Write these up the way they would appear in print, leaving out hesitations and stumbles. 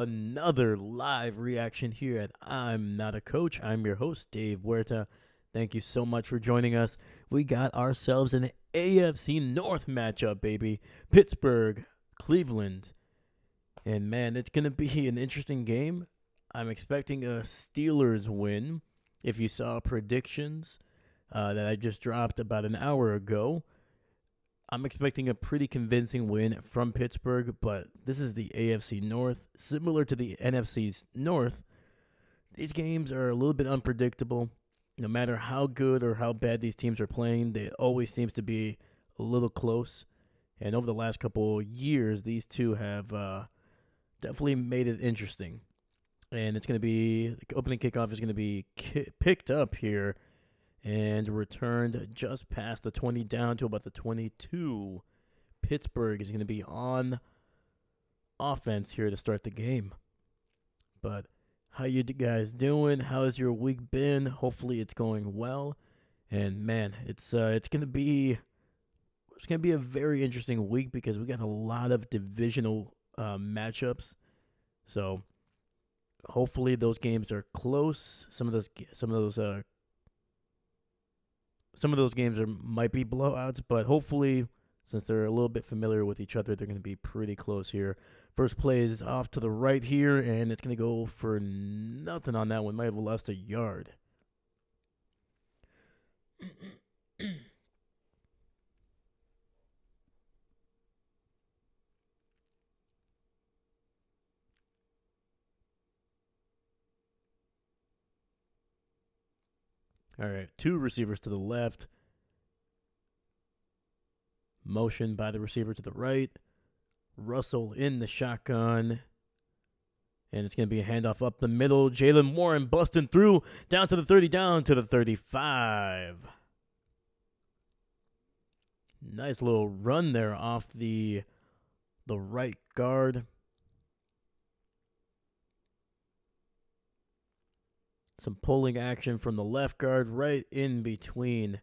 another live reaction here at I'm Not a Coach. I'm your host, Dave Huerta. Thank you so much for joining us. We got ourselves an AFC North matchup, baby. Pittsburgh, Cleveland. And man, it's going to be an interesting game. I'm expecting a Steelers win. If you saw predictions that I just dropped about an hour ago, I'm expecting a pretty convincing win from Pittsburgh, but this is the AFC North. Similar to the NFC's North, these games are a little bit unpredictable. No matter how good or how bad these teams are playing, they always seems to be a little close. And over the last couple years, these two have definitely made it interesting. And it's going to be, the opening kickoff is going to be picked up here and returned just past the 20 down to about the 22. Pittsburgh is going to be on offense here to start the game. But how you guys doing? How's your week been? Hopefully it's going well. And man, it's going to be a very interesting week because we got a lot of divisional matchups. So hopefully those games are close. Some of those games might be blowouts, but hopefully, since they're a little bit familiar with each other, they're going to be pretty close here. First play is off to the right here, and it's going to go for nothing on that one. Might have lost a yard. All right, two receivers to the left. Motion by the receiver to the right. Russell in the shotgun. And it's going to be a handoff up the middle. Jaylen Warren busting through down to the 30, down to the 35. Nice little run there off the right guard. Some pulling action from the left guard right in between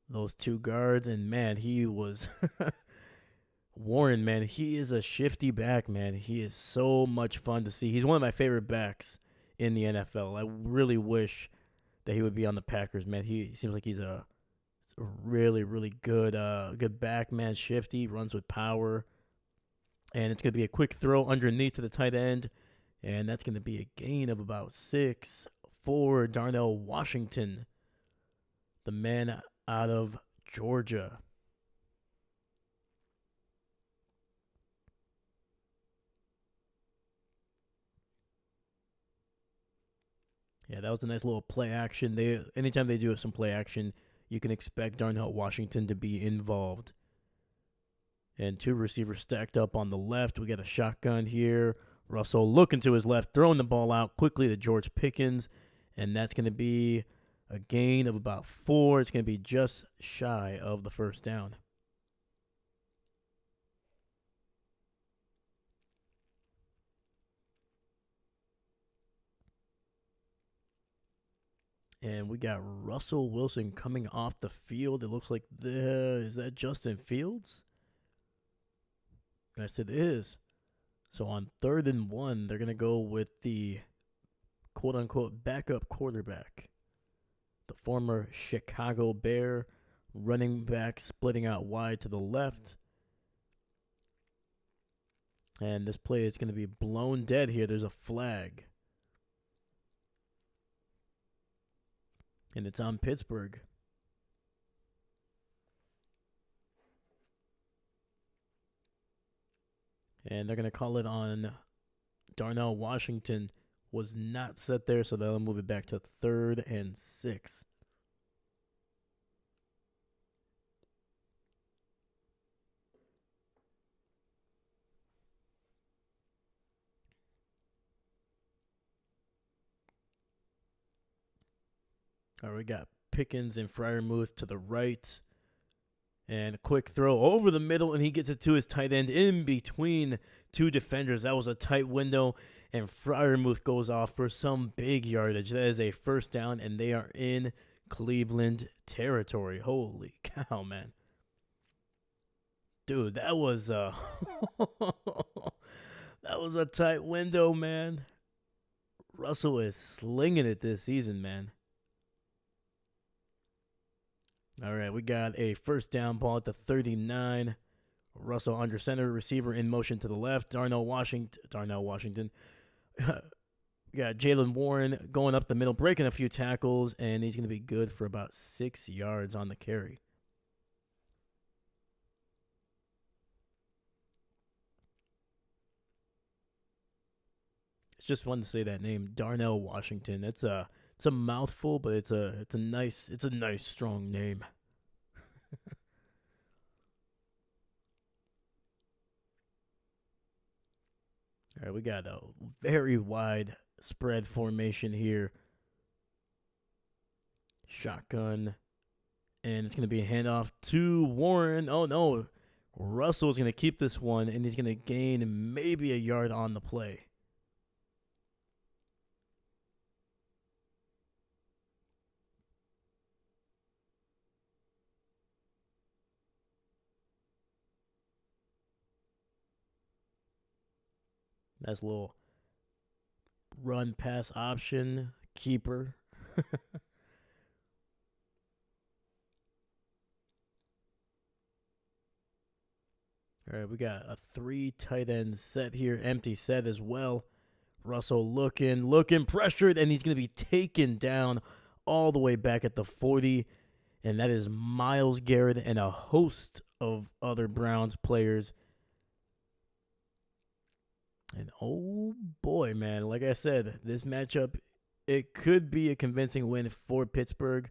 those two guards. And man, he was Warren, man, he is a shifty back, man. He is so much fun to see. He's one of my favorite backs in the NFL. I really wish that he would be on the Packers, man. He seems like he's a really, really good back, man. Shifty, runs with power. And it's going to be a quick throw underneath to the tight end. And that's going to be a gain of about 6 for Darnell Washington, the man out of Georgia. Yeah, that was a nice little play action. Anytime they do some play action, you can expect Darnell Washington to be involved. And two receivers stacked up on the left. We got a shotgun here. Russell looking to his left, throwing the ball out quickly to George Pickens. And that's going to be a gain of about 4. It's going to be just shy of the first down. And we got Russell Wilson coming off the field. It looks like is that Justin Fields? Yes, it is. So on 3rd and 1, they're going to go with the quote-unquote backup quarterback. The former Chicago Bear running back splitting out wide to the left. And this play is going to be blown dead here. There's a flag. And it's on Pittsburgh. And they're going to call it on Darnell Washington. Was not set there, so they'll move it back to 3rd and 6. All right, we got Pickens and Freiermuth to the right. And a quick throw over the middle, and he gets it to his tight end in between two defenders. That was a tight window, and Freiermuth goes off for some big yardage. That is a first down, and they are in Cleveland territory. Holy cow, man. Dude, that was That was a tight window, man. Russell is slinging it this season, man. All right, we got a first down ball at the 39. Russell under center, receiver in motion to the left. Darnell Washington. We got Jaylen Warren going up the middle, breaking a few tackles, and he's going to be good for about 6 yards on the carry. It's just fun to say that name, Darnell Washington. It's a mouthful, but it's a nice strong name. All right, we got a very wide spread formation here. Shotgun, and it's going to be a handoff to Warren. Oh no, Russell's going to keep this one, and he's going to gain maybe a yard on the play. That's a little run pass option keeper. All right, we got a 3 tight end set here, empty set as well. Russell looking pressured, and he's going to be taken down all the way back at the 40. And that is Myles Garrett and a host of other Browns players. And oh boy, man, like I said, this matchup, it could be a convincing win for Pittsburgh.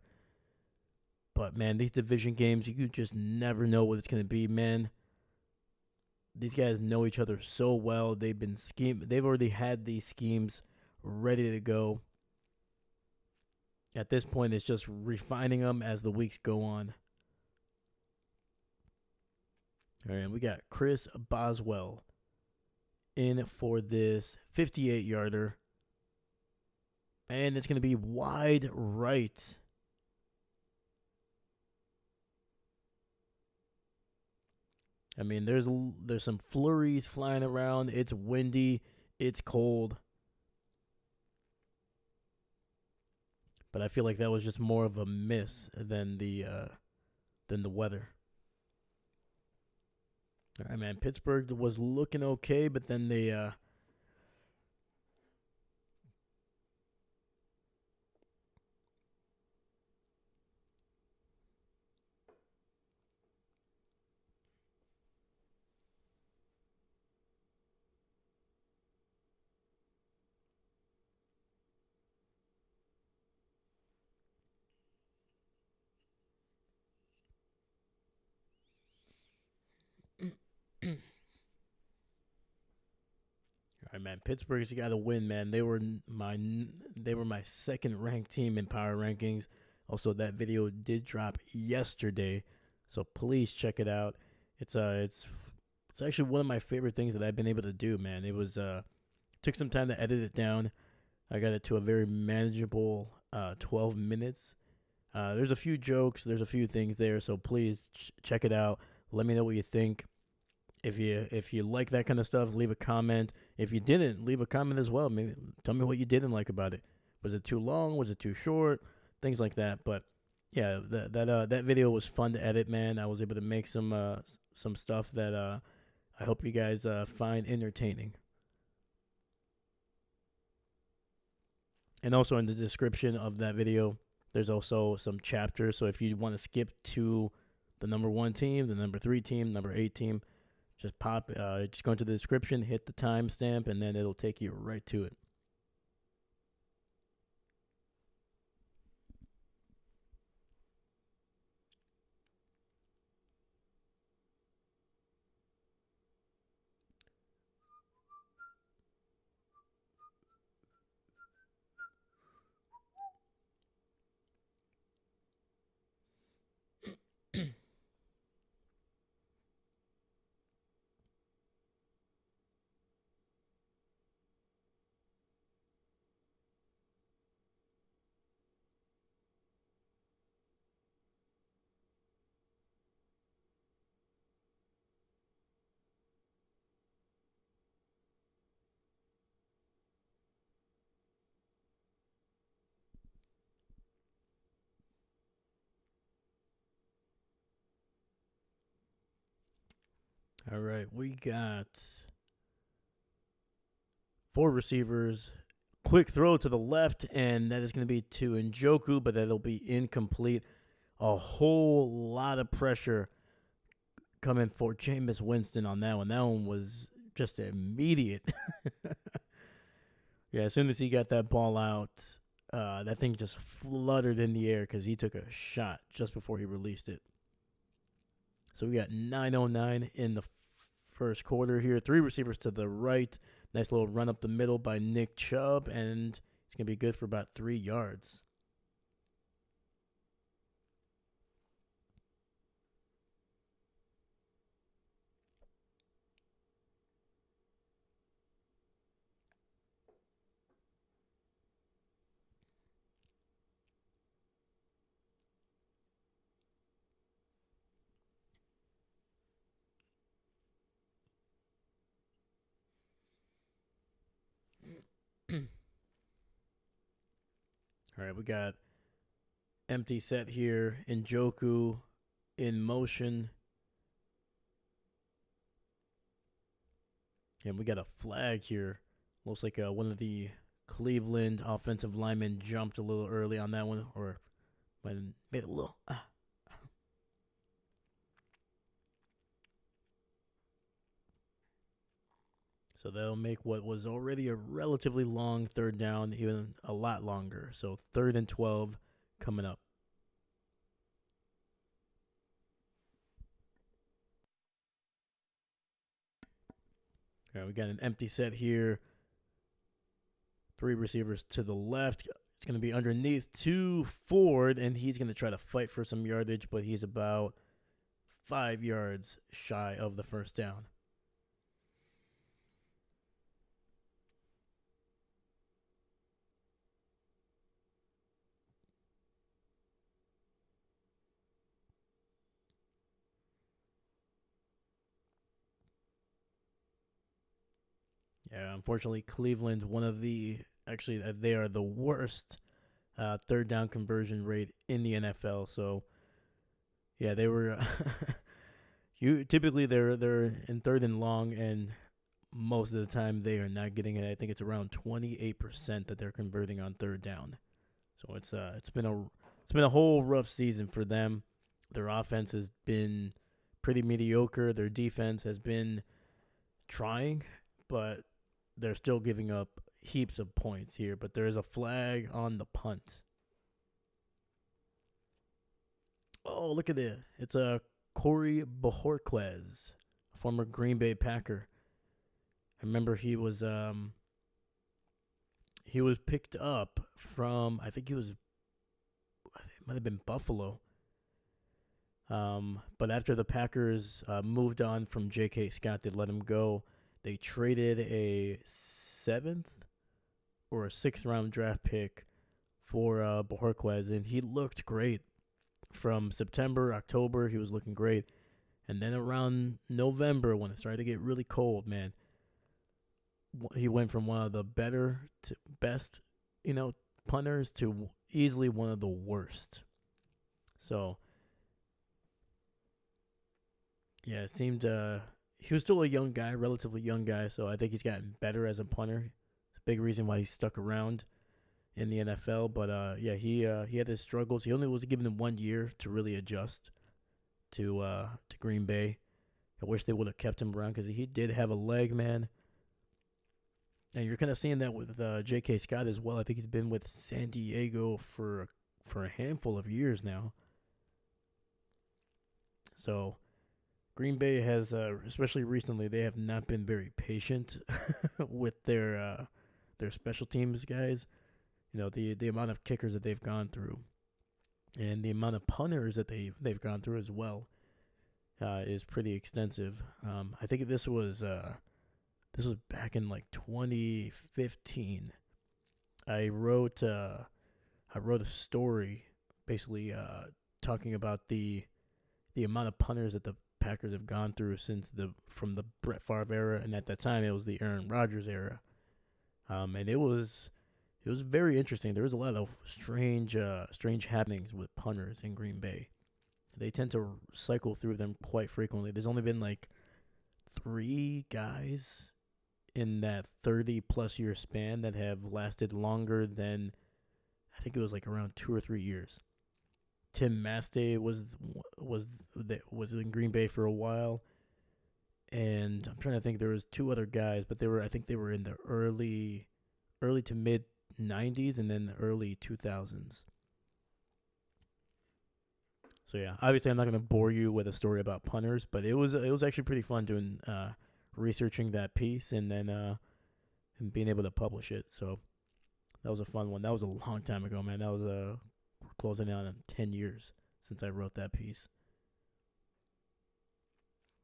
But man, these division games, you just never know what it's going to be, man. These guys know each other so well. They've already had these schemes ready to go. At this point, it's just refining them as the weeks go on. All right, we got Chris Boswell in for this 58-yarder. And it's going to be wide right. I mean, there's some flurries flying around. It's windy. It's cold. But I feel like that was just more of a miss than the weather. All right, man. Pittsburgh was looking okay, but then they All right, man. Pittsburgh's got to win, man. They were my second ranked team in power rankings. Also, that video did drop yesterday, so please check it out. It's actually one of my favorite things that I've been able to do, man. It was took some time to edit it down. I got it to a very manageable 12 minutes. There's a few jokes, there's a few things there, so please check it out. Let me know what you think. If you like that kind of stuff, leave a comment. If you didn't, leave a comment as well. Maybe tell me what you didn't like about it. Was it too long? Was it too short? Things like that. But yeah, that video was fun to edit, man. I was able to make some stuff that I hope you guys find entertaining. And also in the description of that video, there's also some chapters. So if you want to skip to the number 1 team, the number 3 team, number 8 team, just go into the description, hit the timestamp, and then it'll take you right to it. All right, we got four receivers. Quick throw to the left, and that is going to be to Njoku, but that'll be incomplete. A whole lot of pressure coming for Jameis Winston on that one. That one was just immediate. Yeah, as soon as he got that ball out, that thing just fluttered in the air because he took a shot just before he released it. So we got 9:09 in the first quarter here. Three receivers to the right. Nice little run up the middle by Nick Chubb, and it's going to be good for about 3 yards. All right, we got empty set here. Njoku in motion. And we got a flag here. Looks like one of the Cleveland offensive linemen jumped a little early on that one, or made a little. So that'll make what was already a relatively long third down even a lot longer. So 3rd and 12 coming up. All right, we got an empty set here. 3 receivers to the left. It's going to be underneath to Ford, and he's going to try to fight for some yardage, but he's about 5 yards shy of the first down. Yeah, unfortunately, Cleveland, they are the worst third down conversion rate in the NFL. So, yeah, they were. Typically they're in 3rd and long, and most of the time they are not getting it. I think it's around 28% that they're converting on 3rd down. So it's been a whole rough season for them. Their offense has been pretty mediocre. Their defense has been trying, but they're still giving up heaps of points here. But there is a flag on the punt. Oh, look at it. It's a Corey Bojorquez, a former Green Bay Packer. I remember he was picked up from, I think it might have been Buffalo. But after the Packers moved on from J.K. Scott, they let him go. They traded a 7th or a 6th round draft pick for Bojorquez, and he looked great. From September, October, he was looking great. And then around November, when it started to get really cold, man, he went from one of the better to best, punters to easily one of the worst. So, yeah, it seemed he was still a young guy, relatively young guy, so I think he's gotten better as a punter. It's a big reason why he stuck around in the NFL. But he had his struggles. He only was given 1 year to really adjust to Green Bay. I wish they would have kept him around because he did have a leg, man. And you're kind of seeing that with J.K. Scott as well. I think he's been with San Diego for a handful of years now. So Green Bay has, especially recently, they have not been very patient with their special teams guys. The amount of kickers that they've gone through, and the amount of punters that they've gone through as well, is pretty extensive. I think this was back in like 2015. I wrote a story basically talking about the amount of punters that the Packers have gone through from the Brett Favre era, and at that time it was the Aaron Rodgers era. And it was very interesting. There was a lot of strange happenings with punters in Green Bay. They tend to cycle through them quite frequently. There's only been like three guys in that 30 plus year span that have lasted longer than, I think it was like around 2 or 3 years. Tim Mastay was in Green Bay for a while, and I'm trying to think. There was two other guys, but I think they were in the early to mid '90s and then the early 2000s. So yeah, obviously I'm not going to bore you with a story about punters, but it was actually pretty fun doing researching that piece and then and being able to publish it. So that was a fun one. That was a long time ago, man. That was closing in on 10 years since I wrote that piece.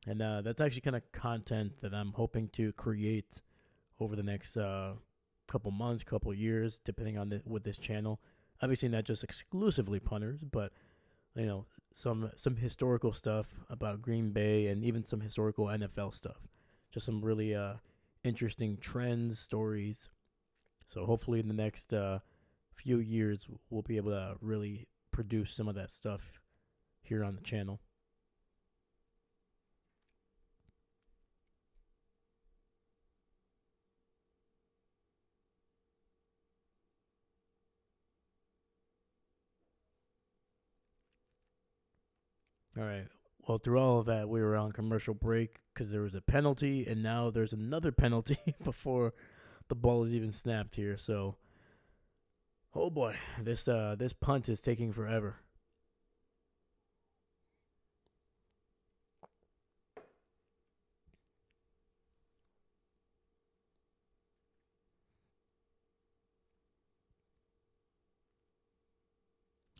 And that's actually kind of content that I'm hoping to create over the next couple months, couple years, depending on with this channel. Obviously, not just exclusively punters, but some historical stuff about Green Bay and even some historical NFL stuff. Just some really interesting trends, stories. So hopefully in the next few years, we'll be able to really produce some of that stuff here on the channel. All right. Well, through all of that, we were on commercial break because there was a penalty, and now there's another penalty before the ball is even snapped here. So, oh boy, this punt is taking forever.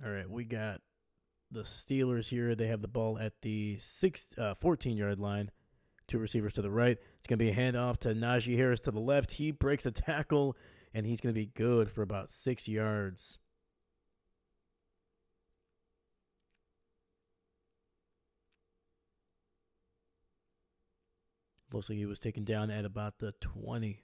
All right, we got the Steelers here. They have the ball at the 14-yard line. Two receivers to the right. It's going to be a handoff to Najee Harris to the left. He breaks a tackle, and he's going to be good for about 6 yards. Looks like he was taken down at about the 20.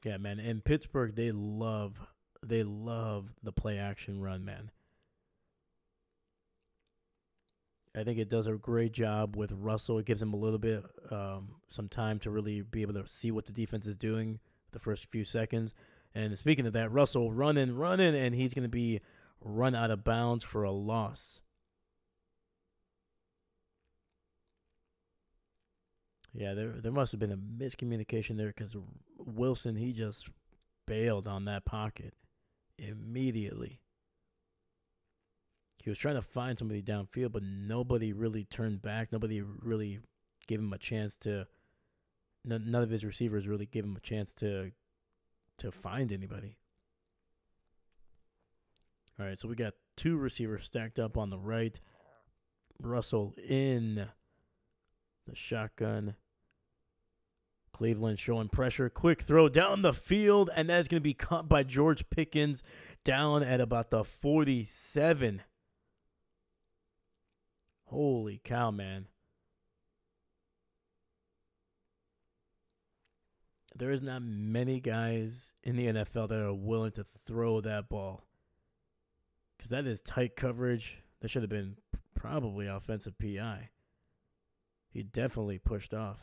Yeah, man. In Pittsburgh, they love the play action run, man. I think it does a great job with Russell. It gives him a little bit, some time to really be able to see what the defense is doing the first few seconds. And speaking of that, Russell running, and he's going to be run out of bounds for a loss. Yeah, there must have been a miscommunication there because Wilson, he just bailed on that pocket immediately. He was trying to find somebody downfield, but nobody really turned back. Nobody really gave him a chance to. None of his receivers really gave him a chance to find anybody. All right, so we got two receivers stacked up on the right. Russell in the shotgun. Cleveland showing pressure. Quick throw down the field, and that's going to be caught by George Pickens down at about the 47. Holy cow, man. There is not many guys in the NFL that are willing to throw that ball. Because that is tight coverage. That should have been probably offensive PI. He definitely pushed off.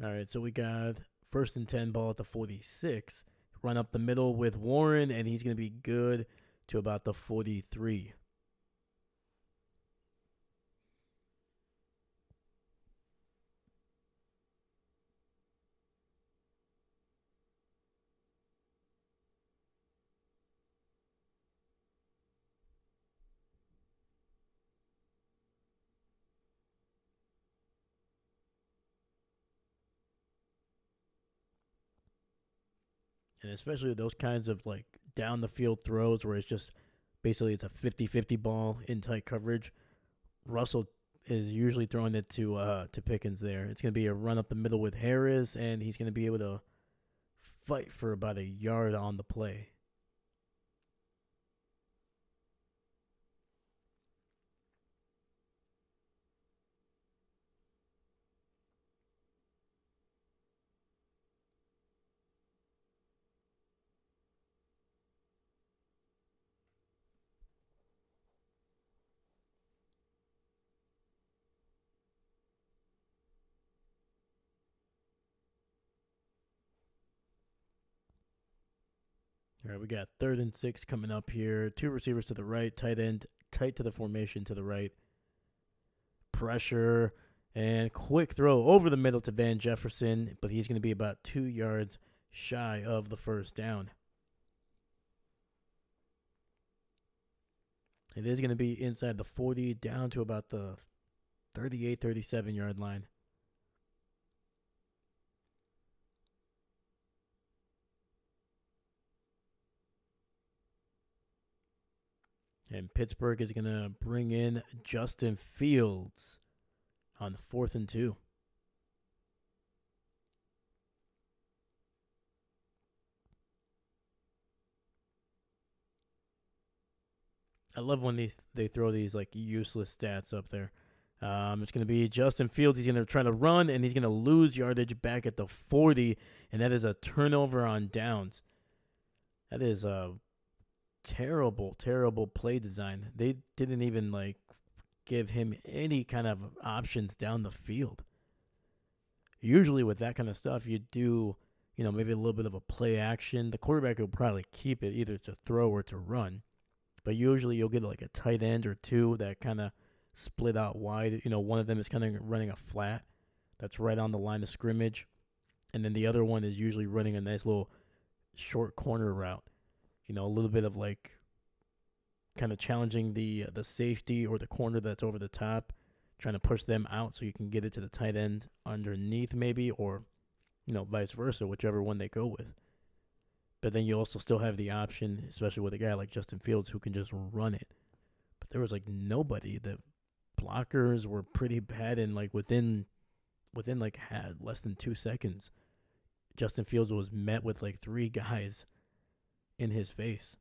All right, so we got 1st and 10 ball at the 46. Run up the middle with Warren, and he's going to be good to about the 43. And especially those kinds of like down the field throws where it's just basically it's a 50-50 ball in tight coverage. Russell is usually throwing it to Pickens there. It's going to be a run up the middle with Harris, and he's going to be able to fight for about a yard on the play. All right, we got 3rd and 6 coming up here. Two receivers to the right, tight end tight to the formation to the right. Pressure and quick throw over the middle to Van Jefferson, but he's going to be about 2 yards shy of the first down. It is going to be inside the 40 down to about the 38, 37-yard line. And Pittsburgh is going to bring in Justin Fields on the 4th and 2. I love when they throw these like useless stats up there. It's going to be Justin Fields. He's going to try to run, and he's going to lose yardage back at the 40, and that is a turnover on downs. That is a terrible, terrible play design. They didn't even like give him any kind of options down the field. Usually with that kind of stuff, you do, maybe a little bit of a play action. The quarterback will probably keep it either to throw or to run. But usually you'll get like a tight end or two that kind of split out wide. One of them is kind of running a flat that's right on the line of scrimmage. And then the other one is usually running a nice little short corner route. A little bit of like kind of challenging the safety or the corner that's over the top, trying to push them out so you can get it to the tight end underneath maybe, or, vice versa, whichever one they go with. But then you also still have the option, especially with a guy like Justin Fields, who can just run it. But there was like nobody. The blockers were pretty bad, and like within like had less than 2 seconds, Justin Fields was met with like 3 guys in his face.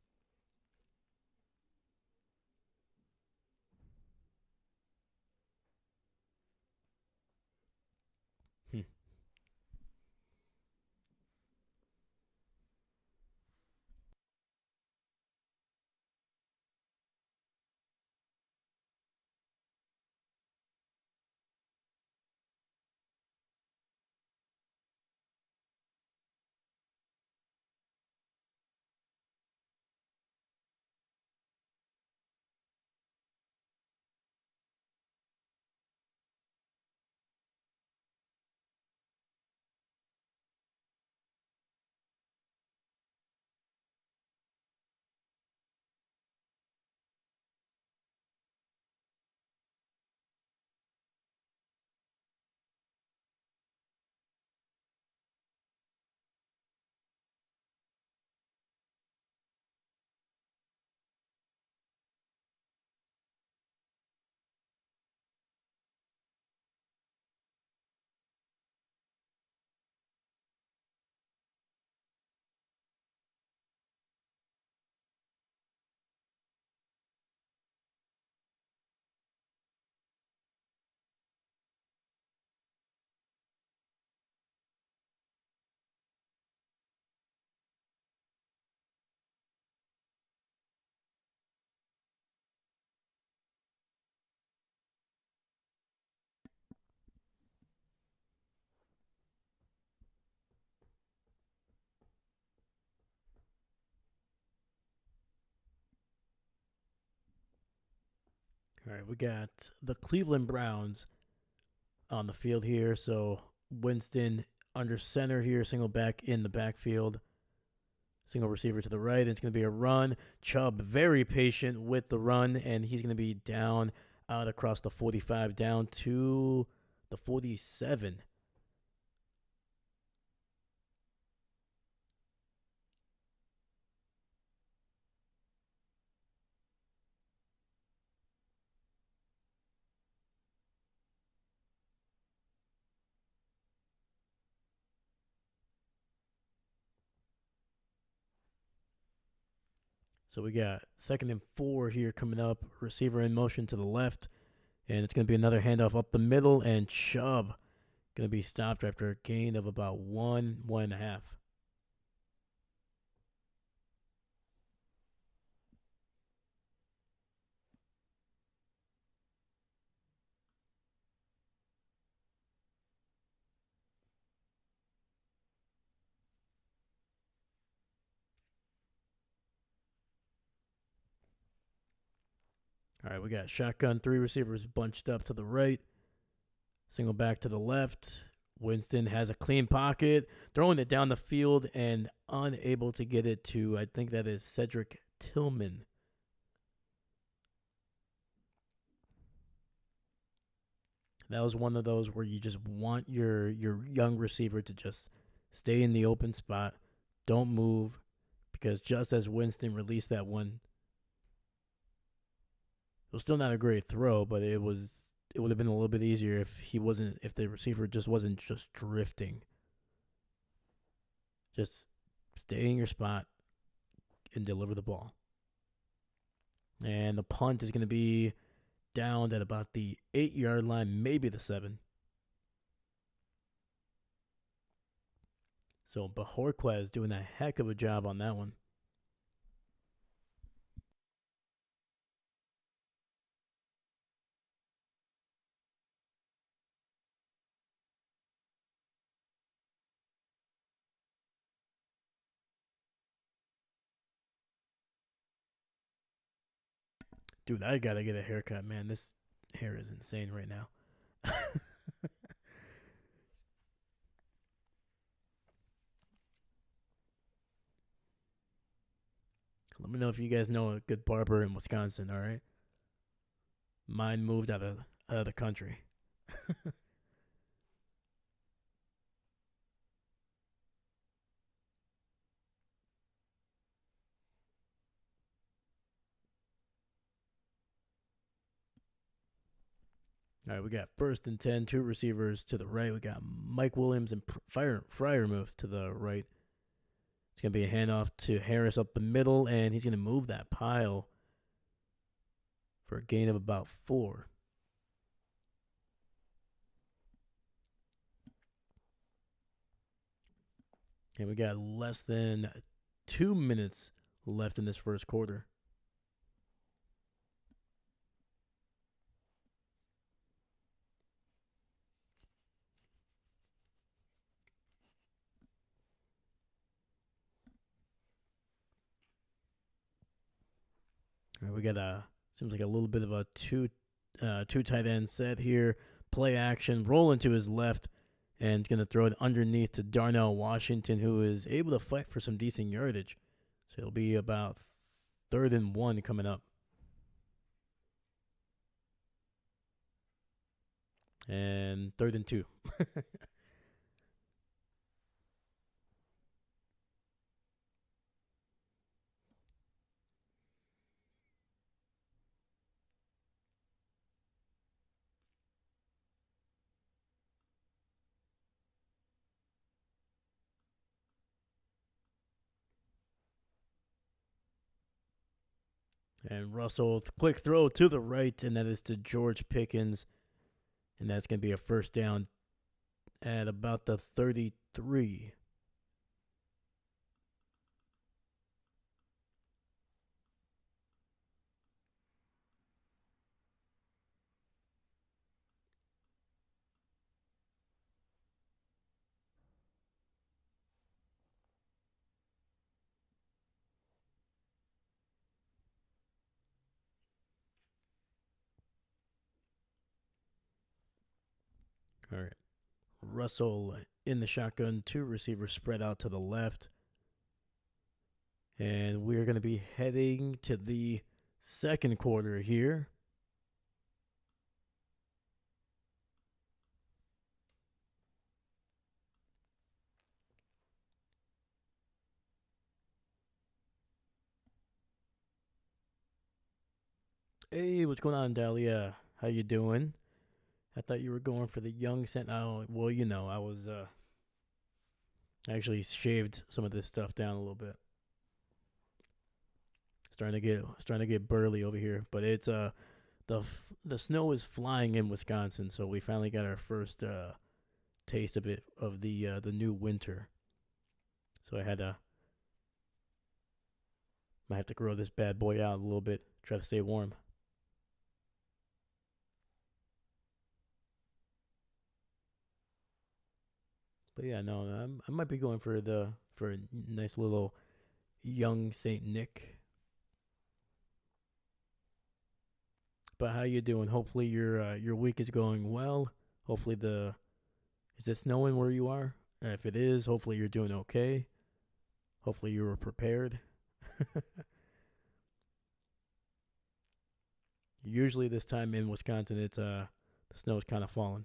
All right, we got the Cleveland Browns on the field here. So Winston under center here, single back in the backfield. Single receiver to the right. It's going to be a run. Chubb very patient with the run, and he's going to be down out across the 45 down to the 47. So we got 2nd and 4 here coming up. Receiver in motion to the left. And it's going to be another handoff up the middle. And Chubb going to be stopped after a gain of about 1.5. All right, we got shotgun, three receivers bunched up to the right, single back to the left. Winston has a clean pocket, throwing it down the field and unable to get it to, I think that is Cedric Tillman. That was one of those where you just want your young receiver to just stay in the open spot, don't move, because just as Winston released that one, it was still not a great throw, but it would have been a little bit easier if the receiver just wasn't just drifting. Just stay in your spot and deliver the ball. And the punt is going to be down at about the 8-yard line, maybe the 7. So Bajorquez doing a heck of a job on that one. Dude, I gotta get a haircut, man. This hair is insane right now. Let me know if you guys know a good barber in Wisconsin, all right? Mine moved out of the country. All right, we got 1st and 10, two receivers to the right. We got Mike Williams and Freiermuth to the right. It's going to be a handoff to Harris up the middle, and he's going to move that pile for a gain of about 4. And we got less than 2 minutes left in this first quarter. All right, we got seems like a little bit of a two tight end set here. Play action, roll into his left, and going to throw it underneath to Darnell Washington, who is able to fight for some decent yardage. So it'll be about 3rd and 1 coming up. And 3rd and 2. And Russell, quick throw to the right, and that is to George Pickens. And that's going to be a first down at about the 33. All right. Russell in the shotgun, two receivers spread out to the left. And we're going to be heading to the second quarter here. Hey, what's going on, Dahlia? How you doing? I thought you were going for the young scent. Oh, well, you know, I was actually shaved some of this stuff down a little bit. Starting to get burly over here, but it's the snow is flying in Wisconsin, so we finally got our first taste of it, of the new winter. So might have to grow this bad boy out a little bit, try to stay warm. But yeah, no, I might be going for a nice little young Saint Nick. But how you doing? Hopefully your week is going well. Hopefully the is it snowing where you are? If it is, hopefully you're doing okay. Hopefully you were prepared. Usually this time in Wisconsin, it's the snow's kind of falling.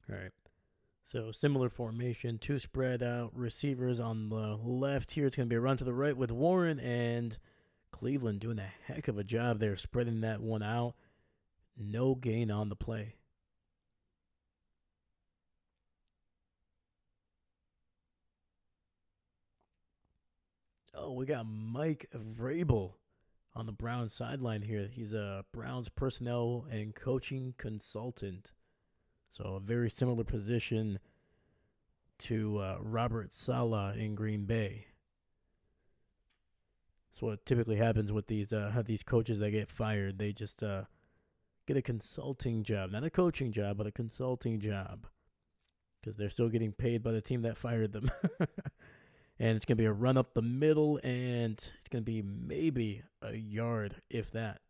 All right. So similar formation, two spread out receivers on the left here. It's going to be a run to the right with Warren and Cleveland doing a heck of a job there spreading that one out. No gain on the play. Oh, we got Mike Vrabel on the Browns sideline here. He's a Browns personnel and coaching consultant. So a very similar position to Robert Saleh in Green Bay. That's what typically happens with these coaches that get fired. They just get a consulting job, not a coaching job, but a consulting job, because they're still getting paid by the team that fired them. And it's gonna be a run up the middle, and it's gonna be maybe a yard, if that.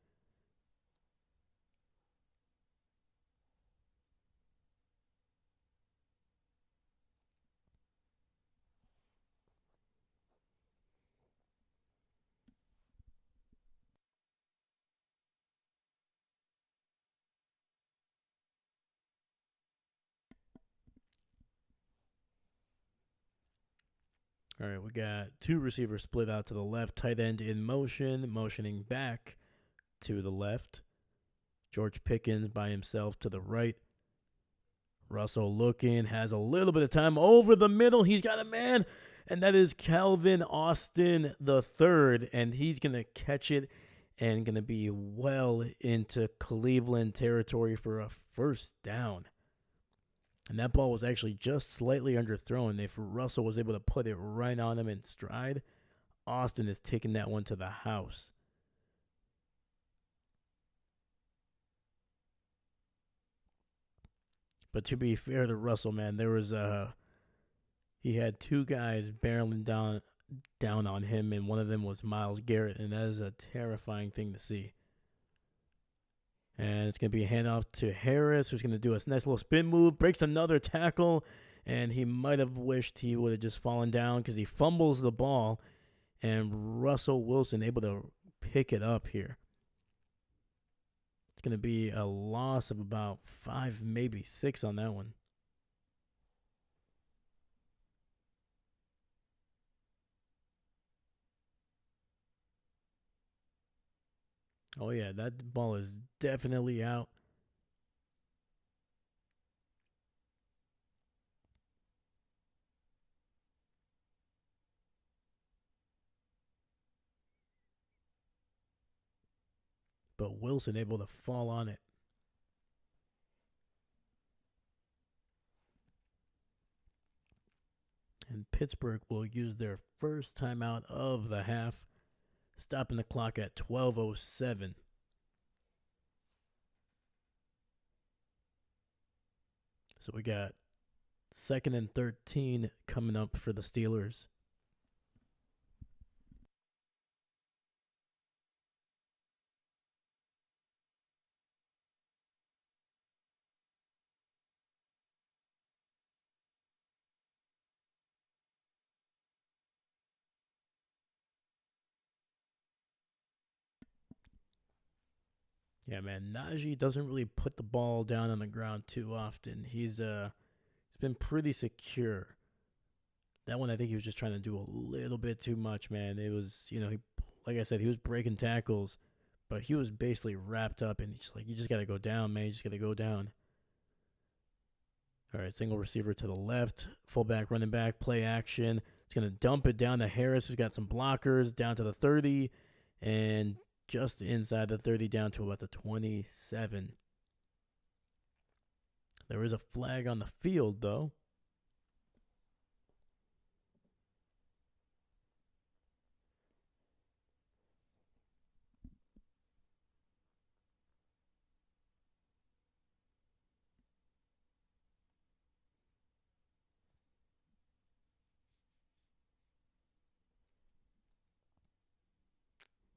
All right, we got two receivers split out to the left, tight end in motion, motioning back to the left. George Pickens by himself to the right. Russell looking, has a little bit of time over the middle. He's got a man, and that is Calvin Austin the third, and he's going to catch it and going to be well into Cleveland territory for a first down. And that ball was actually just slightly underthrown. If Russell was able to put it right on him in stride, Austin is taking that one to the house. But to be fair to Russell, man, there was he had two guys barreling down on him, and one of them was Myles Garrett, and that is a terrifying thing to see. And it's going to be a handoff to Harris, who's going to do a nice little spin move, breaks another tackle, and he might have wished he would have just fallen down because he fumbles the ball, and Russell Wilson able to pick it up here. It's going to be a loss of about 5, maybe 6 on that one. Oh, yeah, that ball is definitely out. But Wilson able to fall on it. And Pittsburgh will use their first timeout of the half, stopping the clock at 12:07. So we got 2nd and 13 coming up for the Steelers. Yeah, man, Najee doesn't really put the ball down on the ground too often. He's been pretty secure. That one, I think he was just trying to do a little bit too much, man. It was, he, like I said, he was breaking tackles, but he was basically wrapped up, and he's like, you just got to go down, man. You just got to go down. All right, single receiver to the left, fullback, running back, play action. It's going to dump it down to Harris, who's got some blockers, down to the 30, and just inside the 30, down to about the 27. There is a flag on the field, though.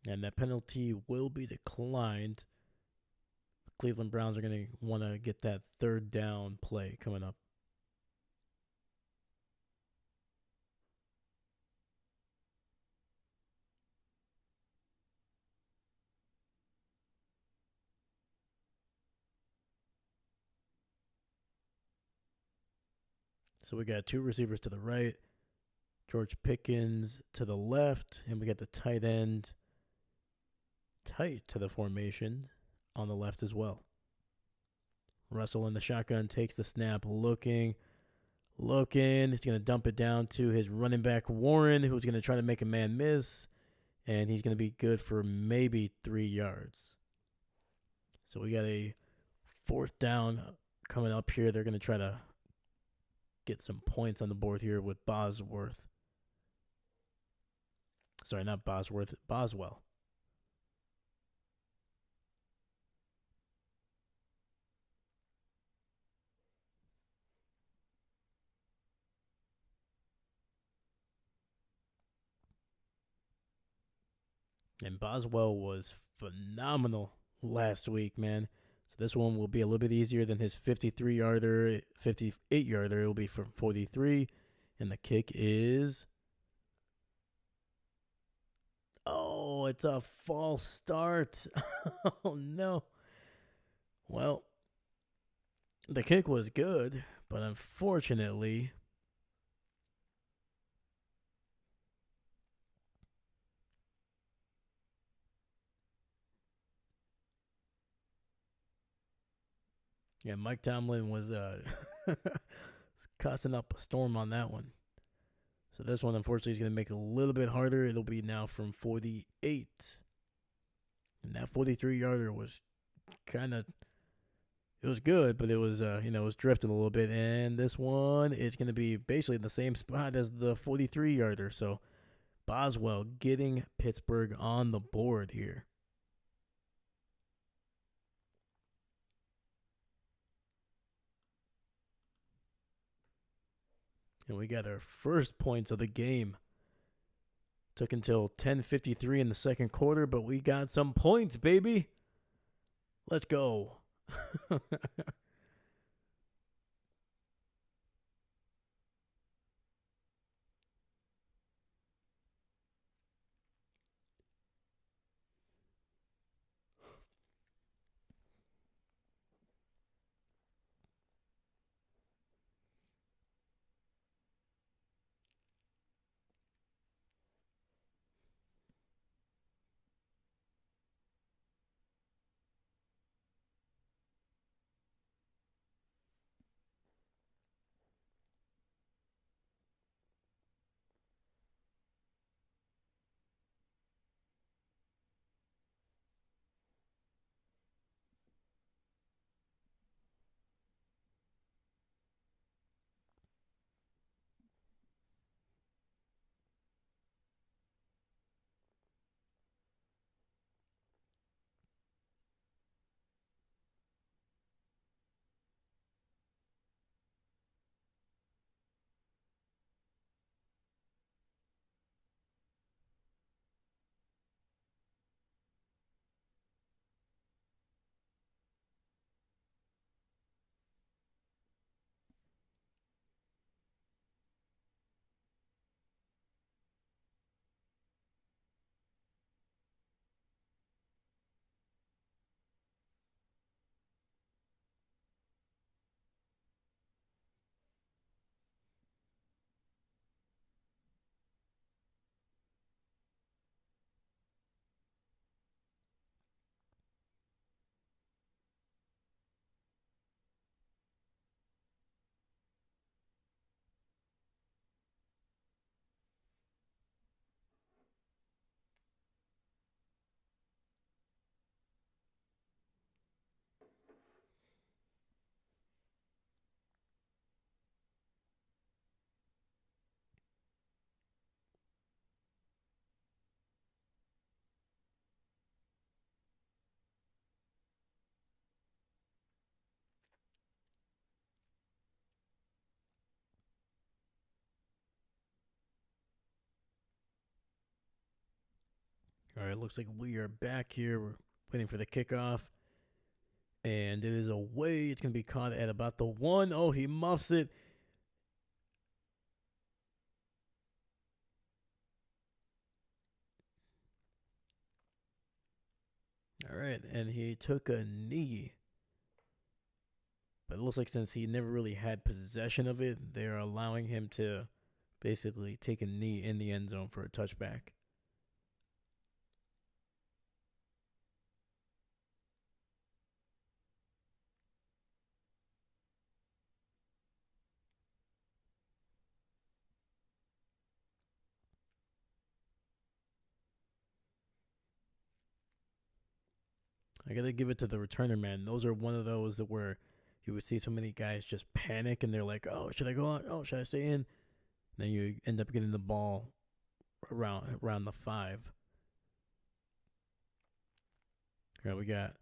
And that penalty will be declined. The Cleveland Browns are going to want to get that third down play coming up. So we got two receivers to the right, George Pickens to the left, and we got the tight end tight to the formation on the left as well. Russell in the shotgun takes the snap, looking. He's going to dump it down to his running back, Warren, who's going to try to make a man miss, and he's going to be good for maybe 3 yards. So we got a 4th down coming up here. They're going to try to get some points on the board here with Bosworth. Sorry, not Bosworth, Boswell. And Boswell was phenomenal last week, man. So this one will be a little bit easier than his 53-yarder, 58-yarder. It will be from 43. And the kick is... Oh, it's a false start. Oh, no. Well, the kick was good, but unfortunately... Yeah, Mike Tomlin was cussing up a storm on that one. So this one, unfortunately, is going to make it a little bit harder. It'll be now from 48. And that 43-yarder was kind of, it was good, but it was, it was drifting a little bit. And this one is going to be basically the same spot as the 43-yarder. So Boswell getting Pittsburgh on the board here. And we got our first points of the game. Took until 10:53 in the second quarter, but we got some points, baby. Let's go. All right, looks like we are back here. We're waiting for the kickoff. And it is away. It's going to be caught at about the 1. Oh, he muffs it. All right, and he took a knee. But it looks like since he never really had possession of it, they're allowing him to basically take a knee in the end zone for a touchback. I gotta give it to the returner, man. Those are one of those that where you would see so many guys just panic and they're like, "Oh, should I go out? Oh, should I stay in?" And then you end up getting the ball around the 5. All right, we got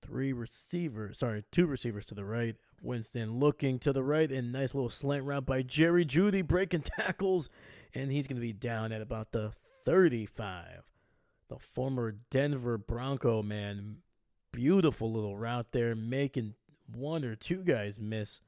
two receivers to the right. Winston looking to the right, and nice little slant route by Jerry Jeudy breaking tackles, and he's going to be down at about the 35. The former Denver Bronco, man, beautiful little route there, making one or two guys miss.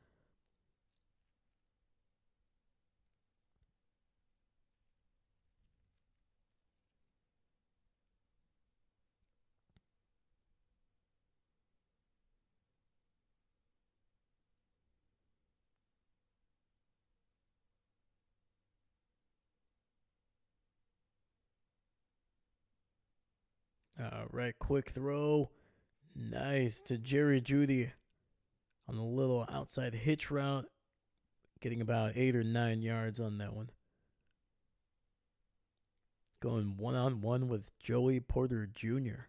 Right, quick throw. Nice to Jerry Jeudy on a little outside hitch route, getting about 8 or 9 yards on that one. Going one-on-one with Joey Porter Jr.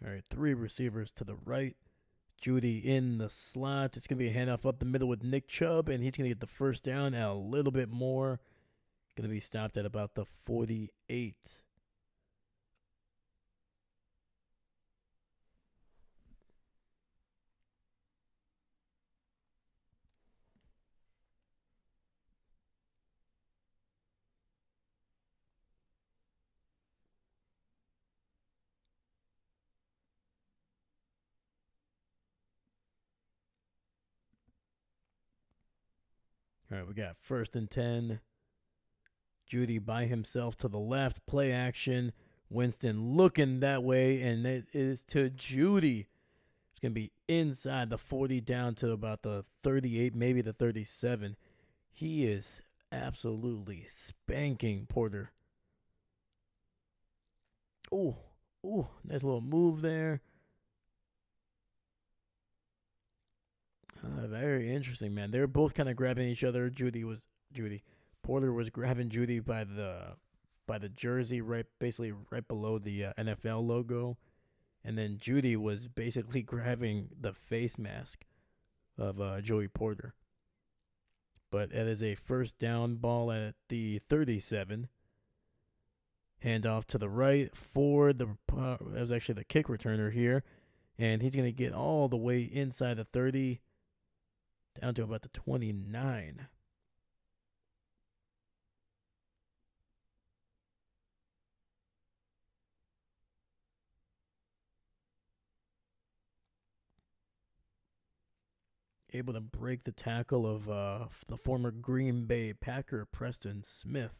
All right, 3 receivers to the right. Jeudy in the slot. It's going to be a handoff up the middle with Nick Chubb, and he's going to get the first down and a little bit more. Going to be stopped at about the 48. All right, we got 1st and 10. Jeudy by himself to the left. Play action. Winston looking that way, and it is to Jeudy. It's going to be inside the 40 down to about the 38, maybe the 37. He is absolutely spanking Porter. Oh, nice little move there. Very interesting, man. They're both kind of grabbing each other. Porter was grabbing Jeudy by the jersey, basically right below the NFL logo, and then Jeudy was basically grabbing the face mask of Joey Porter. But it is a first down ball at the 37. Handoff to the right for it was actually the kick returner here, and he's going to get all the way inside the 30, down to about the 29. Able to break the tackle of the former Green Bay Packer, Preston Smith.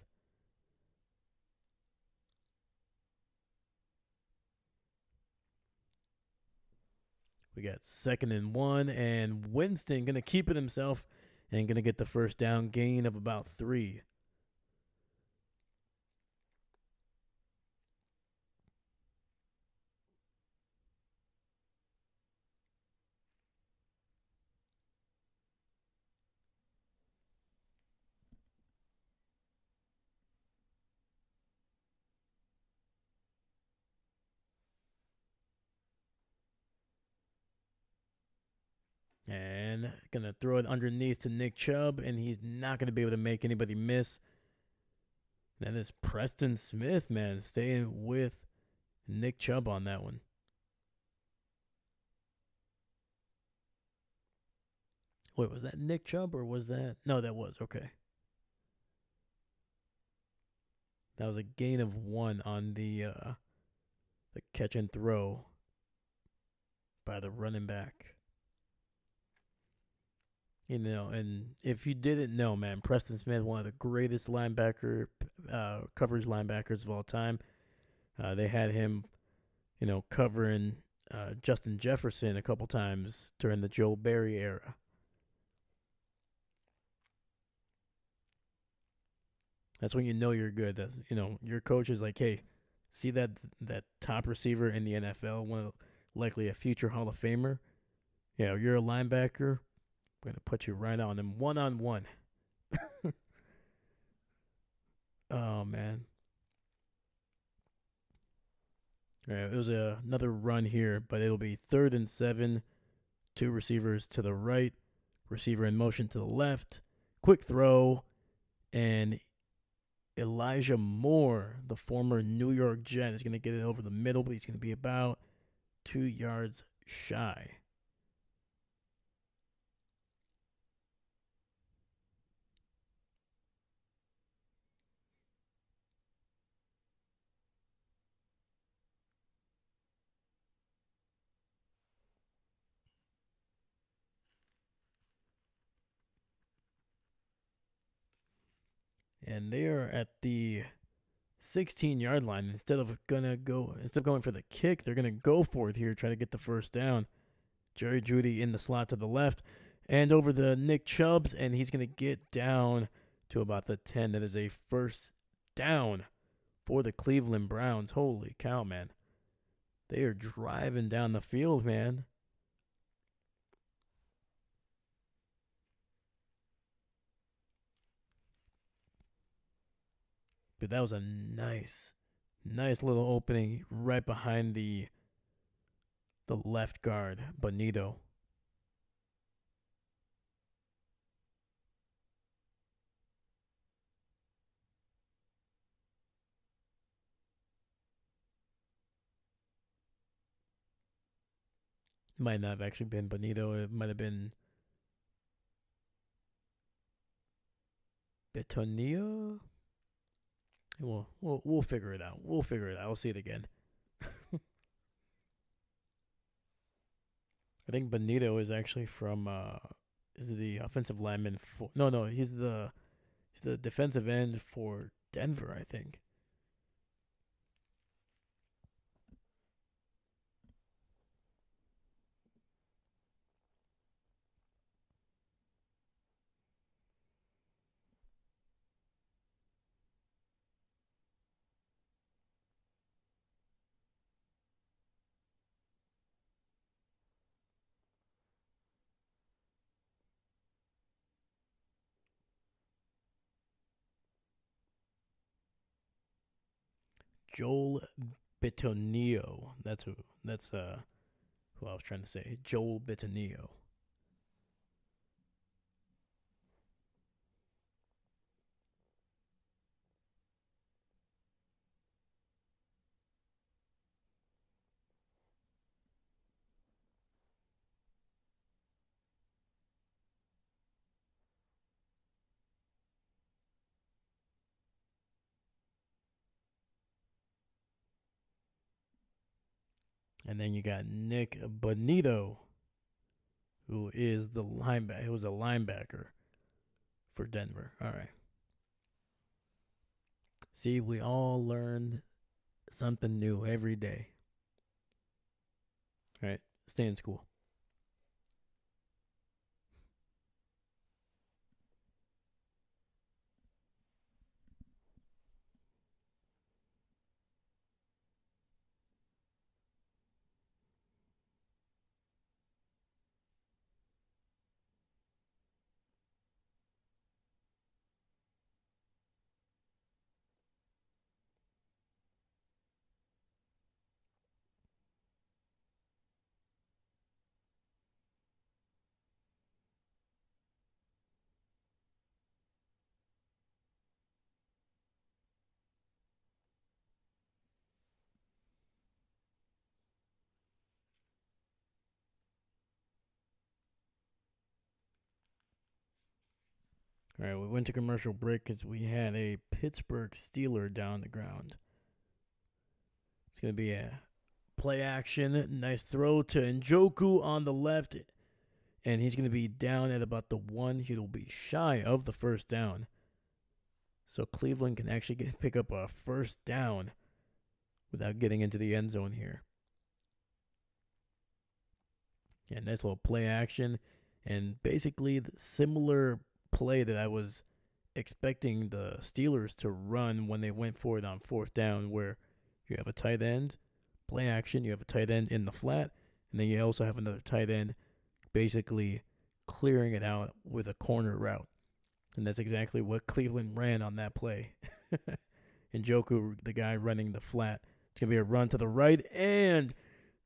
We got 2nd and 1, and Winston going to keep it himself and going to get the first down, gain of about 3. And going to throw it underneath to Nick Chubb, and he's not going to be able to make anybody miss. That is Preston Smith, man, staying with Nick Chubb on that one. Wait, was that Nick Chubb or was that? No, that was. Okay. That was a gain of 1 on the catch and throw by the running back. You know, and if you didn't know, man, Preston Smith, one of the greatest coverage linebackers of all time. They had him, covering Justin Jefferson a couple times during the Joe Barry era. That's when you know you're good. That your coach is like, hey, see that top receiver in the NFL, one of likely a future Hall of Famer. Yeah, you're a linebacker. I'm gonna put you right on him, 1-on-1. Oh man. All right, it was another run here, but it'll be 3rd and 7. 2 receivers to the right, receiver in motion to the left. Quick throw, and Elijah Moore, the former New York Jet, is going to get it over the middle, but he's going to be about 2 yards shy. And they are at the 16-yard line. Instead of going for the kick, they're gonna go for it here, try to get the first down. Jerry Jeudy in the slot to the left, and over to Nick Chubbs, and he's gonna get down to about the 10. That is a first down for the Cleveland Browns. Holy cow, man! They are driving down the field, man. But that was a nice little opening right behind the left guard, Bonito. Might not have actually been Bonito. It might have been Bitonio. We'll figure it out. We'll figure it out. I'll see it again. I think Bonito is actually from is the offensive lineman for no, he's the defensive end for Denver, I think. Joel Bitonio. That's who I was trying to say. Joel Bitonio. And then you got Nick Bonito, who is the linebacker. Who was a linebacker for Denver. All right. See, we all learn something new every day. All right. Stay in school. All right, we went to commercial break because we had a Pittsburgh Steeler down the ground. It's going to be a play action. Nice throw to Njoku on the left. And he's going to be down at about the 1. He'll be shy of the first down. So Cleveland can actually pick up a first down without getting into the end zone here. Yeah, nice little play action. And basically the similar play that I was expecting the Steelers to run when they went for it on fourth down, where you have a tight end, play action, you have a tight end in the flat, and then you also have another tight end basically clearing it out with a corner route. And that's exactly what Cleveland ran on that play. Njoku, the guy running the flat. It's going to be a run to the right, and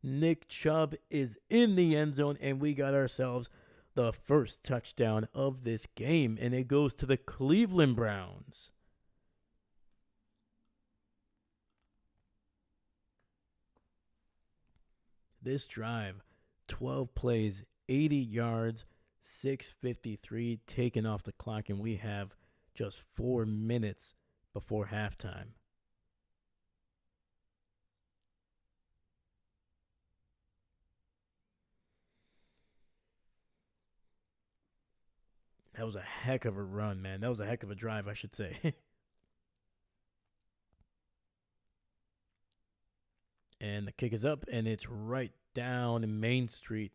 Nick Chubb is in the end zone, and we got ourselves the first touchdown of this game, and it goes to the Cleveland Browns. This drive, 12 plays, 80 yards, 6:53 taken off the clock, and we have just 4 minutes before halftime. That was a heck of a run, man. That was a heck of a drive, I should say. And the kick is up, and it's right down Main Street.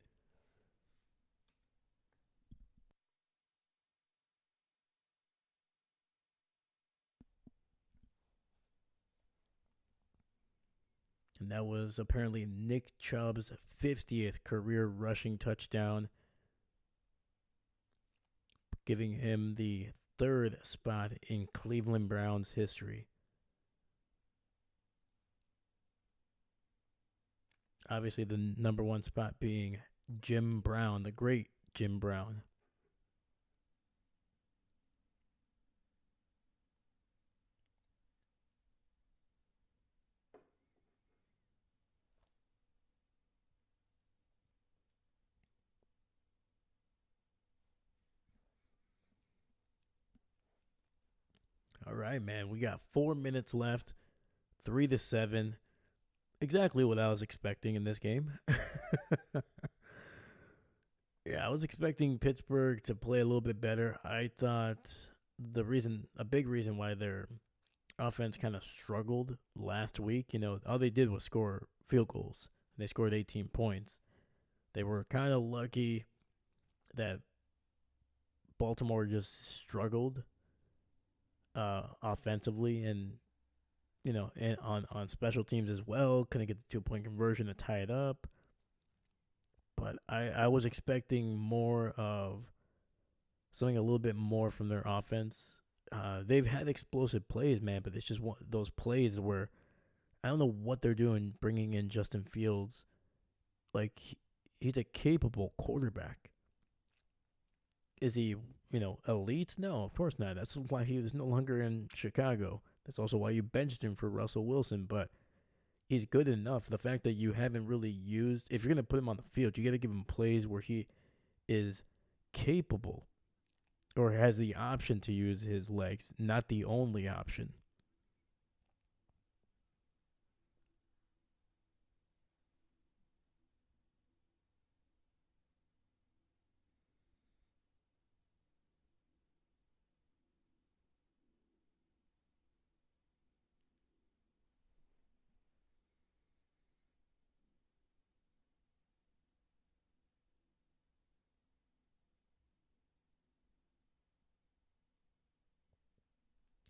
And that was apparently Nick Chubb's 50th career rushing touchdown, giving him the third spot in Cleveland Browns history. Obviously, the number one spot being Jim Brown, the great Jim Brown. All right, man. We got 4 minutes left. 3-7. Exactly what I was expecting in this game. Yeah, I was expecting Pittsburgh to play a little bit better. I thought a big reason why their offense kind of struggled last week, all they did was score field goals. They scored 18 points. They were kind of lucky that Baltimore just struggled offensively, and and on special teams as well. Couldn't get the 2-point conversion to tie it up. But I was expecting more of something a little bit more from their offense. They've had explosive plays, man, but it's just one those plays where I don't know what they're doing bringing in Justin Fields. Like, he's a capable quarterback. Is he, elite? No, of course not. That's why he was no longer in Chicago. That's also why you benched him for Russell Wilson. But he's good enough. The fact that you haven't really used, if you're going to put him on the field, you got to give him plays where he is capable or has the option to use his legs, not the only option.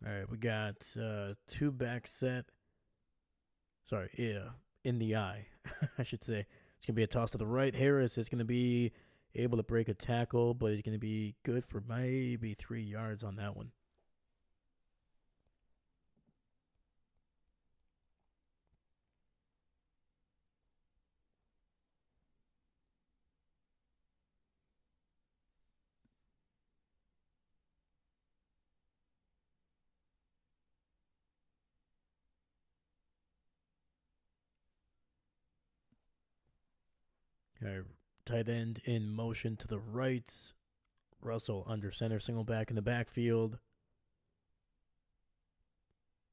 All right, we got two back set. Sorry, yeah, in the eye, I should say. It's going to be a toss to the right. Harris is going to be able to break a tackle, but he's going to be good for maybe 3 yards on that one. All right, tight end in motion to the right. Russell under center, single back in the backfield.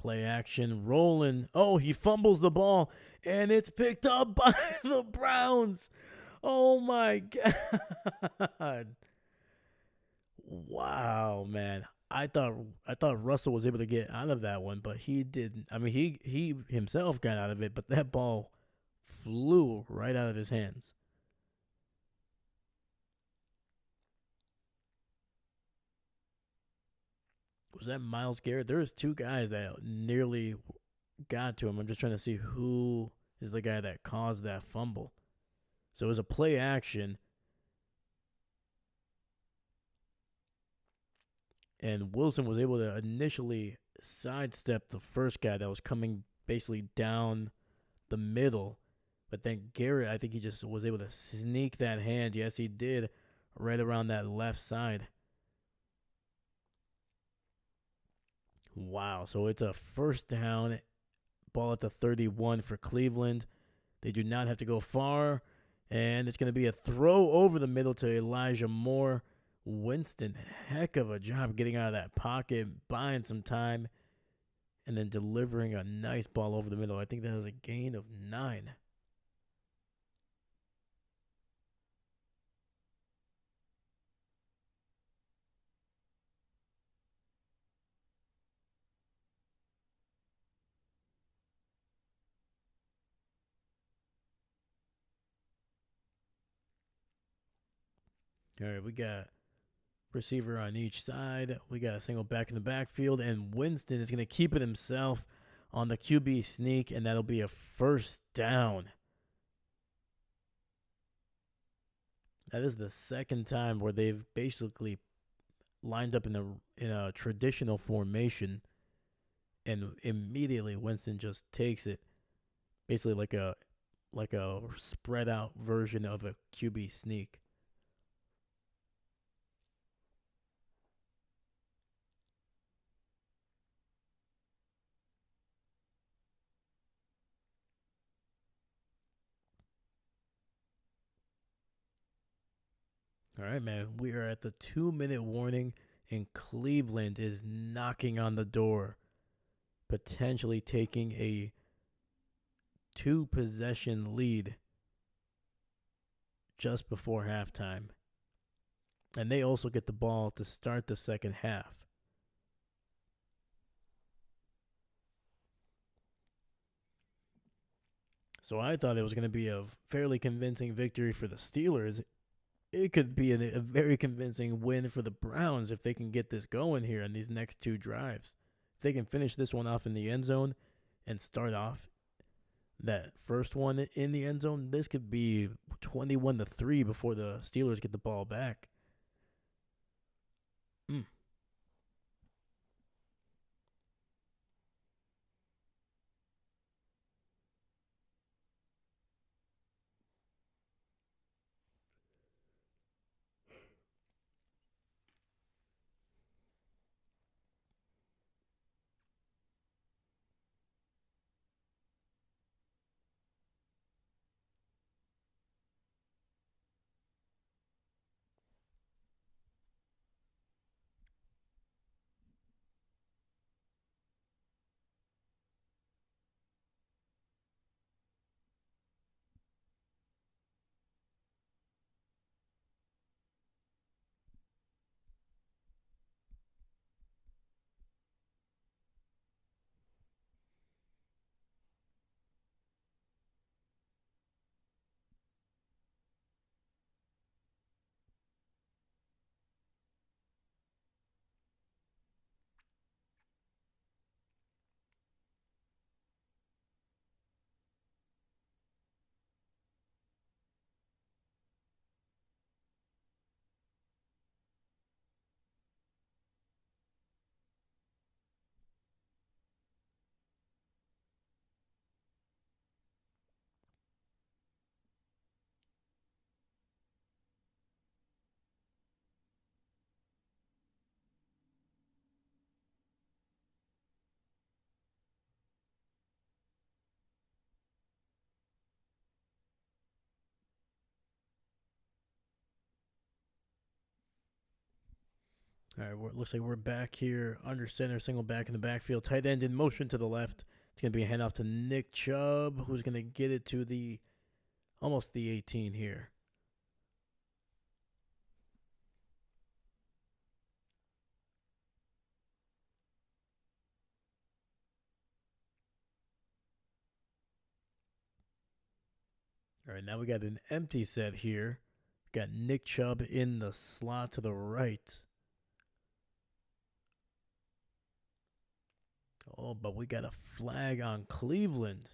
Play action, rolling. Oh, he fumbles the ball, and it's picked up by the Browns. Oh my God! Wow, man. I thought Russell was able to get out of that one, but he didn't. I mean, he himself got out of it, but that ball flew right out of his hands. Was that Miles Garrett? There was two guys that nearly got to him. I'm just trying to see who is the guy that caused that fumble. So it was a play action, and Wilson was able to initially sidestep the first guy that was coming basically down the middle. But then Garrett, I think he just was able to sneak that hand. Yes, he did, right around that left side. Wow. So it's a first down, ball at the 31 for Cleveland. They do not have to go far. And it's going to be a throw over the middle to Elijah Moore. Winston, heck of a job getting out of that pocket, buying some time, and then delivering a nice ball over the middle. I think that was a gain of 9. All right, we got receiver on each side. We got a single back in the backfield, and Winston is going to keep it himself on the QB sneak, and that'll be a first down. That is the second time where they've basically lined up in a traditional formation, and immediately Winston just takes it, basically like a spread out version of a QB sneak. All right, man. We are at the 2-minute warning, and Cleveland is knocking on the door, potentially taking a 2-possession lead just before halftime. And they also get the ball to start the second half. So I thought it was going to be a fairly convincing victory for the Steelers. It could be a very convincing win for the Browns if they can get this going here in these next two drives. If they can finish this one off in the end zone and start off that first one in the end zone, this could be 21-3 before the Steelers get the ball back. Mm. All right, looks like we're back here under center, single back in the backfield. Tight end in motion to the left. It's going to be a handoff to Nick Chubb, who's going to get it to the almost the 18 here. All right, now we got an empty set here. Got Nick Chubb in the slot to the right. Oh, but we got a flag on Cleveland.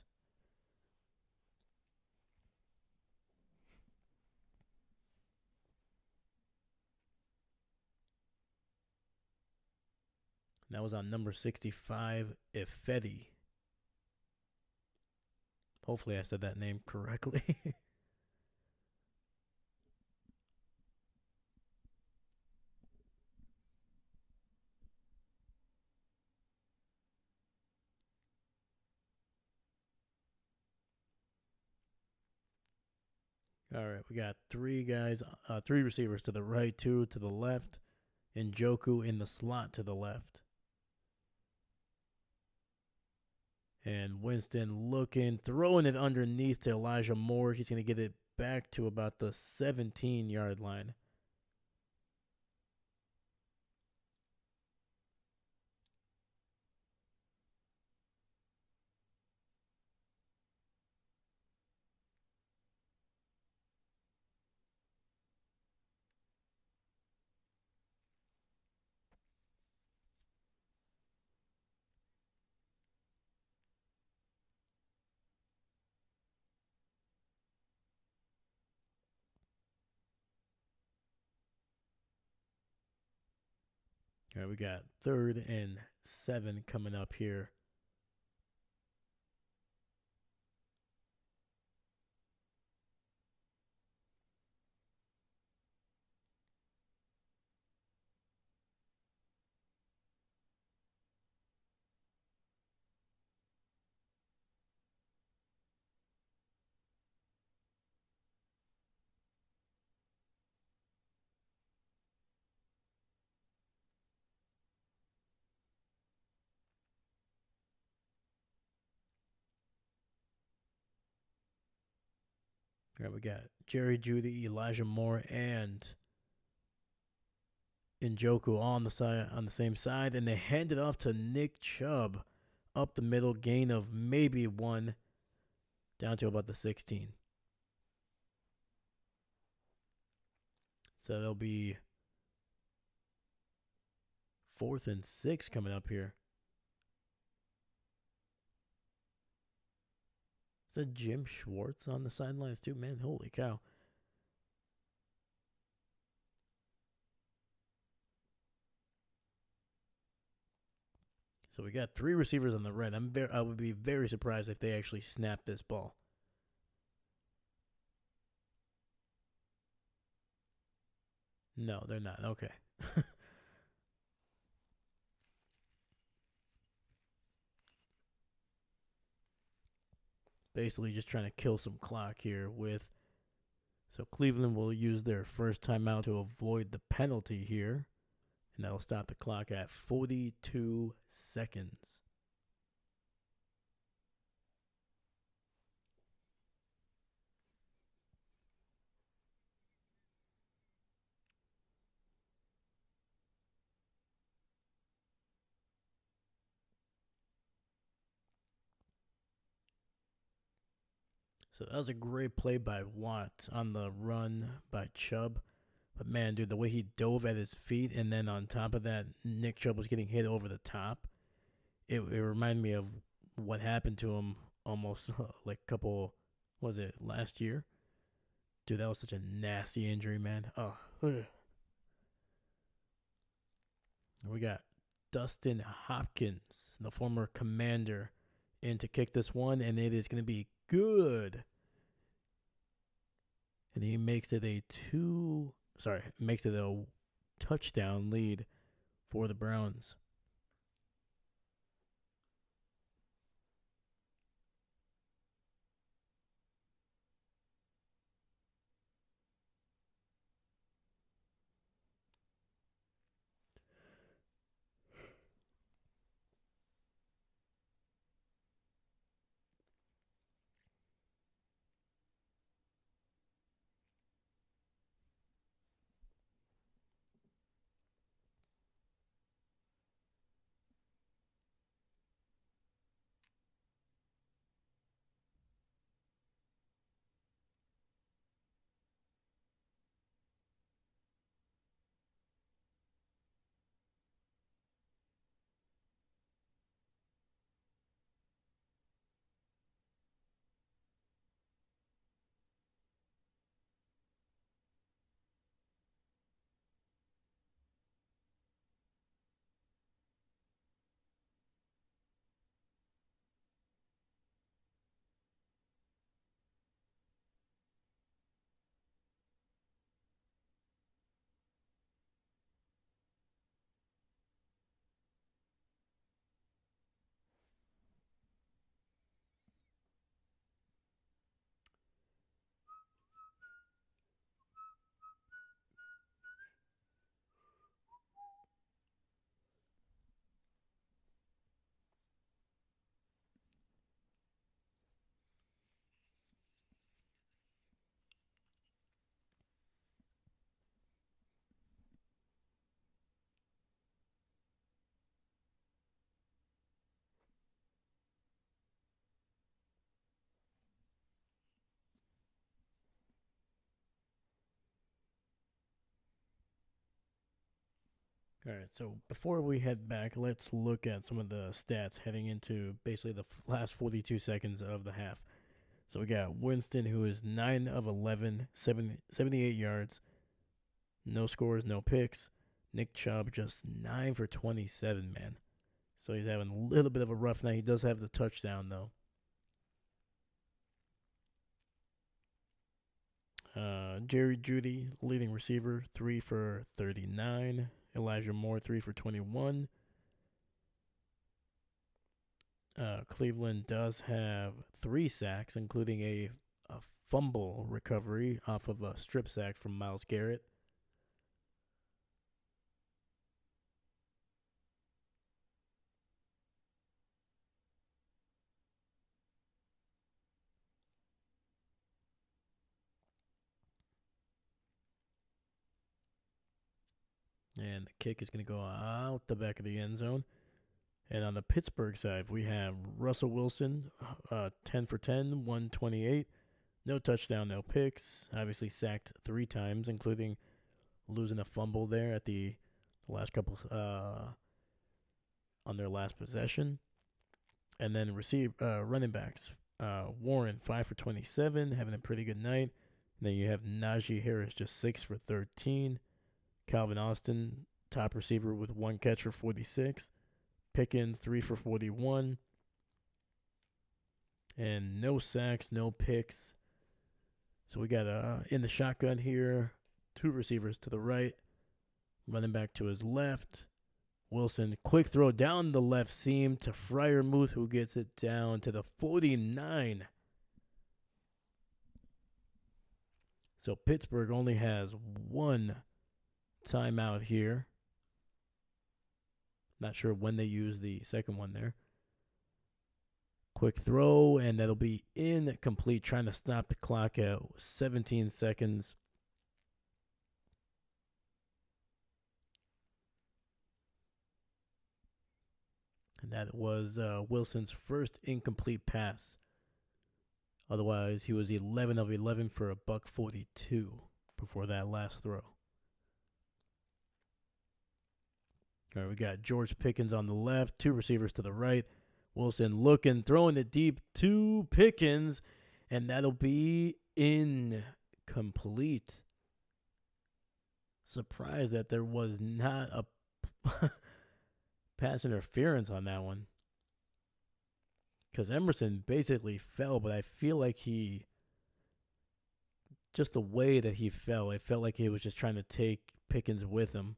That was on number 65, Ifedi. Hopefully I said that name correctly. All right, we got three receivers to the right, two to the left, and Njoku in the slot to the left. And Winston looking, throwing it underneath to Elijah Moore. He's going to get it back to about the 17-yard line. All right, we got 3rd and 7 coming up here. All right, we got Jerry Jeudy, Elijah Moore, and Njoku on the same side, and they hand it off to Nick Chubb up the middle, gain of maybe 1, down to about the 16. So there'll be 4th and 6 coming up here. Is that Jim Schwartz on the sidelines too? Man, holy cow. So we got 3 receivers on the right. I would be very surprised if they actually snap this ball. No, they're not. Okay. Basically just trying to kill some clock here with... So Cleveland will use their first timeout to avoid the penalty here. And that'll stop the clock at 42 seconds. So that was a great play by Watt on the run by Chubb. But man, dude, the way he dove at his feet, and then on top of that, Nick Chubb was getting hit over the top. It reminded me of what happened to him almost like a couple, was it last year? Dude, that was such a nasty injury, man. Oh. We got Dustin Hopkins, the former Commander, in to kick this one, and it is going to be good. And he makes it a touchdown lead for the Browns. All right, so before we head back, let's look at some of the stats heading into basically the last 42 seconds of the half. So we got Winston, who is 9 of 11, 78 yards, no scores, no picks. Nick Chubb, just 9 for 27, man. So he's having a little bit of a rough night. He does have the touchdown, though. Jerry Jeudy, leading receiver, 3 for 39. Elijah Moore, 3 for 21. Cleveland does have 3 sacks, including a fumble recovery off of a strip sack from Myles Garrett. And the kick is going to go out the back of the end zone. And on the Pittsburgh side, we have Russell Wilson, 10 for 10, 128. No touchdown, no picks. Obviously sacked 3 times, including losing a fumble there at the last couple on their last possession. And then running backs. Warren, 5 for 27, having a pretty good night. And then you have Najee Harris, just 6 for 13. Calvin Austin, top receiver with 1 catch for 46. Pickens, 3 for 41. And no sacks, no picks. So we got in the shotgun here, 2 receivers to the right, running back to his left. Wilson, quick throw down the left seam to Freiermuth, who gets it down to the 49. So Pittsburgh only has 1 timeout here. Not sure when they use the second one there. Quick throw, and that'll be incomplete, trying to stop the clock at 17 seconds. And that was Wilson's first incomplete pass. Otherwise, he was 11 of 11 for a $142 before that last throw. All right, we got George Pickens on the left, 2 receivers to the right. Wilson looking, throwing it deep to Pickens, and that'll be incomplete. Surprised that there was not a pass interference on that one. Because Emerson basically fell, but I feel like just the way that he fell, it felt like he was just trying to take Pickens with him.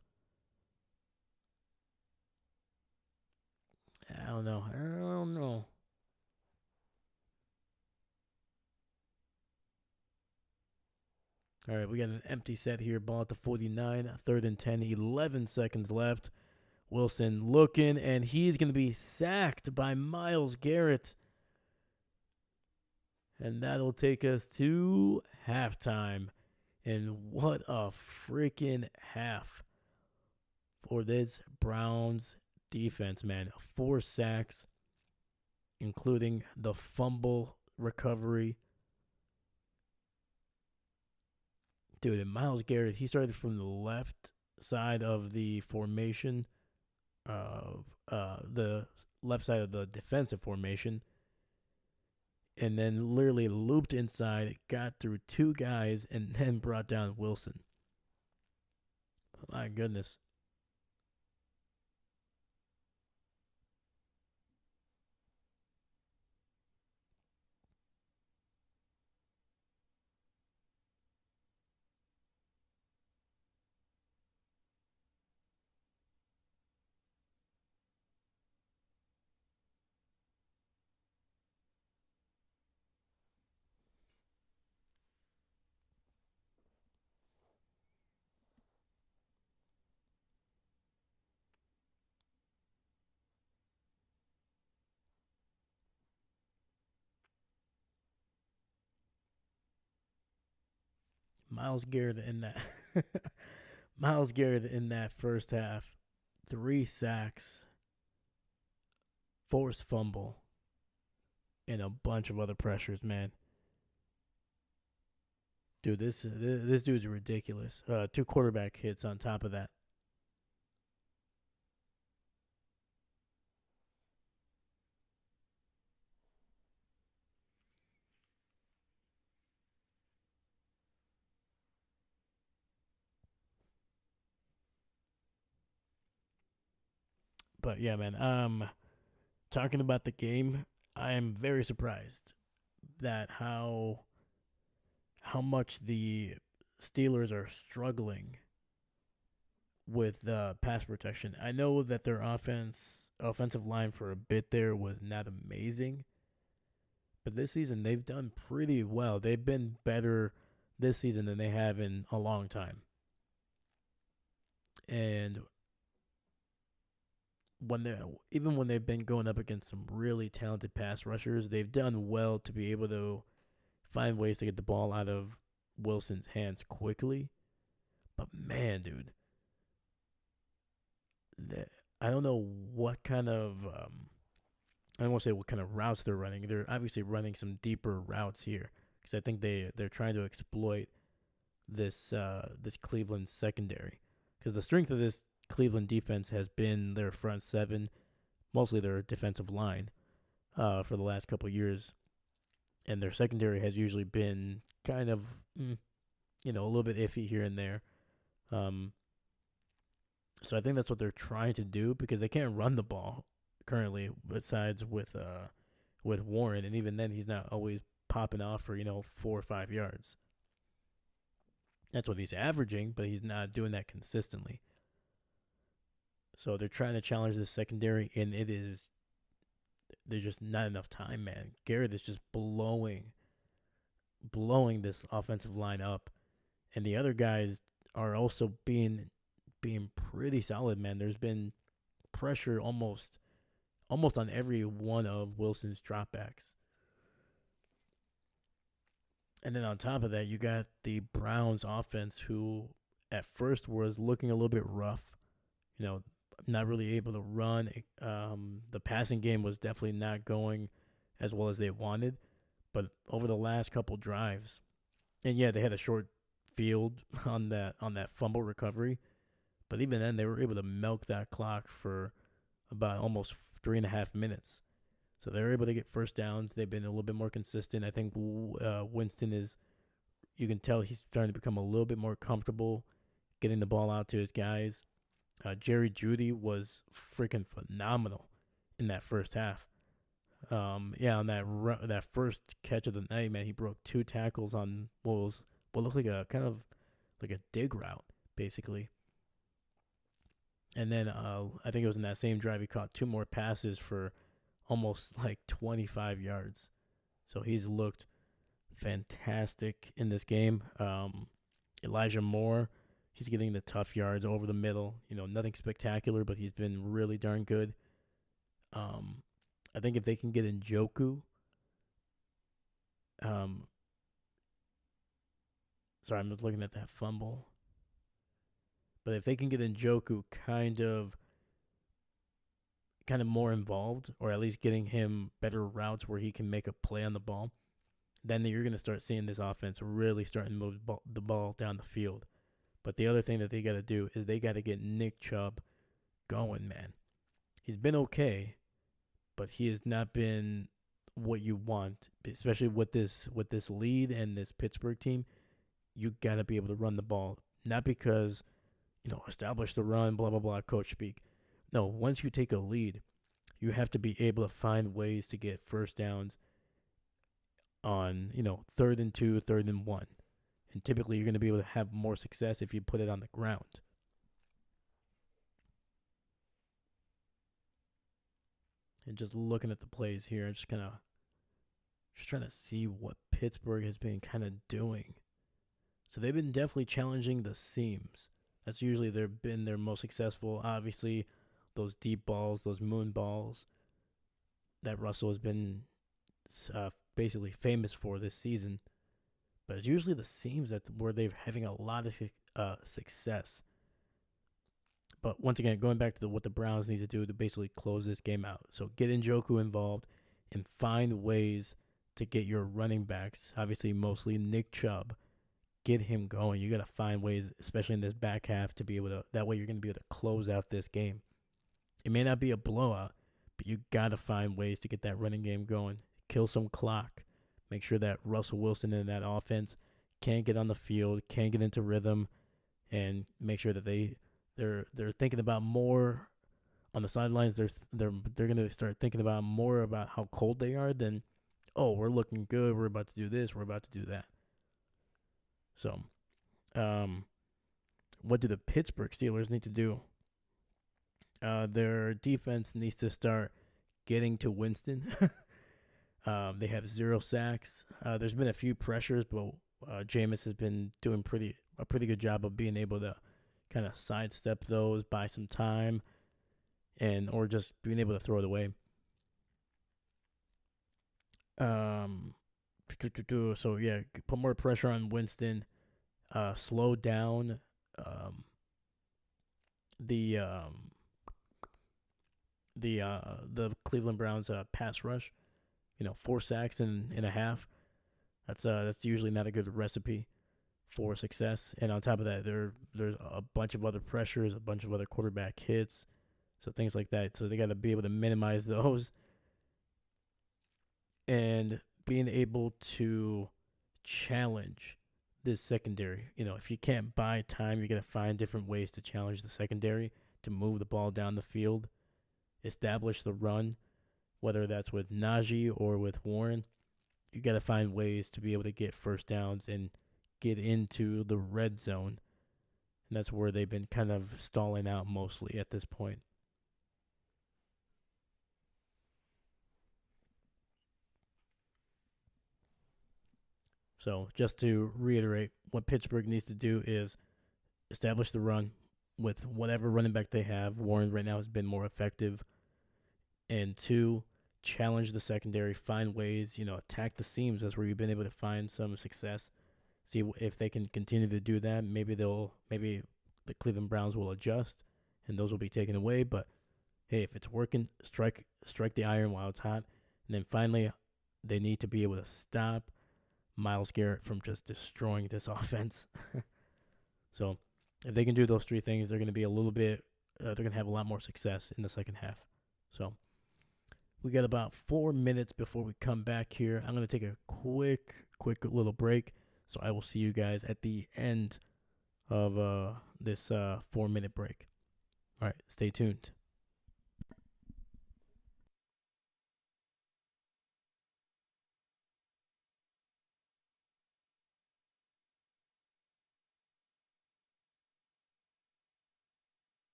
I don't know. All right, we got an empty set here. Ball at the 49, 3rd and 10, 11 seconds left. Wilson looking, and he's going to be sacked by Myles Garrett. And that'll take us to halftime. And what a freaking half for this Browns defense, man. 4 sacks, including the fumble recovery. Dude, and Myles Garrett, he started from the left side of the formation, the left side of the defensive formation, and then literally looped inside, got through 2 guys, and then brought down Wilson. My goodness. Myles Garrett in that Myles Garrett in that first half, 3 sacks, forced fumble, and a bunch of other pressures, man. Dude, this dude's ridiculous. 2 quarterback hits on top of that. But yeah, man. Talking about the game, I am very surprised that how much the Steelers are struggling with pass protection. I know that their offensive line for a bit there was not amazing, but this season they've done pretty well. They've been better this season than they have in a long time. And when they even when they've been going up against some really talented pass rushers, they've done well to be able to find ways to get the ball out of Wilson's hands quickly. But man, dude, that I don't know what kind of I don't want to say what kind of routes they're running. They're obviously running some deeper routes here because I think they're trying to exploit this Cleveland secondary because the strength of this Cleveland defense has been their front seven, mostly their defensive line, for the last couple of years, and their secondary has usually been kind of a little bit iffy here and there. So I think that's what they're trying to do because they can't run the ball currently, besides with Warren, and even then he's not always popping off for 4 or 5 yards. That's what he's averaging, but he's not doing that consistently. So they're trying to challenge the secondary, and there's just not enough time, man. Garrett is just blowing this offensive line up, and the other guys are also being pretty solid, man. There's been pressure almost on every one of Wilson's dropbacks. And then on top of that, you got the Browns offense, who at first was looking a little bit rough, not really able to run. The passing game was definitely not going as well as they wanted. But over the last couple drives, and yeah, they had a short field on that fumble recovery, but even then they were able to milk that clock for about almost 3.5 minutes. So they're able to get first downs. They've been a little bit more consistent. I think Winston you can tell he's starting to become a little bit more comfortable getting the ball out to his guys. Jerry Jeudy was freaking phenomenal in that first half. On that first catch of the night, man, he broke 2 tackles on what looked like a kind of like a dig route, basically. And then I think it was in that same drive he caught 2 more passes for almost like 25 yards. So he's looked fantastic in this game. Elijah Moore, he's getting the tough yards over the middle. Nothing spectacular, but he's been really darn good. I think if they can get Njoku, sorry, I'm just looking at that fumble. But if they can get Njoku kind of more involved, or at least getting him better routes where he can make a play on the ball, then you're going to start seeing this offense really starting to move the ball down the field. But the other thing that they got to do is they got to get Nick Chubb going, man. He's been okay, but he has not been what you want, especially with this lead and this Pittsburgh team. You got to be able to run the ball, not because establish the run, blah blah blah, coach speak. No, once you take a lead, you have to be able to find ways to get first downs on 3rd and 2, 3rd and 1. And typically you're going to be able to have more success if you put it on the ground. And just looking at the plays here, just trying to see what Pittsburgh has been kind of doing. So they've been definitely challenging the seams. That's usually been their most successful. Obviously, those deep balls, those moon balls that Russell has been basically famous for this season. But it's usually the seams where they're having a lot of success. But once again, going back to what the Browns need to do to basically close this game out. So get Njoku involved and find ways to get your running backs, obviously mostly Nick Chubb, get him going. You got to find ways, especially in this back half, to be able to, that way you're going to be able to close out this game. It may not be a blowout, but you got to find ways to get that running game going. Kill some clock. Make sure that Russell Wilson and that offense can't get on the field, can't get into rhythm, and make sure that they're thinking about more on the sidelines, they're gonna start thinking about more about how cold they are than, oh, we're looking good, we're about to do this, we're about to do that. So, um, what do the Pittsburgh Steelers need to do? Their defense needs to start getting to Winston. They have 0 sacks. There's been a few pressures, but Jameis has been doing a pretty good job of being able to kind of sidestep those, buy some time, and or just being able to throw it away. Um, so yeah, put more pressure on Winston. Slow down um, the um, the Cleveland Browns pass rush. 4 sacks in a half. That's usually not a good recipe for success. And on top of that, there's a bunch of other pressures, a bunch of other quarterback hits, so things like that. So they got to be able to minimize those, and being able to challenge this secondary. If you can't buy time, you got to find different ways to challenge the secondary to move the ball down the field, establish the run, whether that's with Najee or with Warren. You got to find ways to be able to get first downs and get into the red zone. And that's where they've been kind of stalling out mostly at this point. So, just to reiterate, what Pittsburgh needs to do is establish the run with whatever running back they have. Warren right now has been more effective. And two, challenge the secondary, find ways, attack the seams. That's where you've been able to find some success. See if they can continue to do that. Maybe the Cleveland Browns will adjust, and those will be taken away. But hey, if it's working, strike the iron while it's hot. And then finally, they need to be able to stop Myles Garrett from just destroying this offense. So if they can do those three things, they're going to be a little bit. They're going to have a lot more success in the second half. So we got about 4 minutes before we come back here. I'm going to take a quick little break. So I will see you guys at the end of this 4 minute break. All right, stay tuned.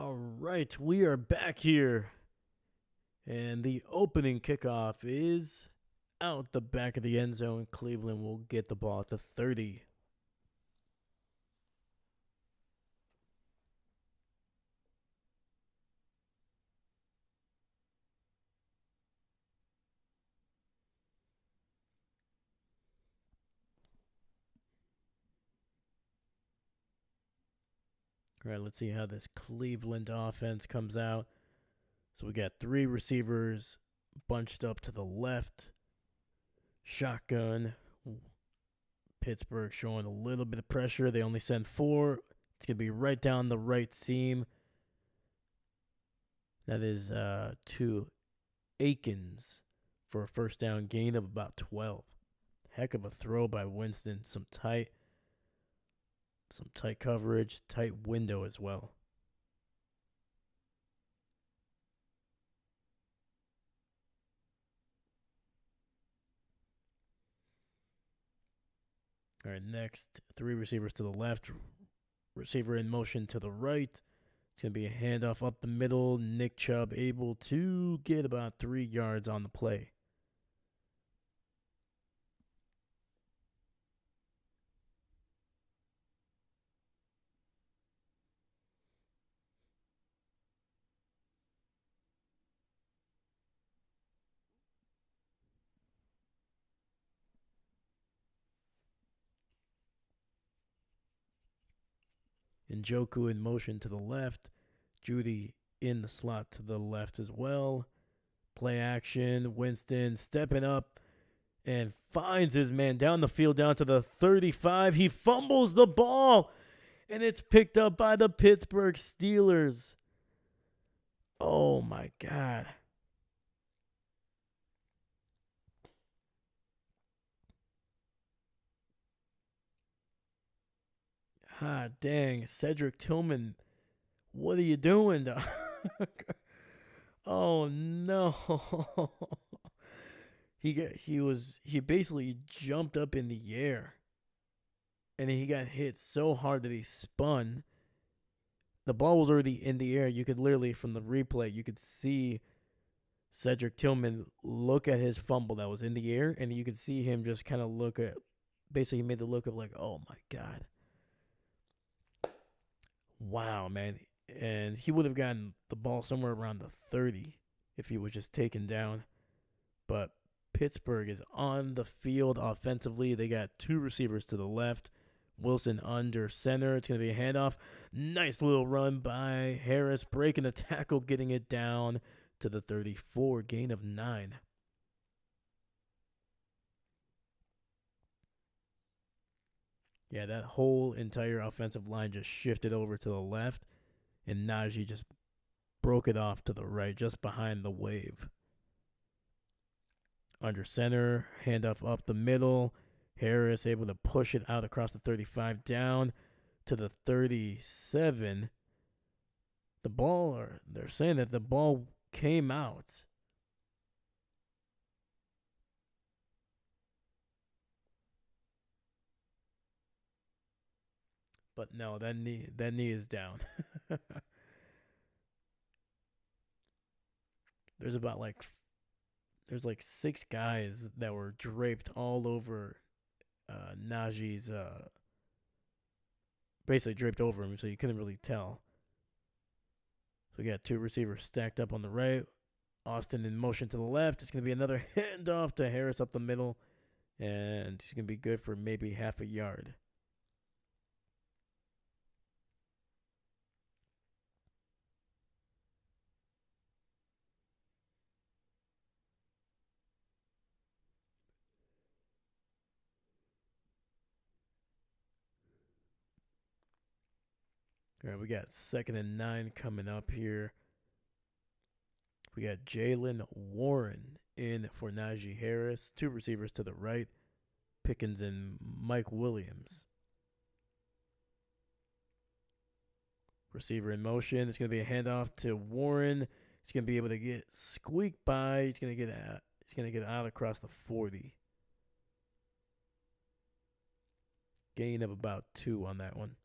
All right, we are back here. And the opening kickoff is out the back of the end zone. Cleveland will get the ball at the 30. All right, let's see how this Cleveland offense comes out. So we got 3 receivers bunched up to the left. Shotgun. Pittsburgh showing a little bit of pressure. They only send 4. It's going to be right down the right seam. That is to Akins for a first down gain of about 12. Heck of a throw by Winston. Some tight coverage, tight window as well. All right, next, 3 receivers to the left, receiver in motion to the right. It's going to be a handoff up the middle. Nick Chubb able to get about 3 yards on the play. Njoku in motion to the left. Judy in the slot to the left as well. Play action. Winston stepping up and finds his man down the field, down to the 35. He fumbles the ball, and it's picked up by the Pittsburgh Steelers. Oh, my God. Ah, dang. Cedric Tillman, what are you doing, dog? Oh, no. He basically jumped up in the air, and he got hit so hard that he spun. The ball was already in the air. You could literally, from the replay, you could see Cedric Tillman look at his fumble that was in the air, and you could see him just kind of look at, basically he made the look of like, oh my God. Wow, man. And he would have gotten the ball somewhere around the 30 if he was just taken down. But Pittsburgh is on the field offensively. They got 2 receivers to the left. Wilson under center. It's going to be a handoff. Nice little run by Harris, breaking the tackle, getting it down to the 34, gain of 9. Yeah, that whole entire offensive line just shifted over to the left, and Najee just broke it off to the right, just behind the wave. Under center, handoff up the middle. Harris able to push it out across the 35 down to the 37. The ball, or they're saying that the ball came out. But no, that knee is down. There's like 6 guys that were draped all over Najee's, basically draped over him, so you couldn't really tell. So we got 2 receivers stacked up on the right. Austin in motion to the left. It's going to be another handoff to Harris up the middle, and he's going to be good for maybe half a yard. All right, we got 2nd and 9 coming up here. We got Jaylen Warren in for Najee Harris. 2 receivers to the right, Pickens and Mike Williams. Receiver in motion. It's going to be a handoff to Warren. He's going to be able to get squeaked by. He's going to get out across the 40. Gain of about 2 on that one.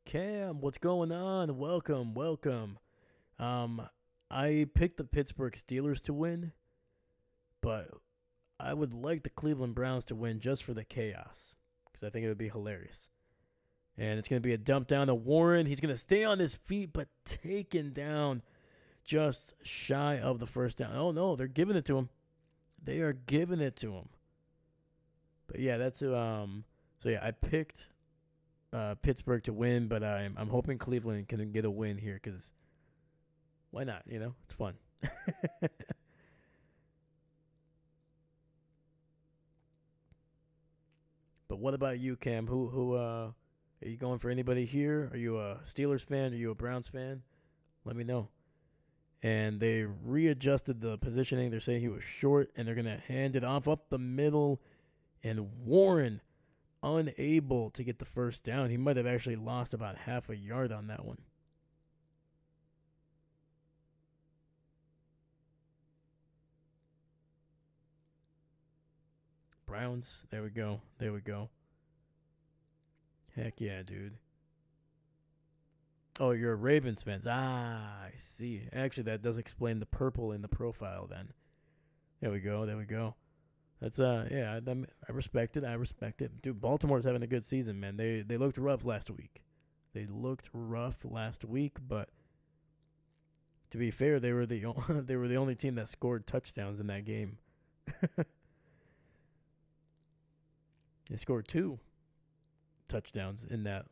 Cam, what's going on? Welcome, welcome. Um, I picked the Pittsburgh Steelers to win, but I would like the Cleveland Browns to win just for the chaos because I think it would be hilarious. And it's going to be a dump down to Warren. He's going to stay on his feet, but taken down just shy of the first down. Oh, no, they're giving it to him. They are giving it to him. But yeah, I picked Pittsburgh to win, but I'm hoping Cleveland can get a win here because why not? It's fun. But what about you, Cam? Who are you going for? Anybody here? Are you a Steelers fan? Are you a Browns fan? Let me know. And they readjusted the positioning. They're saying he was short, and they're gonna hand it off up the middle. And Warren unable to get the first down. He might have actually lost about half a yard on that one. Browns. There we go. There we go. Heck yeah, dude. Oh, you're a Ravens fans. I see. Actually, that does explain the purple in the profile then. There we go. There we go. That's yeah, I respect it. I respect it. Dude, Baltimore's having a good season, man. They looked rough last week. They looked rough last week, but to be fair, they were the they were the only team that scored touchdowns in that game. They scored 2 touchdowns in that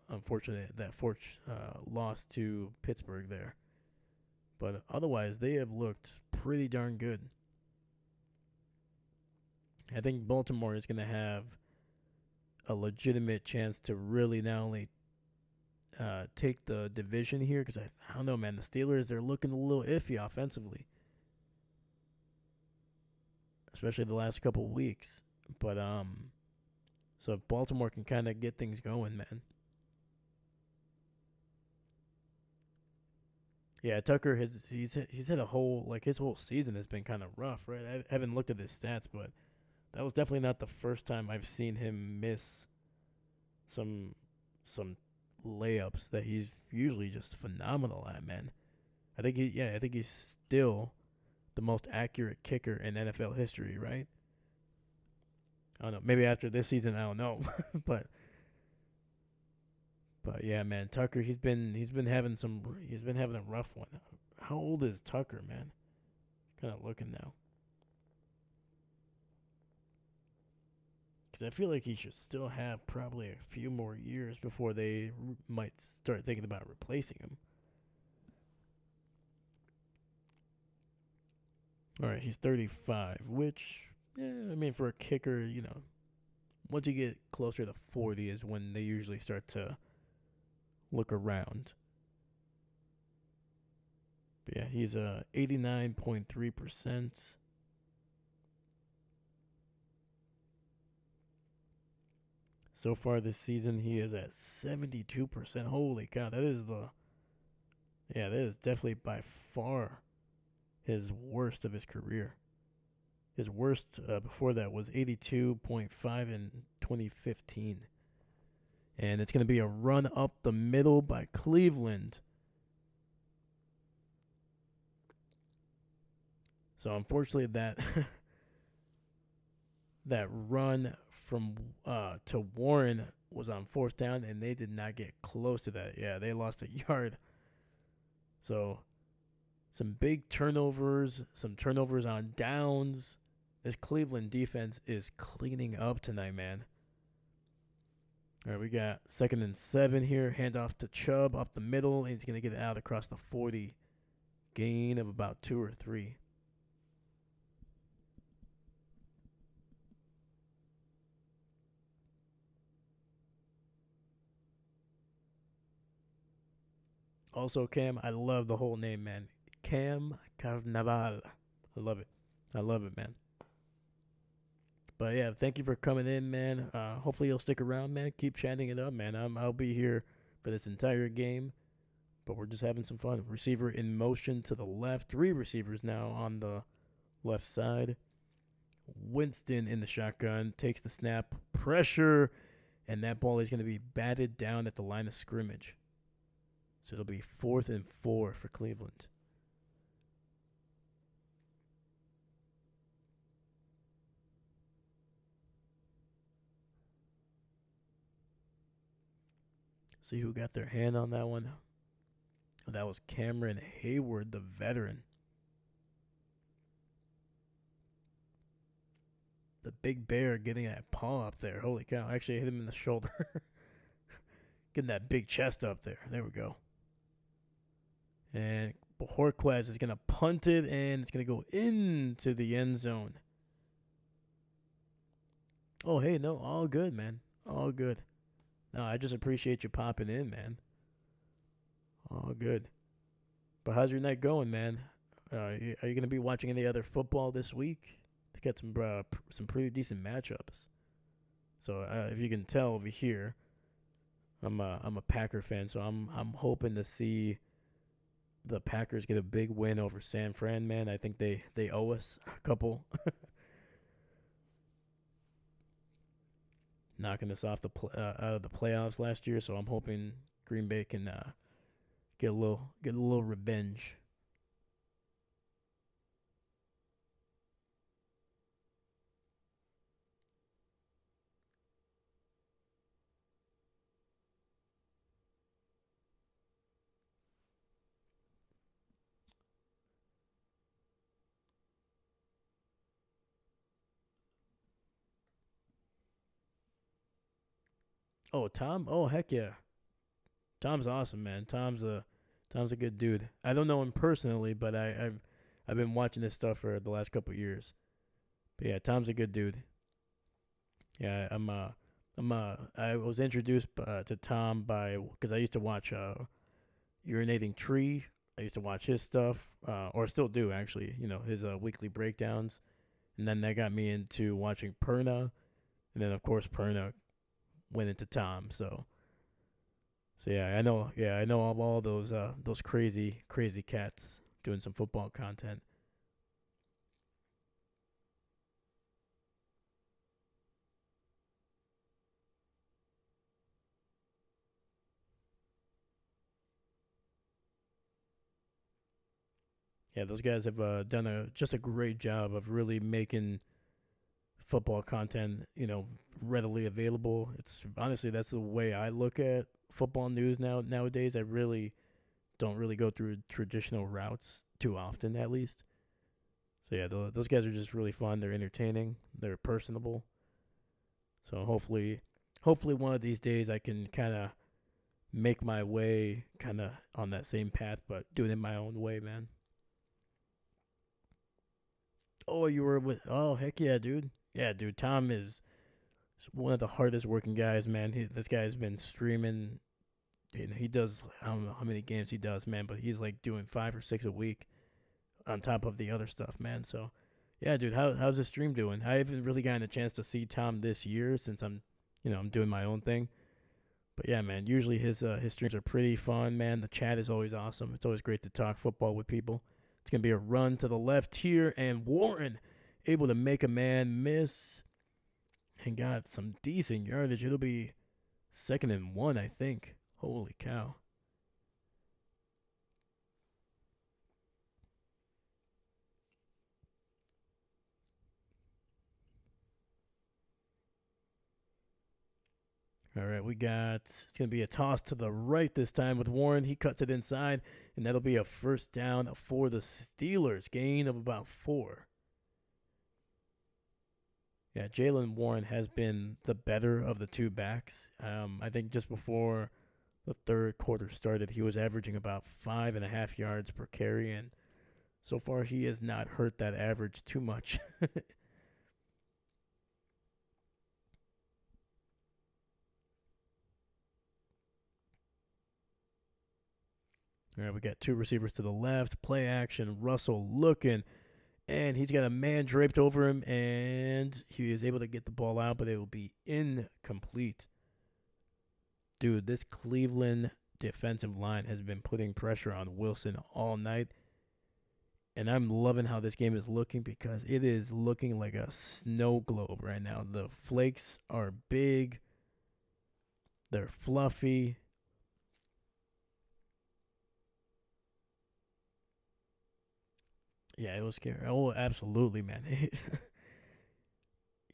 loss to Pittsburgh there. But otherwise, they have looked pretty darn good. I think Baltimore is going to have a legitimate chance to really not only take the division here, because I don't know, man. The Steelers, they're looking a little iffy offensively, especially the last couple of weeks. But so if Baltimore can kind of get things going, man. Yeah, Tucker he's had a whole his whole season has been kind of rough, right? I haven't looked at his stats, but that was definitely not the first time I've seen him miss some layups that he's usually just phenomenal at, man. I think he's still the most accurate kicker in NFL history, right? I don't know. Maybe after this season, I don't know, but yeah, man, Tucker, he's been having a rough one. How old is Tucker, man? Kind of looking now, because I feel like he should still have probably a few more years before they might start thinking about replacing him. All right, he's 35, which, yeah, I mean, for a kicker, once you get closer to 40 is when they usually start to look around. But yeah, he's 89.3%. So far this season, he is at 72%. Holy cow, that is definitely by far his worst of his career. His worst before that was 82.5 in 2015. And it's going to be a run up the middle by Cleveland. So unfortunately that run from to Warren was on 4th down, and they did not get close to that. Yeah, they lost a yard. So some big turnovers, on downs. This Cleveland defense is cleaning up tonight, man. All right, we got 2nd and 7 here. Handoff to Chubb up the middle, and he's going to get it out across the 40. Gain of about 2 or 3. Also, Cam, I love the whole name, man. Cam Carnaval. I love it. I love it, man. But yeah, thank you for coming in, man. Hopefully you'll stick around, man. Keep chatting it up, man. I'll be here for this entire game. But we're just having some fun. Receiver in motion to the left. 3 receivers now on the left side. Winston in the shotgun. Takes the snap. Pressure. And that ball is going to be batted down at the line of scrimmage. So it'll be 4th and 4 for Cleveland. See who got their hand on that one. Oh, that was Cameron Hayward, the veteran. The big bear getting that paw up there. Holy cow. Actually, I hit him in the shoulder. Getting that big chest up there. There we go. And Bojorquez is going to punt it, and it's going to go into the end zone. Oh, hey, no, all good, man. All good. No, I just appreciate you popping in, man. All good. But how's your night going, man? Are you going to be watching any other football this week? To get some pretty decent matchups. So if you can tell over here, I'm a Packer fan, so I'm hoping to see the Packers get a big win over San Fran, man. I think they owe us a couple. Knocking us off out of the playoffs last year, so I'm hoping Green Bay can get a little revenge. Oh, Tom. Oh, heck yeah. Tom's awesome, man. Tom's a good dude. I don't know him personally, but I've been watching this stuff for the last couple of years. But yeah, Tom's a good dude. Yeah, I was introduced to Tom because I used to watch Urinating Tree. I used to watch his stuff, or still do actually. You know, his weekly breakdowns, and then that got me into watching Perna, and then of course Perna went into Tom. So yeah, I know. Yeah, I know of all those crazy cats doing some football content. Yeah, those guys have done just a great job of really making football content, readily available. It's honestly that's the way I look at football news nowadays. I really don't really go through traditional routes too often, at least. So yeah, those guys are just really fun. They're entertaining. They're personable. So hopefully one of these days I can kind of make my way kind of on that same path, but do it in my own way, man. Oh, you were with? Oh, heck yeah, dude. Yeah, dude. Tom is one of the hardest working guys, man. This guy's been streaming. And he does, I don't know how many games he does, man, but he's like doing 5 or 6 a week on top of the other stuff, man. So, yeah, dude, how's the stream doing? I haven't really gotten a chance to see Tom this year since I'm doing my own thing. But yeah, man, usually his streams are pretty fun, man. The chat is always awesome. It's always great to talk football with people. It's gonna be a run to the left here, and Warren able to make a man miss and got some decent yardage. It'll be 2nd and 1, I think. Holy cow. All right, it's going to be a toss to the right this time with Warren. He cuts it inside, and that'll be a first down for the Steelers. Gain of about 4. Yeah, Jaylen Warren has been the better of the two backs. I think just before the third quarter started, he was averaging about 5.5 yards per carry, and so far he has not hurt that average too much. All right, we got 2 receivers to the left. Play action. Russell looking. And he's got a man draped over him. And he is able to get the ball out, but it will be incomplete. Dude, this Cleveland defensive line has been putting pressure on Wilson all night. And I'm loving how this game is looking because it is looking like a snow globe right now. The flakes are big. They're fluffy. Yeah, it was scary. Oh, absolutely, man.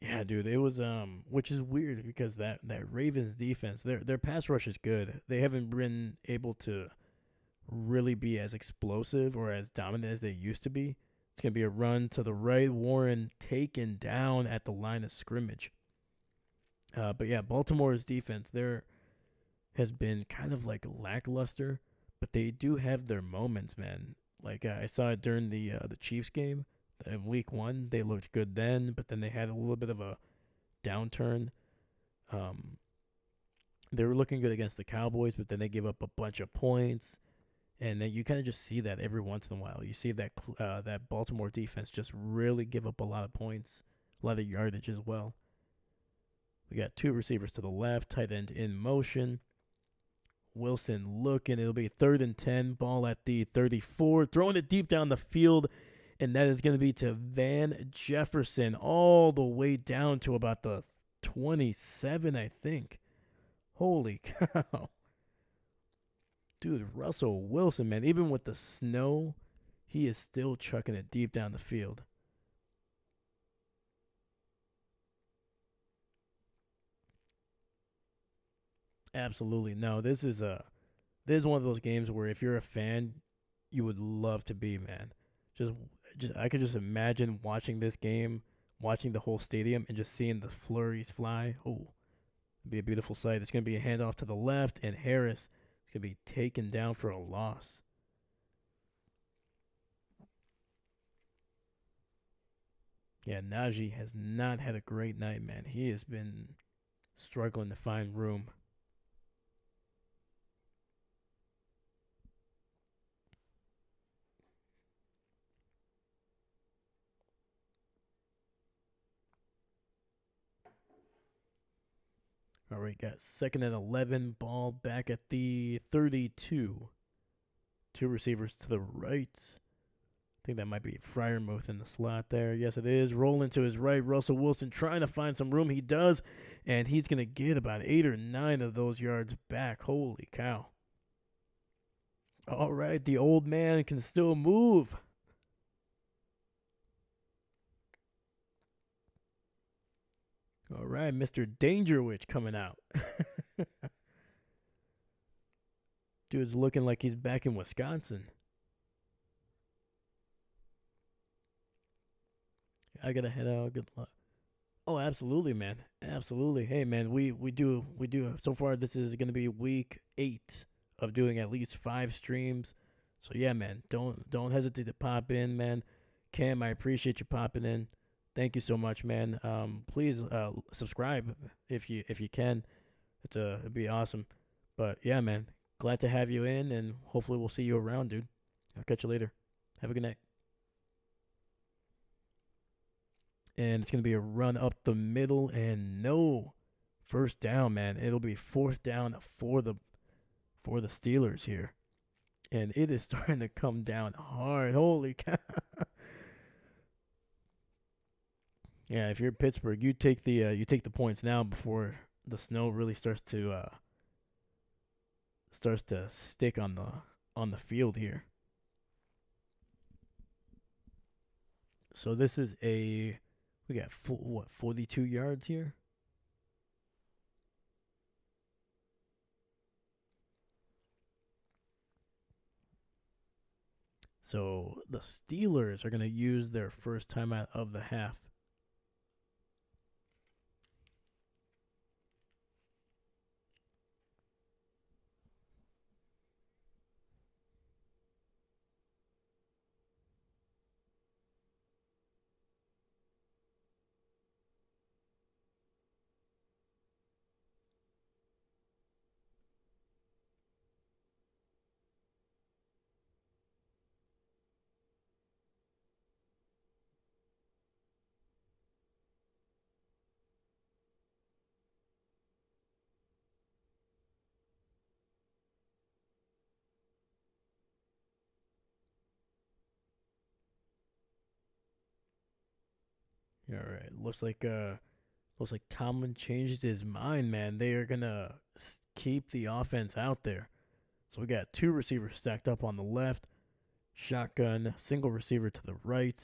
Yeah, dude, it was which is weird because that Ravens defense, their pass rush is good. They haven't been able to really be as explosive or as dominant as they used to be. It's gonna be a run to the right, Warren taken down at the line of scrimmage. But yeah, Baltimore's defense there has been kind of like lackluster, but they do have their moments, man. Like I saw it during the Chiefs game in Week 1. They looked good then, but then they had a little bit of a downturn. Um, they were looking good against the Cowboys, but then they gave up a bunch of points, and then you kind of just see that every once in a while. You see that Baltimore defense just really give up a lot of points, a lot of yardage as well. We got two receivers to the left, tight end in motion. Wilson looking. It'll be 3rd and 10. Ball at the 34. Throwing it deep down the field. And that is going to be to Van Jefferson all the way down to about the 27, I think. Holy cow. Dude, Russell Wilson, man. Even with the snow, he is still chucking it deep down the field. Absolutely. No, this is one of those games where if you're a fan, you would love to be, man. Just just I could just imagine watching this game, watching the whole stadium and just seeing the flurries fly. Oh, it'd be a beautiful sight. It's going to be a handoff to the left and Harris is going to be taken down for a loss. Yeah, Najee has not had a great night, man. He has been struggling to find room. All right, got 2nd and 11. Ball back at the 32. Two receivers to the right. I think that might be Fryermuth in the slot there. Yes, it is. Rolling to his right. Russell Wilson trying to find some room. He does. And he's going to get about 8 or 9 of those yards back. Holy cow. All right. The old man can still move. All right. Mr. Dangerwich coming out. Dude's looking like he's back in Wisconsin. I gotta head out. Good luck. Oh, absolutely, man. Absolutely. Hey, man, we do. So far, this is gonna be week 8 of doing at least 5 streams. So yeah, man, don't hesitate to pop in, man. Cam, I appreciate you popping in. Thank you so much, man. Please subscribe if you can. It'd be awesome. But yeah, man, glad to have you in, and hopefully we'll see you around, dude. I'll catch you later. Have a good night. And it's going to be a run up the middle and no first down, man. It'll be 4th down for the Steelers here. And it is starting to come down hard. Holy cow. Yeah, if you're Pittsburgh, you take the points now before the snow really starts to stick on the field here. So this is we got 42 yards here. So the Steelers are going to use their first timeout of the half. All right, looks like Tomlin changed his mind, man. They are gonna keep the offense out there. So we got two receivers stacked up on the left. Shotgun, single receiver to the right.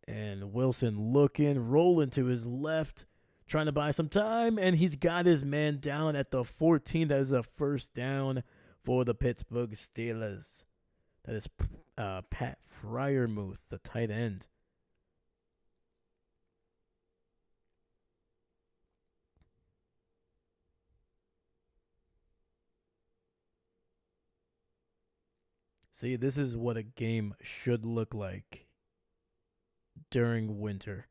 And Wilson looking, rolling to his left, trying to buy some time, and he's got his man down at the 14. That is a first down for the Pittsburgh Steelers. That is Pat Freiermuth, the tight end. See, this is what a game should look like during winter.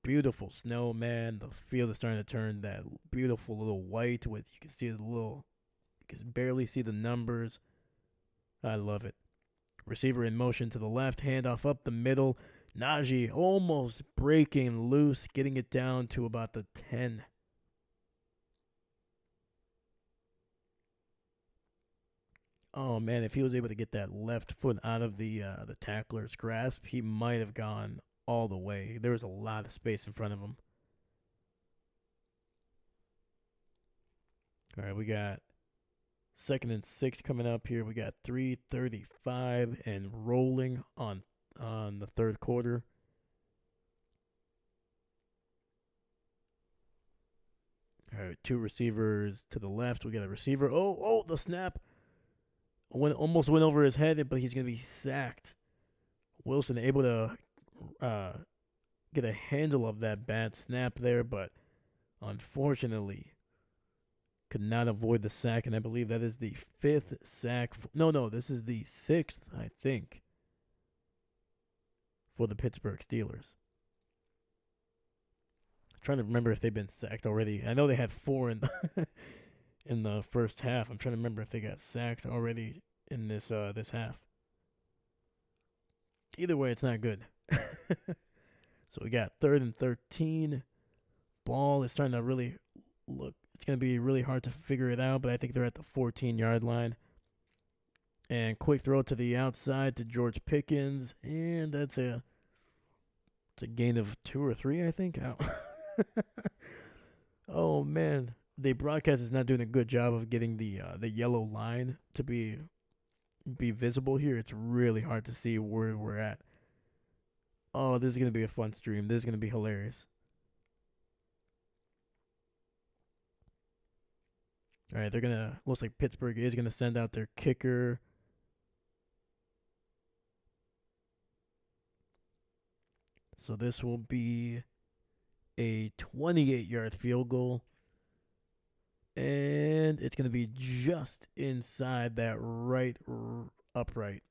Beautiful snow, man. The field is starting to turn that beautiful little white with, you can see the little, you can barely see the numbers. I love it. Receiver in motion to the left, handoff up the middle. Najee almost breaking loose, getting it down to about the 10. Oh man, if he was able to get that left foot out of the tackler's grasp, he might have gone all the way. There was a lot of space in front of him. All right, we got 2nd and 6 coming up here. We got 3:35 and rolling on the third quarter. All right, 2 receivers to the left. We got a receiver. Oh, the snap. Almost went over his head, but he's going to be sacked. Wilson able to get a handle of that bad snap there, but unfortunately could not avoid the sack, and I believe that is the 5th sack. No, this is the 6th, I think, for the Pittsburgh Steelers. I'm trying to remember if they've been sacked already. I know they had 4 in the in the first half. I'm trying to remember if they got sacked already in this half. Either way, it's not good. So we got 3rd and 13. Ball is starting to really look. It's going to be really hard to figure it out, but I think they're at the 14-yard line. And quick throw to the outside to George Pickens, and it's a gain of 2 or 3, I think. Oh man, the broadcast is not doing a good job of getting the yellow line to be visible here. It's really hard to see where we're at. Oh, this is going to be a fun stream. This is going to be hilarious. All right, looks like Pittsburgh is going to send out their kicker. So this will be a 28-yard field goal. And it's going to be just inside that right upright.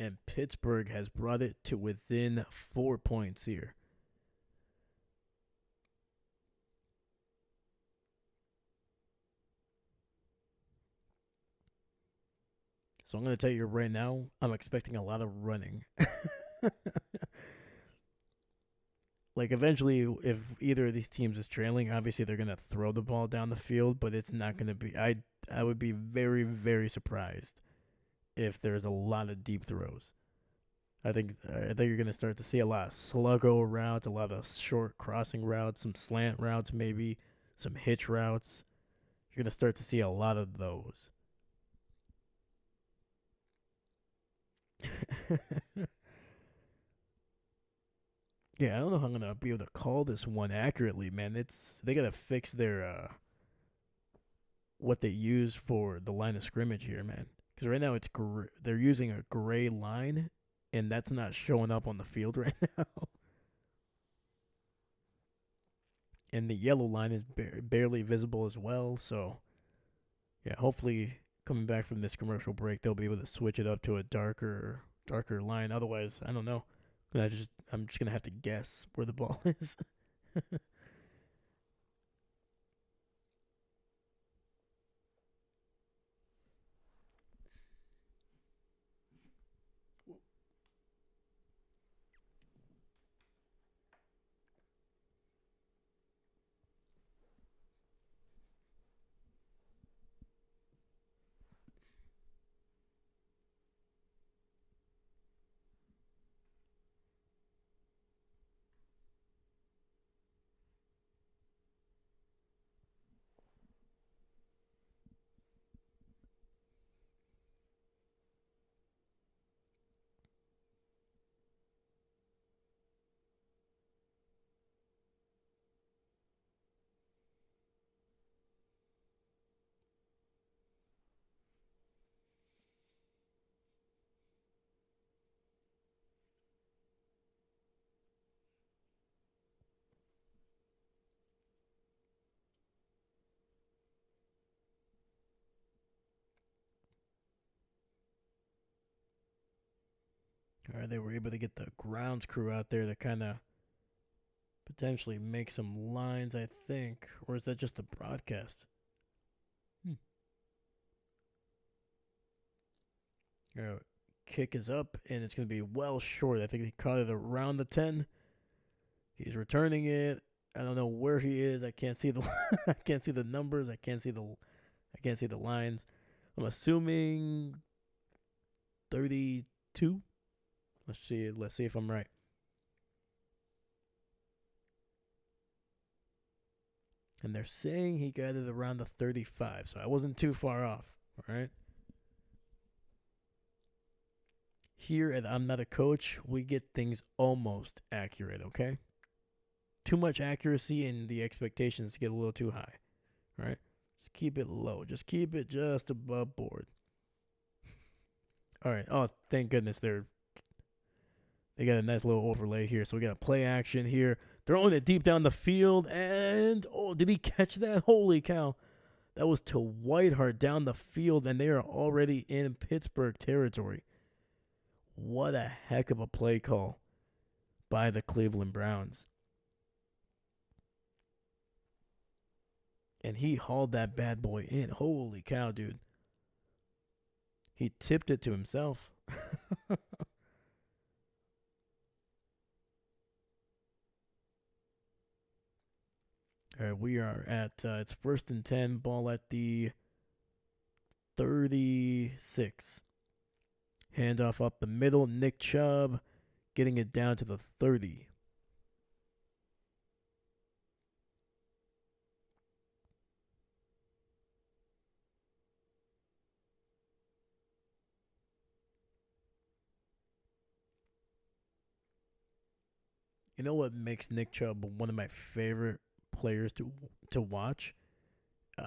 And Pittsburgh has brought it to within 4 points here. So I'm going to tell you right now, I'm expecting a lot of running. Like eventually, if either of these teams is trailing, obviously they're going to throw the ball down the field, but it's not going to be. I would be very, very surprised if there's a lot of deep throws. I think you're going to start to see a lot of sluggo routes, a lot of short crossing routes, some slant routes, maybe some hitch routes. You're going to start to see a lot of those. Yeah, I don't know how I'm gonna be able to call this one accurately, man. They gotta fix their what they use for the line of scrimmage here, man. Because right now they're using a gray line, and that's not showing up on the field right now. And the yellow line is barely visible as well. So, yeah, hopefully coming back from this commercial break, they'll be able to switch it up to a darker line. Otherwise, I don't know. I'm just gonna have to guess where the ball is. Or they were able to get the grounds crew out there to kind of potentially make some lines, I think. Or is that just a broadcast? Kick is up, and it's going to be well short. I think he caught it around the 10. He's returning it. I don't know where he is. I can't see the I can't see the numbers. I can't see the lines. I'm assuming 32. Let's see. Let's see if I'm right. And they're saying he got it around the 35, so I wasn't too far off. All right. Here at I'm Not a Coach, we get things almost accurate, okay? Too much accuracy and the expectations get a little too high, right? Just keep it low. Just keep it just above board. All right. Oh, thank goodness they got a nice little overlay here. So we got a play action here. Throwing it deep down the field, and oh, did he catch that? Holy cow. That was to Whiteheart down the field, and they are already in Pittsburgh territory. What a heck of a play call by the Cleveland Browns. And he hauled that bad boy in. Holy cow, dude. He tipped it to himself. All right, we are at, it's 1st and 10, ball at the 36. Handoff up the middle, Nick Chubb getting it down to the 30. You know what makes Nick Chubb one of my favorite players to watch?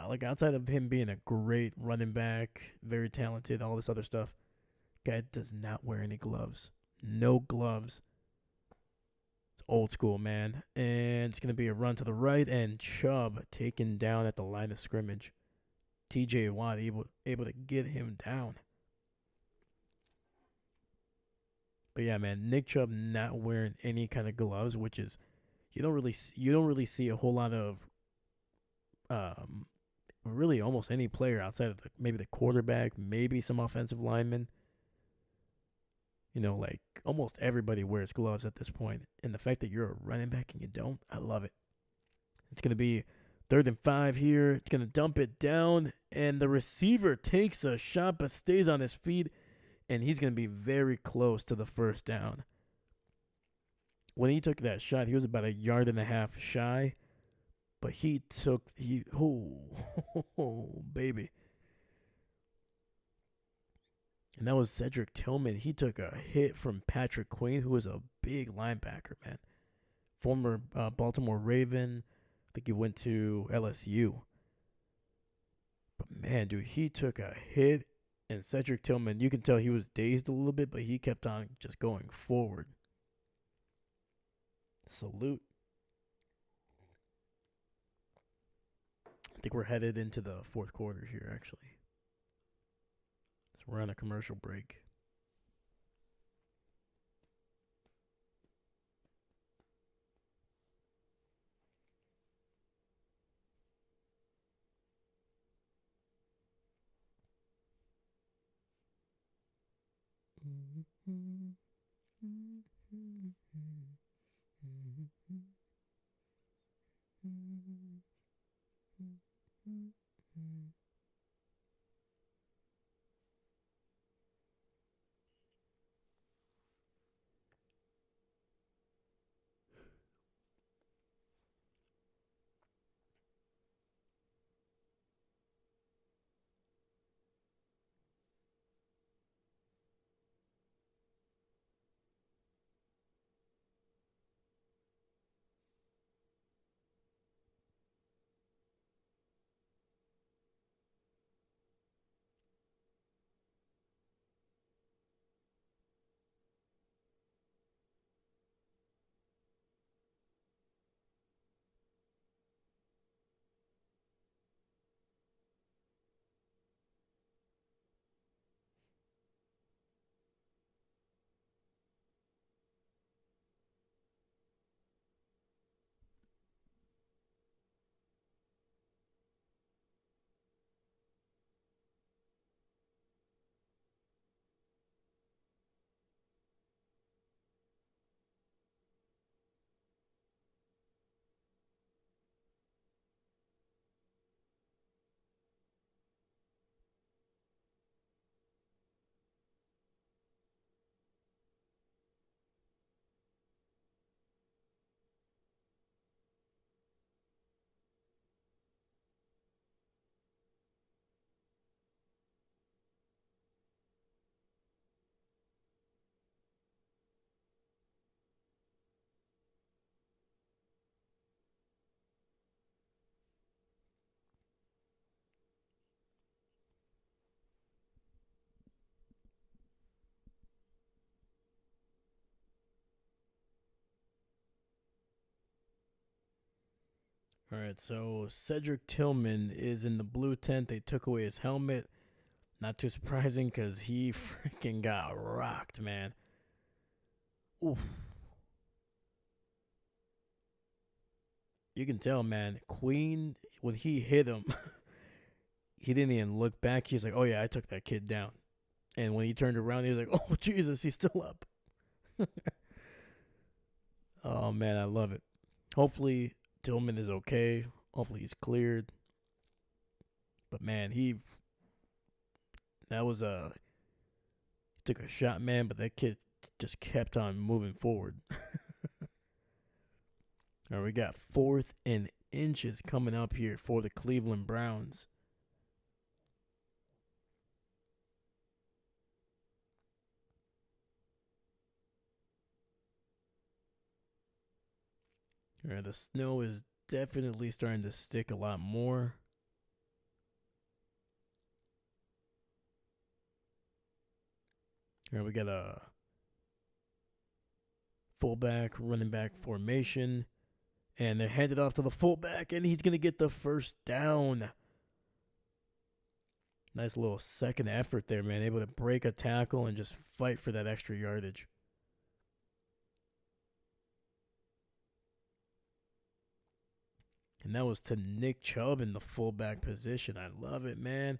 Like outside of him being a great running back, very talented, all this other stuff, guy does not wear any gloves. No gloves. It's old school, man. And it's going to be a run to the right, and Chubb taken down at the line of scrimmage. TJ Watt able to get him down. But yeah, man, Nick Chubb not wearing any kind of gloves, which is you don't really see a whole lot of really almost any player outside of maybe the quarterback, maybe some offensive linemen. You know, like almost everybody wears gloves at this point. And the fact that you're a running back and you don't, I love it. It's going to be 3rd and 5 here. It's going to dump it down, and the receiver takes a shot but stays on his feet, and he's going to be very close to the first down. When he took that shot, he was about 1.5 yards shy, but oh, baby. And that was Cedric Tillman. He took a hit from Patrick Queen, who was a big linebacker, man. Former Baltimore Raven. I think he went to LSU. But, man, dude, he took a hit. And Cedric Tillman, you can tell he was dazed a little bit, but he kept on just going forward. Salute. I think we're headed into the 4th quarter here, actually. So we're on a commercial break. All right, so Cedric Tillman is in the blue tent. They took away his helmet. Not too surprising because he freaking got rocked, man. Oof. You can tell, man. Queen, when he hit him, he didn't even look back. He's like, oh, yeah, I took that kid down. And when he turned around, he was like, oh, Jesus, he's still up. Oh, man, I love it. Hopefully, Tillman is okay. Hopefully, he's cleared. But, man, that was he took a shot, man, but that kid just kept on moving forward. All right, we got 4th and inches coming up here for the Cleveland Browns. All right, the snow is definitely starting to stick a lot more. All right, we got a fullback, running back formation. And they hand it off to the fullback, and he's going to get the first down. Nice little second effort there, man. Able to break a tackle and just fight for that extra yardage. And that was to Nick Chubb in the fullback position. I love it, man.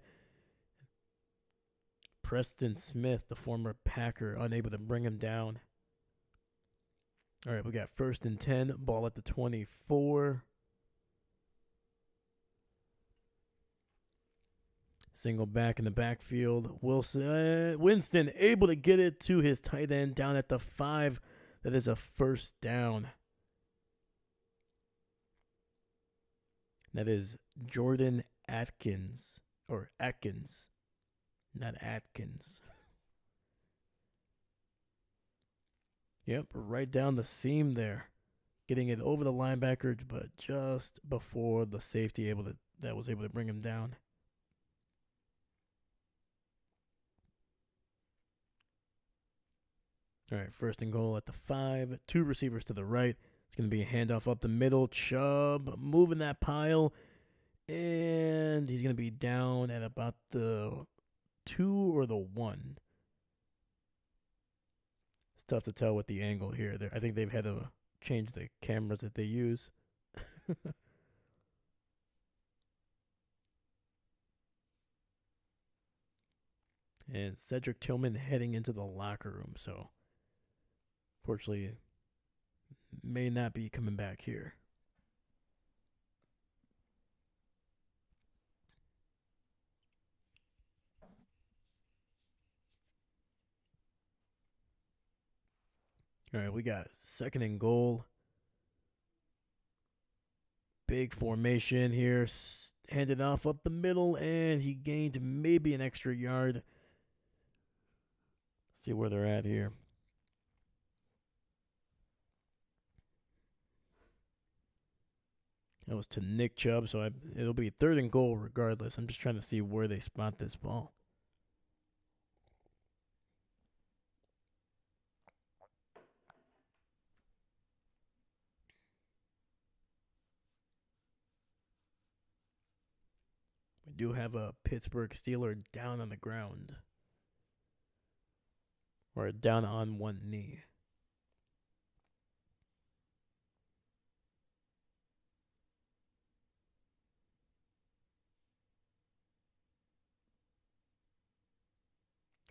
Preston Smith, the former Packer, unable to bring him down. All right, we got 1st and 10, ball at the 24. Single back in the backfield. Winston able to get it to his tight end down at the 5. That is a first down. That is Jordan Atkins, or Atkins, not Atkins. Yep, right down the seam there. Getting it over the linebacker, but just before the safety that was able to bring him down. All right, 1st and goal at the 5. 2 receivers to the right. It's going to be a handoff up the middle. Chubb moving that pile. And he's going to be down at about the 2 or the 1. It's tough to tell with the angle here. I think they've had to change the cameras that they use. And Cedric Tillman heading into the locker room. So, fortunately, may not be coming back here. All right, we got 2nd and goal. Big formation here. Handed off up the middle, and he gained maybe an extra yard. See where they're at here. That was to Nick Chubb, so it'll be 3rd and goal regardless. I'm just trying to see where they spot this ball. We do have a Pittsburgh Steeler down on the ground. Or down on one knee.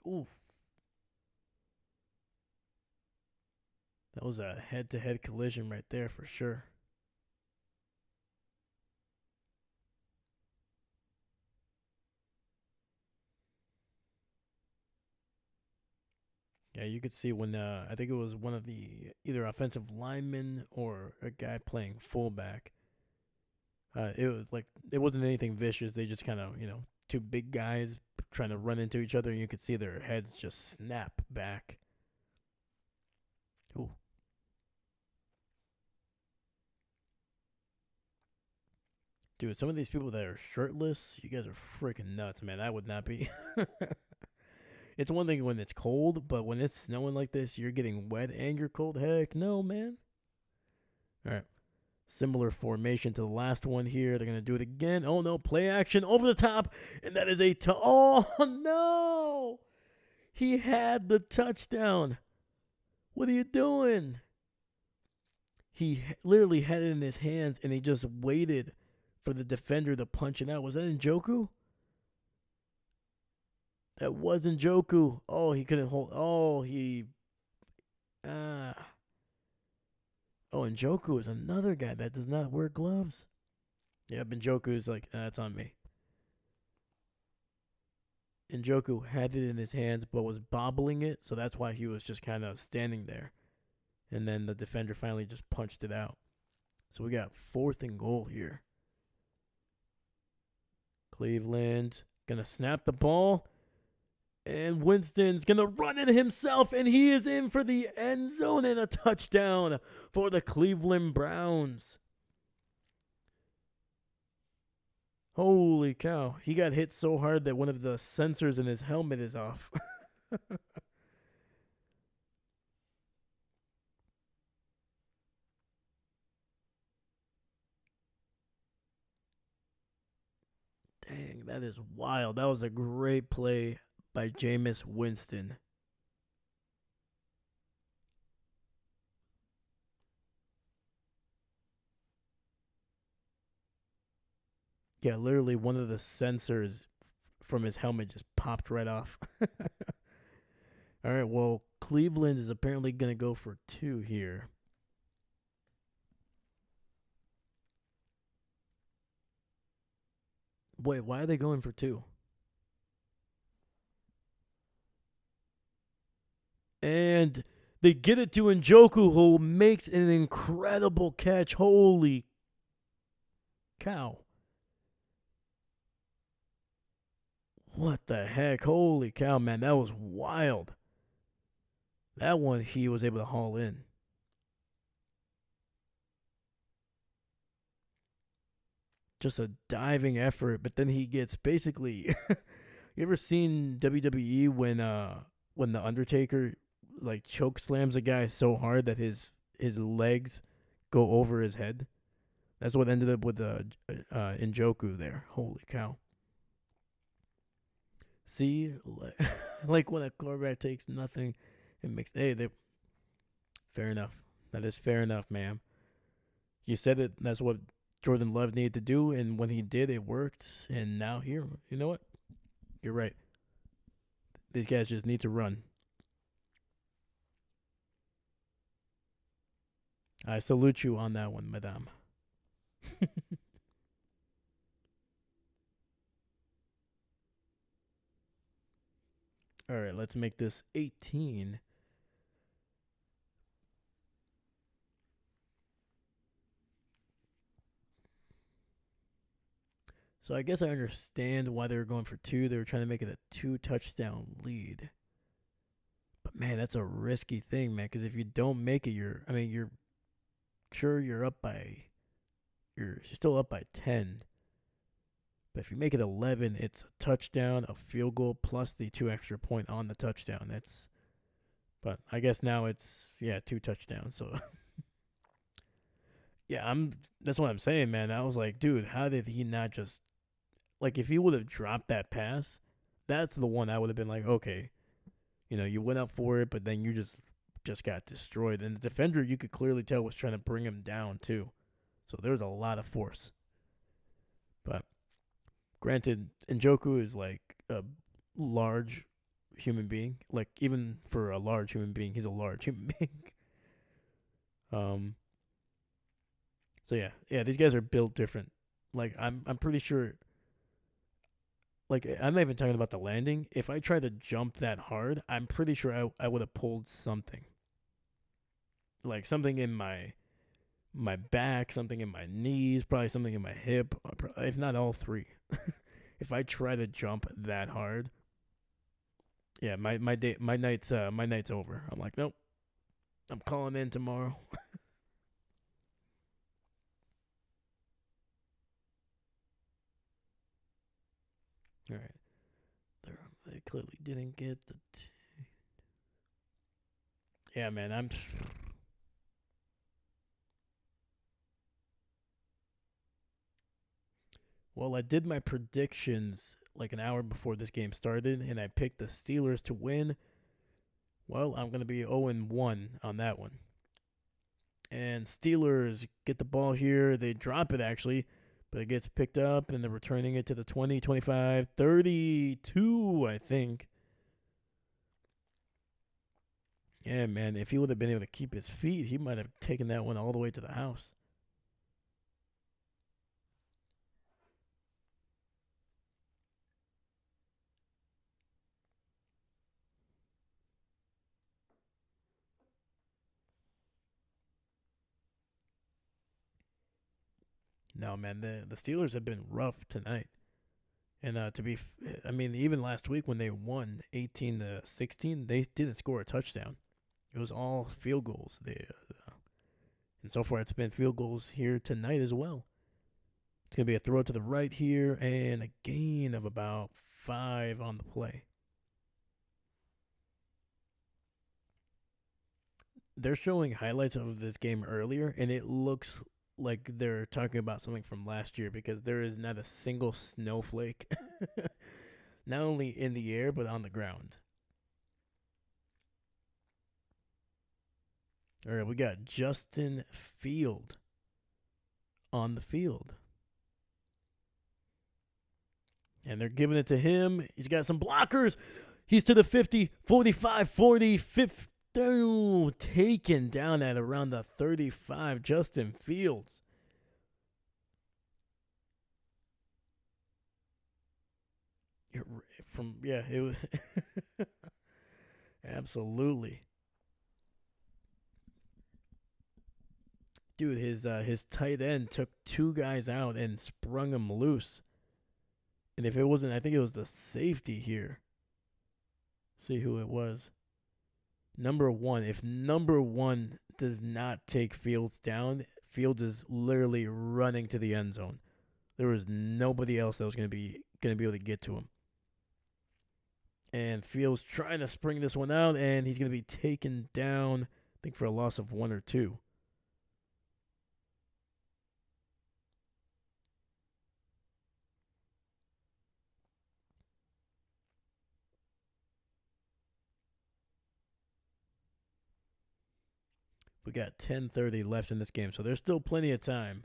Ooh. That was a head-to-head collision right there for sure. Yeah, you could see when I think it was one of the either offensive linemen or a guy playing fullback. It was like it wasn't anything vicious. They just kind of 2 big guys trying to run into each other, and you could see their heads just snap back. Ooh. Dude, some of these people that are shirtless, you guys are freaking nuts, man. I would not be. It's one thing when it's cold, but when it's snowing like this, you're getting wet and you're cold. Heck no, man. All right. Similar formation to the last one here. They're going to do it again. Oh, no. Play action over the top. And that is oh, no. He had the touchdown. What are you doing? He literally had it in his hands, and he just waited for the defender to punch it out. Was that Njoku? That was Njoku. Oh, he couldn't hold. Oh, he. Oh, Njoku is another guy that does not wear gloves. Yeah, Njoku is like, that's on me. Njoku had it in his hands but was bobbling it, so that's why he was just kind of standing there. And then the defender finally just punched it out. So we got 4th and goal here. Cleveland gonna snap the ball. And Winston's gonna run it himself, and he is in for the end zone and a touchdown for the Cleveland Browns. Holy cow. He got hit so hard that one of the sensors in his helmet is off. Dang, that is wild. That was a great play by Jameis Winston. Yeah, literally one of the sensors from his helmet just popped right off. All right, well, Cleveland is apparently going to go for 2 here. Wait, why are they going for 2? And they get it to Njoku, who makes an incredible catch. Holy cow. What the heck? Holy cow, man. That was wild. That one he was able to haul in. Just a diving effort, but then he gets basically you ever seen WWE when the Undertaker like choke slams a guy so hard that his legs go over his head? That's what ended up with Njoku there. Holy cow. See, like when a quarterback takes nothing, it makes fair enough. That is fair enough, ma'am. You said it. That's what Jordan Love needed to do, and when he did, it worked. And now here, you know what? You're right. These guys just need to run. I salute you on that one, madame. All right, let's make this 18. So I guess I understand why they were going for 2. They were trying to make it a 2-touchdown lead. But man, that's a risky thing, man. Because if you don't make it, you're sure you're still up by 10. But if you make it 11, it's a touchdown, a field goal, plus the 2 extra point on the touchdown. But I guess now it's 2 touchdowns. So yeah, that's what I'm saying, man. I was like, dude, how did he not just if he would have dropped that pass, that's the one I would have been like, okay, you went up for it, but then you just got destroyed. And the defender, you could clearly tell, was trying to bring him down too. So there was a lot of force. But granted, Njoku is like a large human being. Like even for a large human being, he's a large human being. So yeah, these guys are built different. Like I'm pretty sure. Like I'm not even talking about the landing. If I tried to jump that hard, I'm pretty sure I would have pulled something. Like something in my back, something in my knees, probably something in my hip, if not all 3. If I try to jump that hard, yeah, my night's over. I'm like, nope. I'm calling in tomorrow. All right. They clearly didn't get the. Yeah, man. Well, I did my predictions like an hour before this game started, and I picked the Steelers to win. Well, I'm going to be 0-1 on that one. And Steelers get the ball here. They drop it, actually, but it gets picked up, and they're returning it to the 20, 25, 32, I think. Yeah, man, if he would have been able to keep his feet, he might have taken that one all the way to the house. No, man, the Steelers have been rough tonight. And I mean, even last week when they won 18-16, they didn't score a touchdown. It was all field goals. And so far, it's been field goals here tonight as well. It's gonna be a throw to the right here and a gain of about 5 on the play. They're showing highlights of this game earlier, and it looks like they're talking about something from last year because there is not a single snowflake, not only in the air but on the ground. All right, we got Justin Field on the field. And they're giving it to him. He's got some blockers. He's to the 50, 45, 40, 50. Taken down at around the 35. Justin Fields. It was absolutely. Dude, his tight end took 2 guys out and sprung him loose. And if it wasn't, I think it was the safety here. See who it was. Number 1. If number 1 does not take Fields down, Fields is literally running to the end zone. There was nobody else that was going to be able to get to him. And Fields trying to spring this one out, and he's going to be taken down, I think, for a loss of 1 or 2. We got 10:30 left in this game, so there's still plenty of time.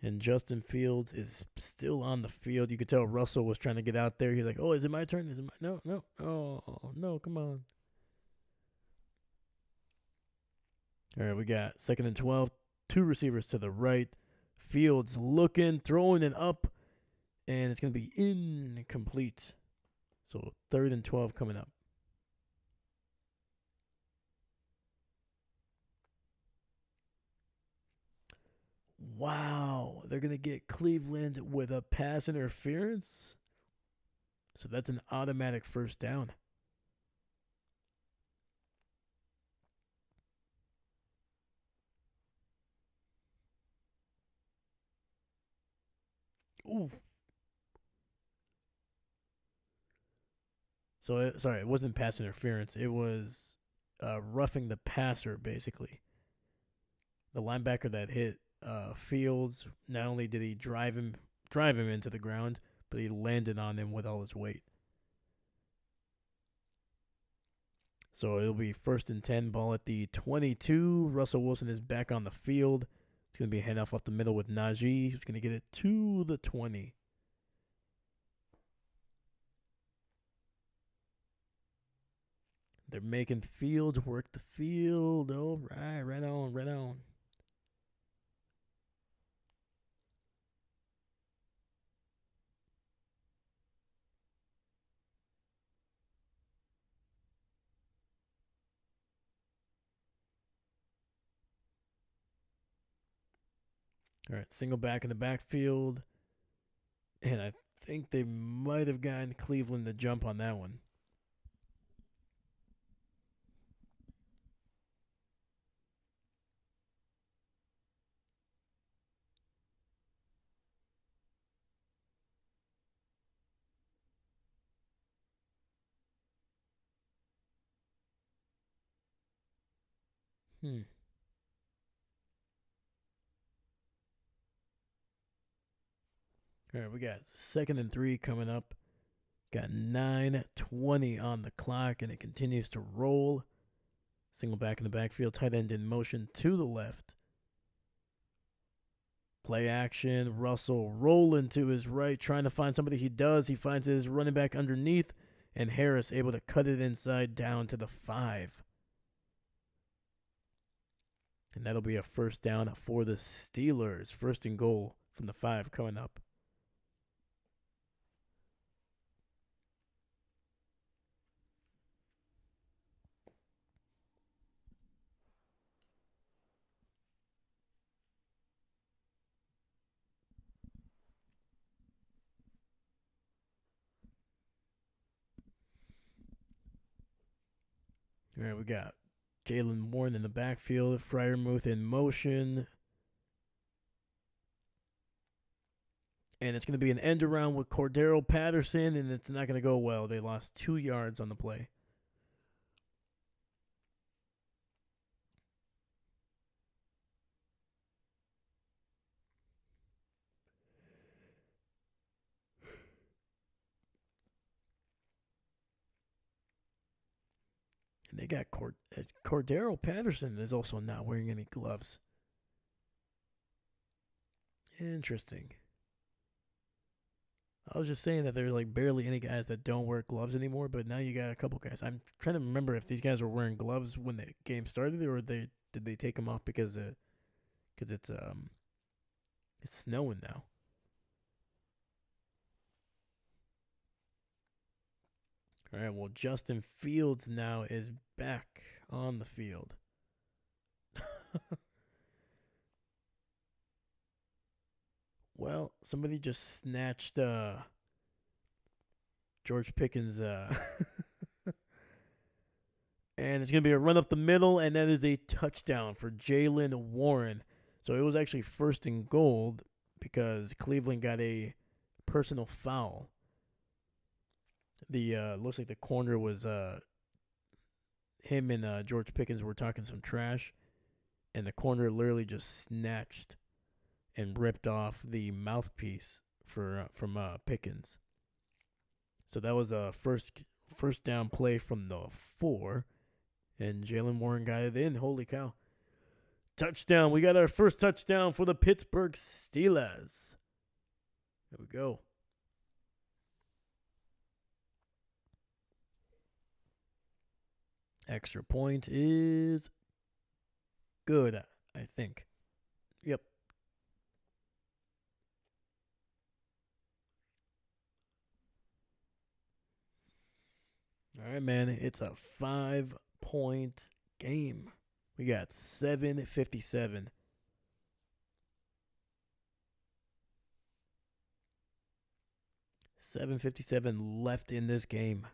And Justin Fields is still on the field. You could tell Russell was trying to get out there. He's like, "Oh, is it my turn? Is it my no, no? Oh, no, come on." All right, we got 2nd and 12. 2 receivers to the right. Fields looking, throwing it up, and it's going to be incomplete. So 3rd and 12 coming up. Wow, they're going to get Cleveland with a pass interference. So that's an automatic first down. Ooh. So, sorry, it wasn't pass interference. It was roughing the passer, basically. The linebacker that hit Fields, not only did he drive him into the ground, but he landed on him with all his weight. So it'll be 1st and 10, ball at the 22. Russell Wilson is back on the field. It's going to be a handoff off the middle with Najee, who's going to get it to the 20. They're making Fields work the field. All right, right on, right on. All right, single back in the backfield. And I think they might have gotten Cleveland the jump on that one. All right, we got 2nd and 3 coming up. Got 9:20 on the clock, and it continues to roll. Single back in the backfield, tight end in motion to the left. Play action, Russell rolling to his right, trying to find somebody. He does. He finds his running back underneath, and Harris able to cut it inside down to the 5. And that'll be a first down for the Steelers. 1st and goal from the 5 coming up. All right, we got Jaylen Warren in the backfield, Freiermuth in motion. And it's going to be an end around with Cordero Patterson, and it's not going to go well. They lost 2 yards on the play. And they got Cordero Patterson is also not wearing any gloves. Interesting. I was just saying that there's like barely any guys that don't wear gloves anymore, but now you got a couple guys. I'm trying to remember if these guys were wearing gloves when the game started, or did they take them off because it's snowing now. All right, well, Justin Fields now is back on the field. Well, somebody just snatched George Pickens, and it's going to be a run up the middle, and that is a touchdown for Jaylen Warren. So it was actually 1st and goal because Cleveland got a personal foul. The looks like the corner was him and George Pickens were talking some trash, and the corner literally just snatched and ripped off the mouthpiece from Pickens. So that was a first down play from the 4, and Jaylen Warren got it in. Holy cow! Touchdown! We got our first touchdown for the Pittsburgh Steelers. There we go. Extra point is good, I think. Yep. All right, man. It's a 5-point game. We got 7:57. $7:57 left in this game.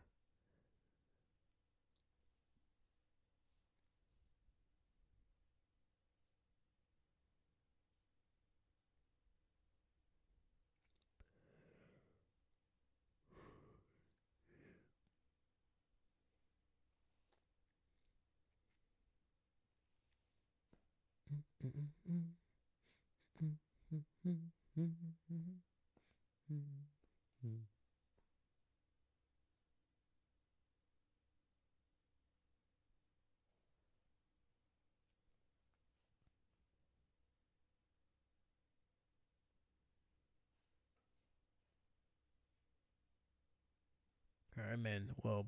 All right, man. Well,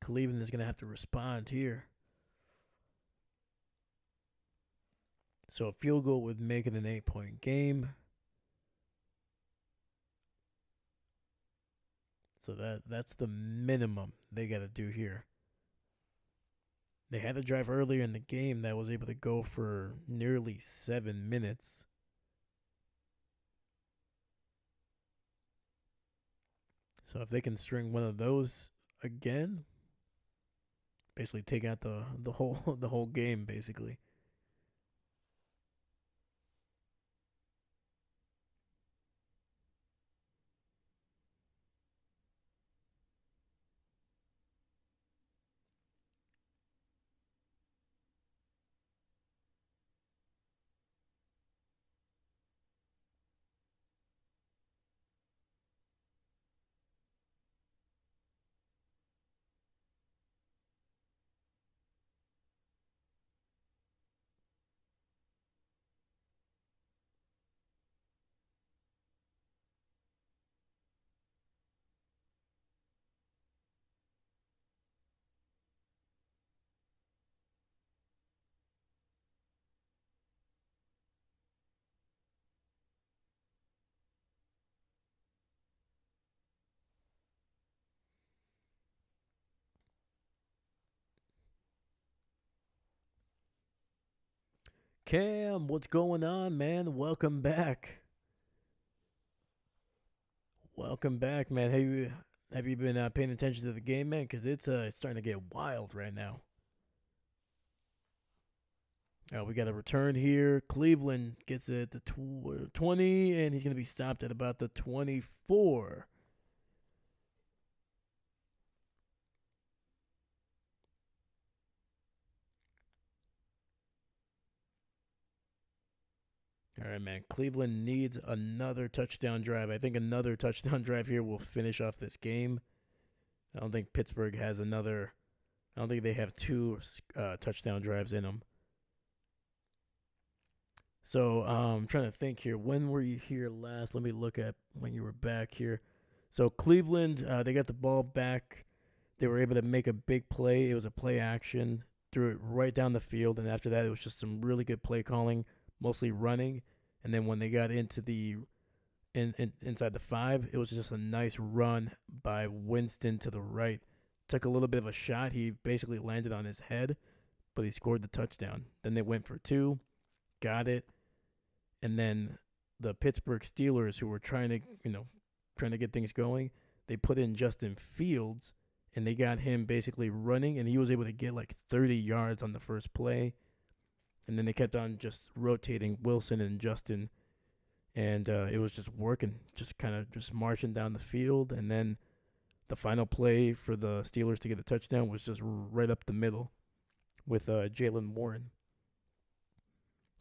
Cleveland is going to have to respond here. So a field goal would make it an 8-point game. So that's the minimum they got to do here. They had a drive earlier in the game that was able to go for nearly 7 minutes. So if they can string one of those again, basically take out the whole game basically. Cam, what's going on, man? Welcome back. Welcome back, man. Have you been paying attention to the game, man? Because it's starting to get wild right now. We got a return here. Cleveland gets it at the 20, and he's going to be stopped at about the 24. All right, man. Cleveland needs another touchdown drive. I think another touchdown drive here will finish off this game. I don't think Pittsburgh has another. I don't think they have two touchdown drives in them. So I'm trying to think here. When were you here last? Let me look at when you were back here. So Cleveland, they got the ball back. They were able to make a big play. It was a play action. Threw it right down the field, and after that, it was just some really good play calling, mostly running. And then when they got into the inside the 5, it was just a nice run by Winston to the right. Took a little bit of a shot. He basically landed on his head, but he scored the touchdown. Then they went for 2, got it, and then the Pittsburgh Steelers, who were trying to get things going, they put in Justin Fields, and they got him basically running, and he was able to get like 30 yards on the first play. And then they kept on just rotating Wilson and Justin, and it was just working, just kind of just marching down the field. And then the final play for the Steelers to get a touchdown was just right up the middle with Jaylen Warren.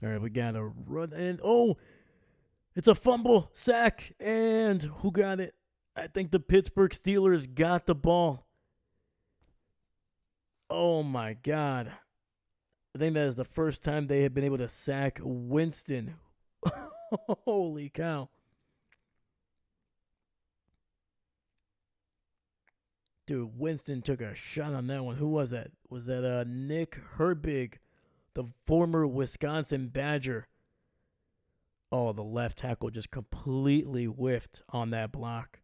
All right, we got a run, and it's a fumble, sack, and who got it? I think the Pittsburgh Steelers got the ball. Oh, my God. I think that is the first time they have been able to sack Winston. Holy cow. Dude, Winston took a shot on that one. Who was that? Was that Nick Herbig, the former Wisconsin Badger? Oh, the left tackle just completely whiffed on that block.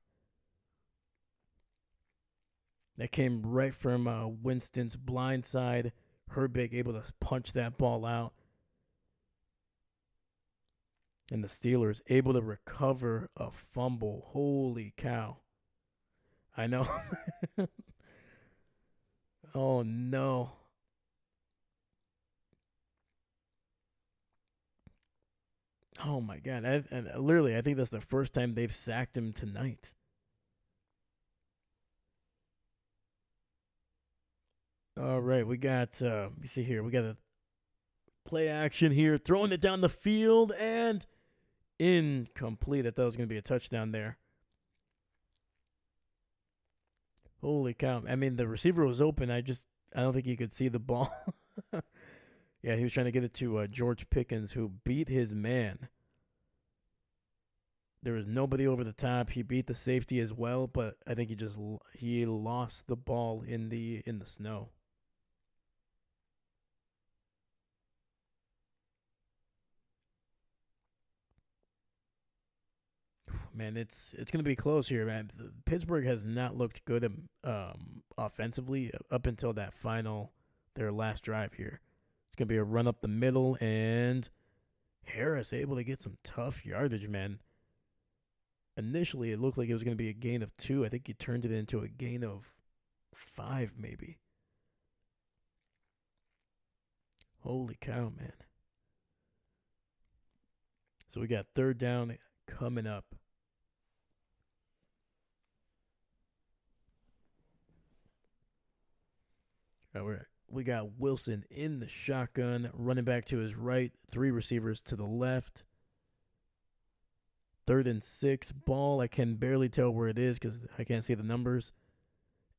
That came right from Winston's blind side. Herbig able to punch that ball out. And the Steelers able to recover a fumble. Holy cow. I know. Oh, no. Oh, my God. And literally, I think that's the first time they've sacked him tonight. All right, we got, let me see here. We got a play action here, throwing it down the field, and incomplete. I thought it was going to be a touchdown there. Holy cow. I mean, the receiver was open. I don't think he could see the ball. Yeah, he was trying to get it to George Pickens, who beat his man. There was nobody over the top. He beat the safety as well, but I think he lost the ball in the snow. Man, it's gonna be close here, man. Pittsburgh has not looked good offensively up until their last drive here. It's gonna be a run up the middle, and Harris able to get some tough yardage, man. Initially, it looked like it was gonna be a gain of 2. I think he turned it into a gain of 5, maybe. Holy cow, man. So we got third down coming up. We got Wilson in the shotgun, running back to his right, 3 receivers to the left. 3rd and 6, ball. I can barely tell where it is because I can't see the numbers.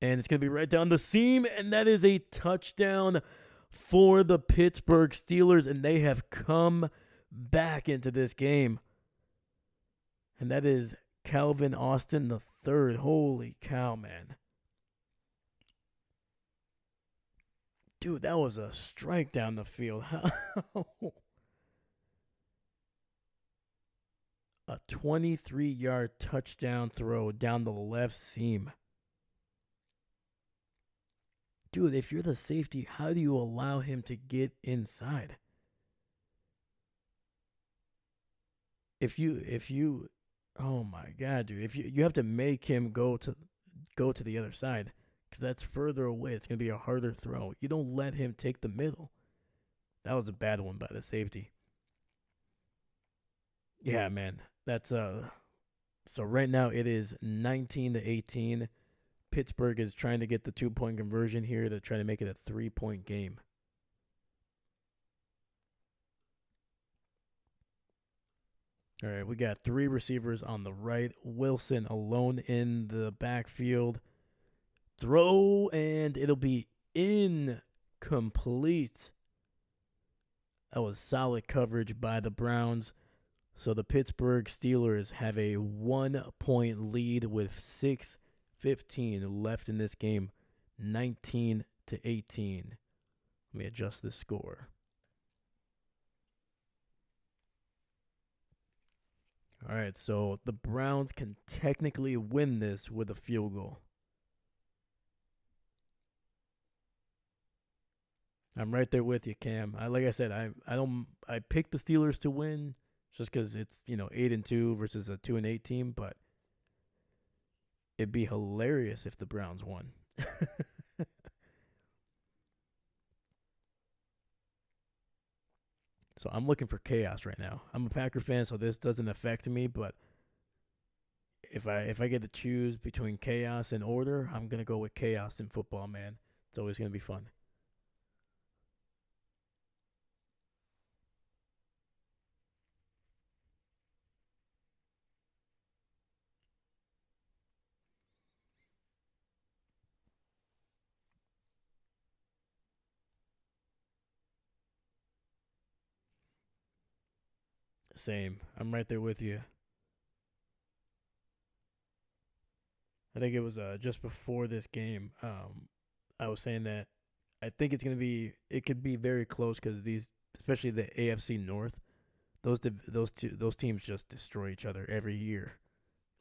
And it's going to be right down the seam, and that is a touchdown for the Pittsburgh Steelers, and they have come back into this game. And that is Calvin Austin the third. Holy cow, man. Dude, that was a strike down the field. A 23-yard touchdown throw down the left seam. Dude, if you're the safety, how do you allow him to get inside? if you oh my god, dude, if you have to make him go to the other side because that's further away. It's gonna be a harder throw. You don't let him take the middle. That was a bad one by the safety. Yeah, man. That's So right now it is 19-18. Pittsburgh is trying to get the 2-point conversion here to try to make it a 3-point game. All right, we got three receivers on the right. Wilson alone in the backfield. Throw, and it'll be incomplete. That was solid coverage by the Browns. So the Pittsburgh Steelers have a 1-point lead with 6:15 left in this game, 19-18. Let me adjust the score. All right, so the Browns can technically win this with a field goal. I'm right there with you, Cam. Like I said, I picked the Steelers to win just because it's 8-2 versus a 2-8 team, but it'd be hilarious if the Browns won. So I'm looking for chaos right now. I'm a Packer fan, so this doesn't affect me, but if I get to choose between chaos and order, I'm gonna go with chaos in football, man. It's always gonna be fun. Same. I'm right there with you. I think it was just before this game. I was saying that I think it could be very close because these, especially the AFC North, those teams just destroy each other every year.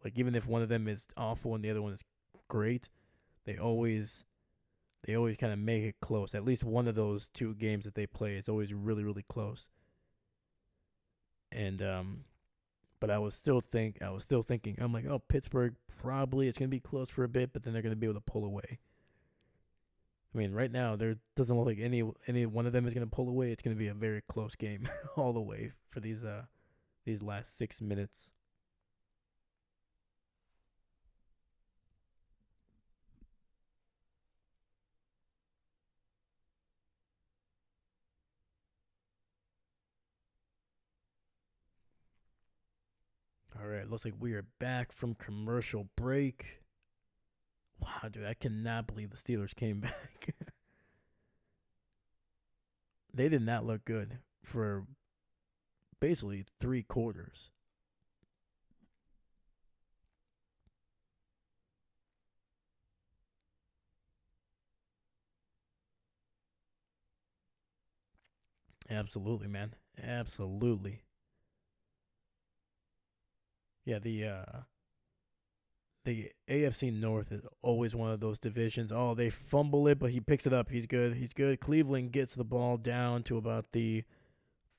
Like even if one of them is awful and the other one is great, they always they always kind of make it close. At least one of those two games that they play is always really really close. And but I was still thinking I'm like, oh, Pittsburgh probably it's gonna be close for a bit, but then they're gonna be able to pull away. I mean, right now there doesn't look like any one of them is gonna pull away. It's gonna be a very close game all the way for these last 6 minutes. All right, looks like we are back from commercial break. Wow, dude, I cannot believe the Steelers came back. They did not look good for basically 3 quarters. Absolutely, man. Absolutely. Yeah, the AFC North is always one of those divisions. Oh, they fumble it, but he picks it up. He's good. He's good. Cleveland gets the ball down to about the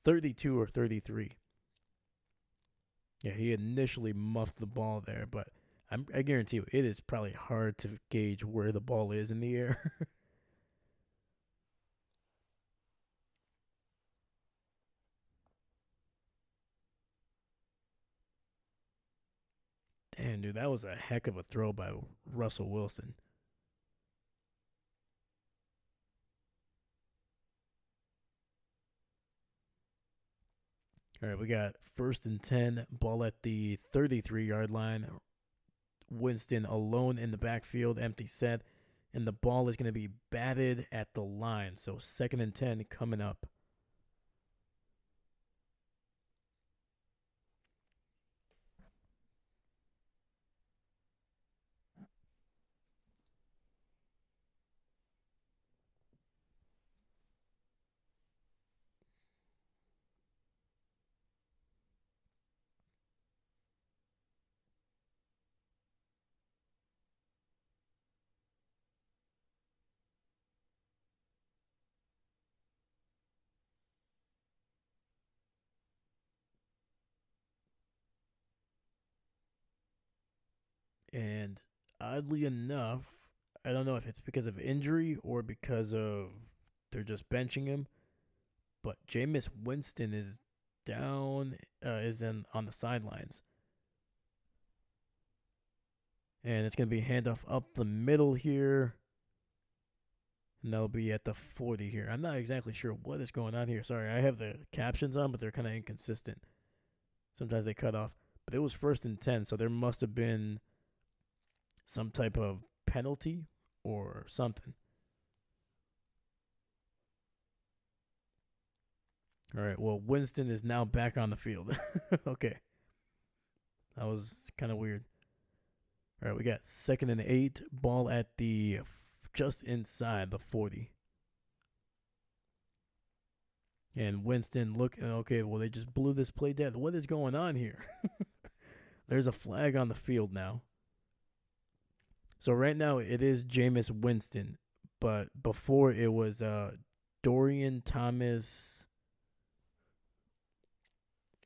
32 or 33. Yeah, he initially muffed the ball there, but I guarantee you, it is probably hard to gauge where the ball is in the air. Damn, dude, that was a heck of a throw by Russell Wilson. All right, we got 1st and 10, ball at the 33-yard line. Winston alone in the backfield, empty set, and the ball is going to be batted at the line. So 2nd and 10 coming up. And oddly enough, I don't know if it's because of injury or because of they're just benching him, but Jameis Winston is down, on the sidelines. And it's going to be a handoff up the middle here. And that'll be at the 40 here. I'm not exactly sure what is going on here. Sorry, I have the captions on, but they're kind of inconsistent. Sometimes they cut off. But it was 1st and 10, so there must have been some type of penalty or something. All right, well, Winston is now back on the field. Okay. That was kind of weird. All right, we got 2nd and 8, ball at the just inside the 40. And Winston, okay, well, they just blew this play dead. What is going on here? There's a flag on the field now. So right now it is Jameis Winston, but before it was Dorian Thomas.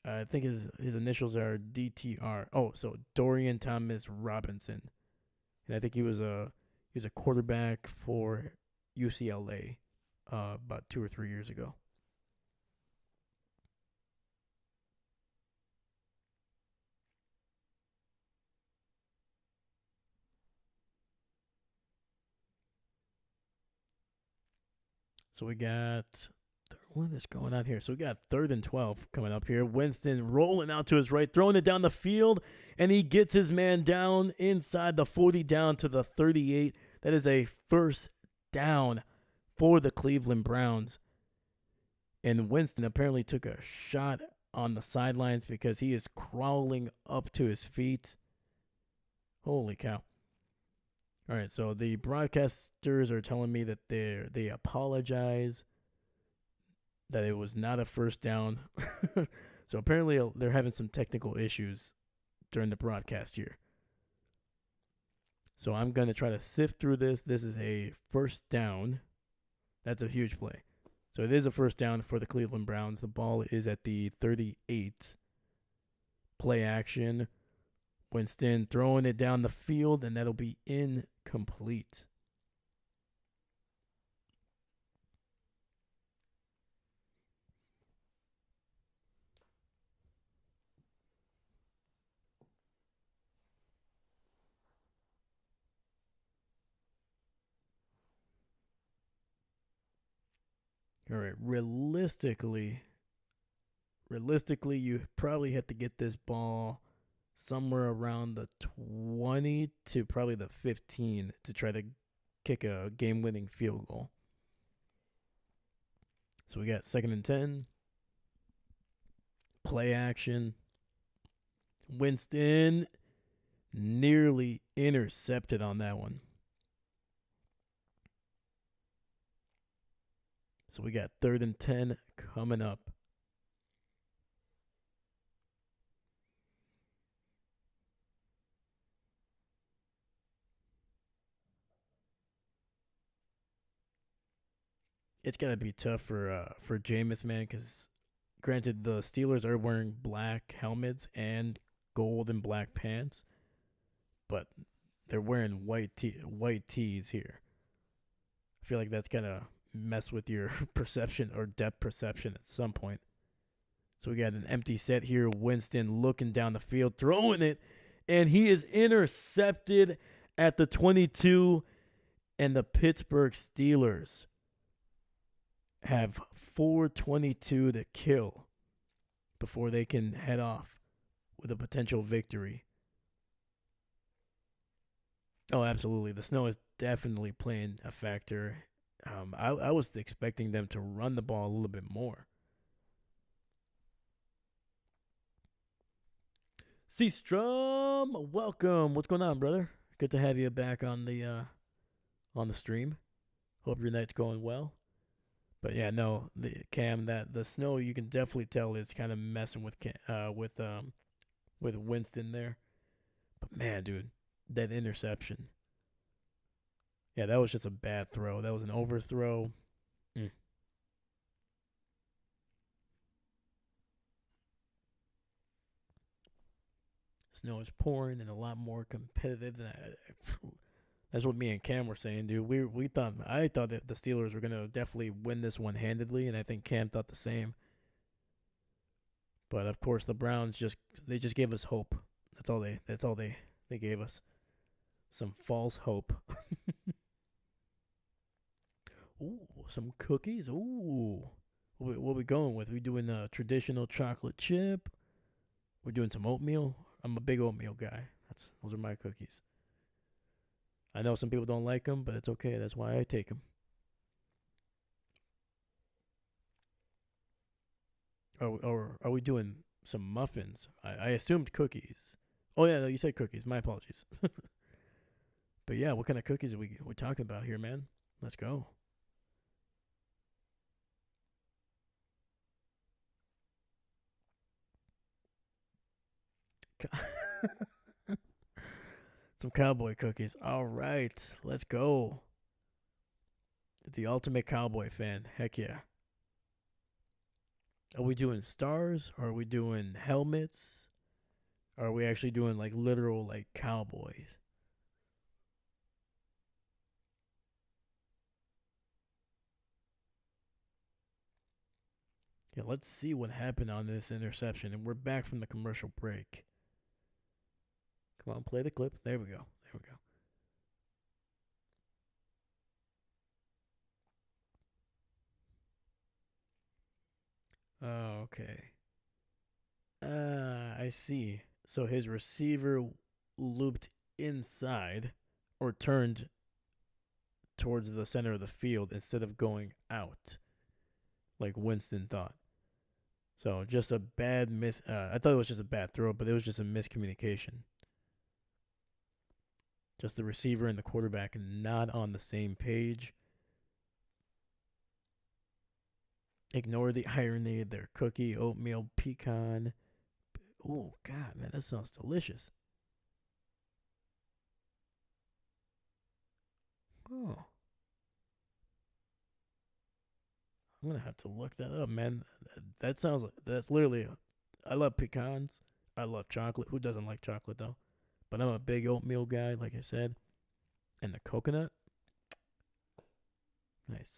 I think his initials are DTR. Oh, so Dorian Thomas Robinson, and I think he was a quarterback for UCLA about 2 or 3 years ago. So we got, what is going on here? So we got 3rd and 12 coming up here. Winston rolling out to his right, throwing it down the field, and he gets his man down inside the 40 down to the 38. That is a 1st down for the Cleveland Browns. And Winston apparently took a shot on the sidelines because he is crawling up to his feet. Holy cow. All right, so the broadcasters are telling me that they apologize, that it was not a 1st down. So apparently they're having some technical issues during the broadcast here. So I'm going to try to sift through this. This is a 1st down. That's a huge play. So it is a 1st down for the Cleveland Browns. The ball is at the 38. Play action. Winston throwing it down the field, and that'll be incomplete. All right, realistically, you probably have to get this ball somewhere around the 20 to probably the 15 to try to kick a game-winning field goal. So we got 2nd and 10. Play action. Winston nearly intercepted on that one. So we got 3rd and 10 coming up. It's gotta be tough for Jameis, man, because granted the Steelers are wearing black helmets and gold and black pants, but they're wearing white tees here. I feel like that's gonna mess with your perception or depth perception at some point. So we got an empty set here. Winston looking down the field, throwing it, and he is intercepted at the 22, and the Pittsburgh Steelers have 4:22 to kill before they can head off with a potential victory. Oh, absolutely. The snow is definitely playing a factor. I was expecting them to run the ball a little bit more. Seastrom, welcome. What's going on, brother? Good to have you back on the stream. Hope your night's going well. But yeah, no, the the snow, you can definitely tell is kind of messing with Winston there. But man, dude, that interception. Yeah, that was just a bad throw. That was an overthrow. Snow is pouring and a lot more competitive than that's what me and Cam were saying, dude. I thought that the Steelers were gonna definitely win this one handedly, and I think Cam thought the same. But of course, the Browns just gave us hope. That's all they gave us. Some false hope. Ooh, some cookies. Ooh, what we going with? We doing a traditional chocolate chip. We're doing some oatmeal. I'm a big oatmeal guy. Those are my cookies. I know some people don't like them, but it's okay. That's why I take them. Or are we doing some muffins? I assumed cookies. Oh yeah, no, you said cookies. My apologies. But yeah, what kind of cookies are we talking about here, man? Let's go. Some cowboy cookies. All right, let's go. The ultimate cowboy fan. Heck yeah. Are we doing stars? Or are we doing helmets? Or are we actually doing like literal like cowboys? Yeah, let's see what happened on this interception. And we're back from the commercial break. Come on, play the clip. There we go. There we go. Oh, okay. I see. So his receiver looped inside or turned towards the center of the field instead of going out, like Winston thought. So just a bad miss. I thought it was just a bad throw, but it was just a miscommunication. Just the receiver and the quarterback not on the same page. Ignore the irony. Their cookie, oatmeal, pecan. Oh, God, man, that sounds delicious. Oh, I'm going to have to look that up, man. That sounds like that's literally. I love pecans. I love chocolate. Who doesn't like chocolate, though? But I'm a big oatmeal guy, like I said. And the coconut. Nice.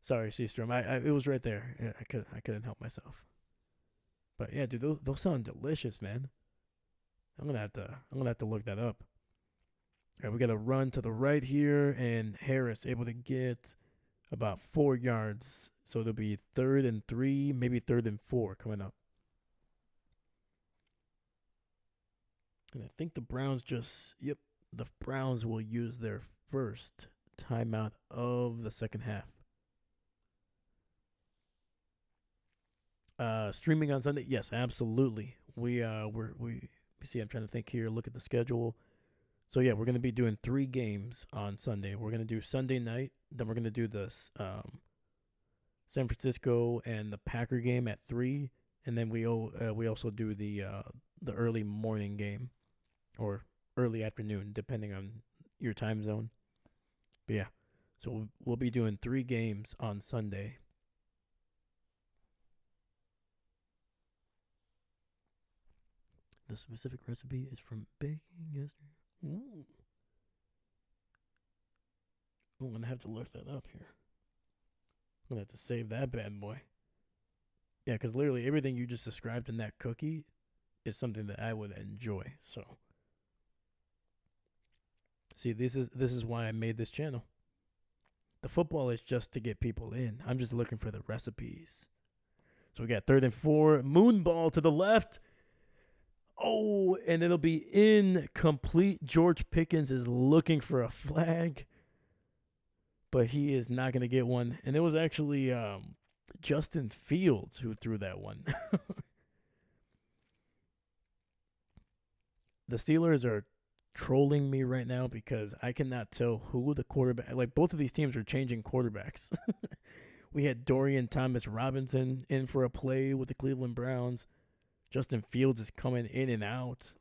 Sorry, Seastrom. It was right there. Yeah, I couldn't help myself. But yeah, dude, those sound delicious, man. I'm gonna have to look that up. All right, we got to run to the right here, and Harris able to get about 4 yards. So it'll be 3rd and 3, maybe 3rd and 4 coming up. And I think the Browns the Browns will use their first timeout of the second half. Streaming on Sunday, yes, absolutely. We see. I'm trying to think here. Look at the schedule. So yeah, we're gonna be doing 3 games on Sunday. We're gonna do Sunday night, then we're gonna do this San Francisco and the Packer game at 3, and then we also do the early morning game or early afternoon, depending on your time zone. But yeah, so we'll be doing 3 games on Sunday. The specific recipe is from baking yesterday. Ooh. I'm gonna have to look that up here. I'm gonna have to save that bad boy. Yeah, because literally everything you just described in that cookie is something that I would enjoy. So, see, this is why I made this channel. The football is just to get people in. I'm just looking for the recipes. So we got 3rd and 4, moon ball to the left. Oh, and it'll be incomplete. George Pickens is looking for a flag, but he is not going to get one. And it was actually Justin Fields who threw that one. The Steelers are trolling me right now because I cannot tell who the quarterback. Like both of these teams are changing quarterbacks. We had Dorian Thomas Robinson in for a play with the Cleveland Browns. Justin Fields is coming in and out.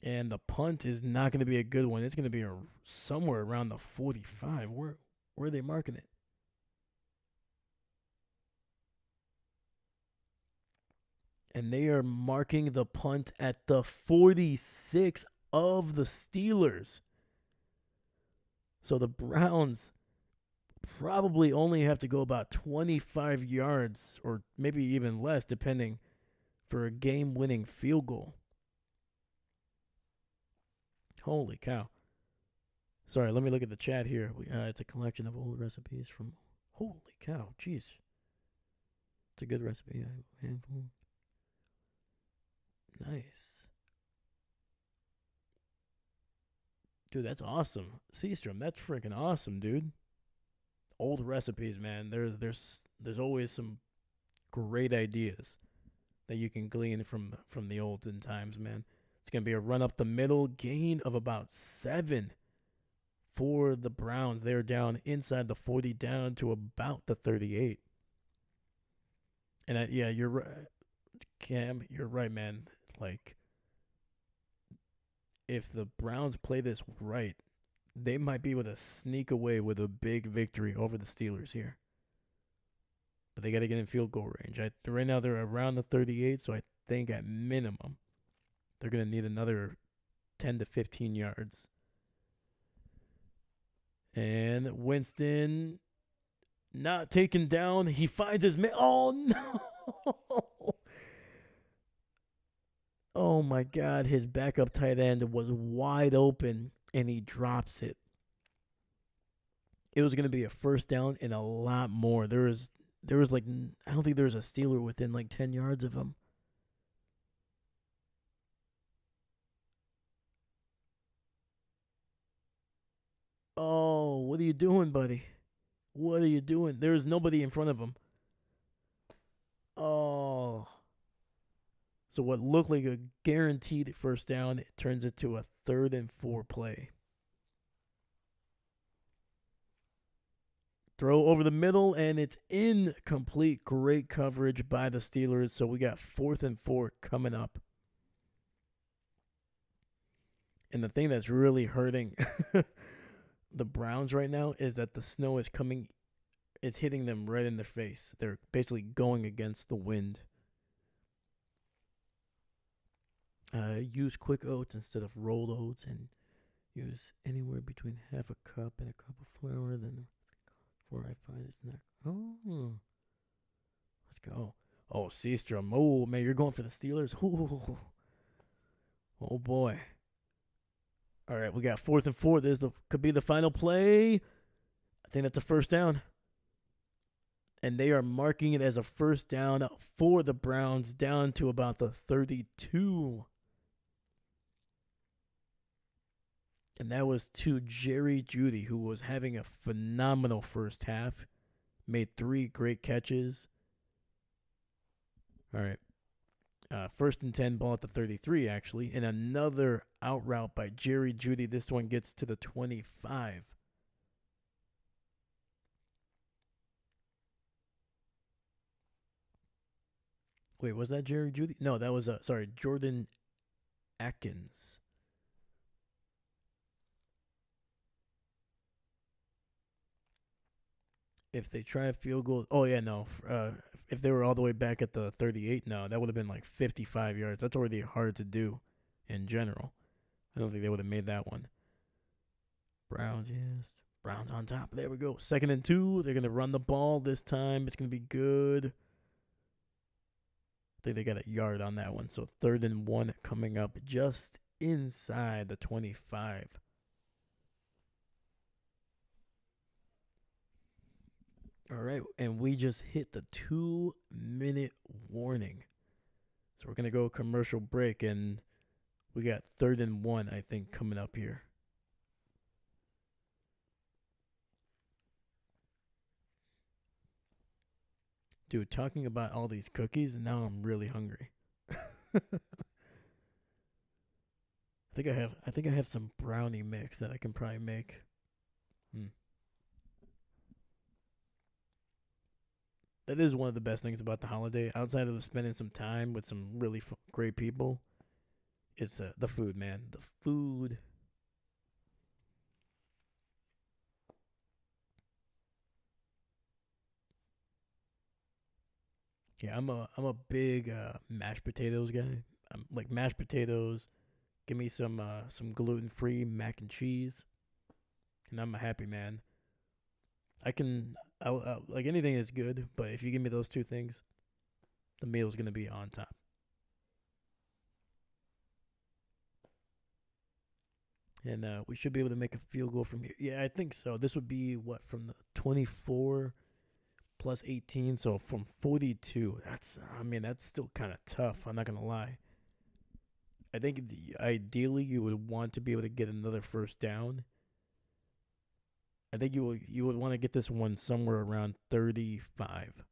And the punt is not going to be a good one. It's going to be somewhere around the 45. Where are they marking it? And they are marking the punt at the 46 of the Steelers. So the Browns probably only have to go about 25 yards or maybe even less, depending, for a game-winning field goal. Holy cow. Sorry, let me look at the chat here. It's a collection of old recipes from... Holy cow, jeez. It's a good recipe. Nice. Dude, that's awesome. Seastrom, that's freaking awesome, dude. Old recipes, man. There's always some great ideas that you can glean from the olden times, man. It's gonna be a run up the middle, gain of about 7 for the Browns. They're down inside the 40, down to about the 38. And yeah, you're right, Cam. You're right, man. Like, if the Browns play this right, they might be able to sneak away with a big victory over the Steelers here. But they got to get in field goal range. Right now they're around the 38, so I think at minimum they're going to need another 10 to 15 yards. And Winston not taken down. He finds his man. Oh, no. Oh, my God. His backup tight end was wide open, and he drops it. It was going to be a first down and a lot more. There was like, I don't think there was a Steeler within like 10 yards of him. Oh, what are you doing, buddy? What are you doing? There's nobody in front of him. Oh. So what looked like a guaranteed first down, it turns into a 3rd and 4 play. Throw over the middle, and it's incomplete. Great coverage by the Steelers. So we got 4th and 4 coming up. And the thing that's really hurting the Browns right now is that the snow is hitting them right in their face. They're basically going against the wind. Use quick oats instead of rolled oats, and use anywhere between half a cup and a cup of flour. Then, before I find it's not. Oh, let's go. Oh, Seastrom. Oh man, you're going for the Steelers. Ooh. Oh boy. All right, we got 4th and 4. Could be the final play. I think that's a first down. And they are marking it as a first down for the Browns, down to about the 32. And that was to Jerry Jeudy, who was having a phenomenal first half. Made 3 great catches. All right. 1st and 10, ball at the 33, actually. And another out route by Jerry Jeudy. This one gets to the 25. Wait, was that Jerry Jeudy? No, that was, Jordan Akins. If they try a field goal, oh yeah, no. If they were all the way back at the 38, no, that would have been like 55 yards. That's already hard to do in general. I don't think they would have made that one. Browns, yes. Browns on top. There we go. 2nd and 2. They're going to run the ball this time. It's going to be good. I think they got a yard on that one. So 3rd and 1 coming up just inside the 25. All right, and we just hit the 2-minute warning. So we're going to go commercial break, and we got 3rd and 1, I think, coming up here. Dude, talking about all these cookies, now I'm really hungry. I think I have some brownie mix that I can probably make. That is one of the best things about the holiday, outside of spending some time with some really great people, It's the food, man. The food. Yeah, I'm a big mashed potatoes guy. I'm like mashed potatoes. Give me some gluten free mac and cheese, and I'm a happy man. I can like anything is good, but if you give me those two things, the meal's gonna be on top. And we should be able to make a field goal from here. Yeah, I think so. This would be what from the 24 plus 18, so from 42. I mean, that's still kind of tough. I'm not gonna lie. I think ideally you would want to be able to get another first down. I think you would want to get this one somewhere around 35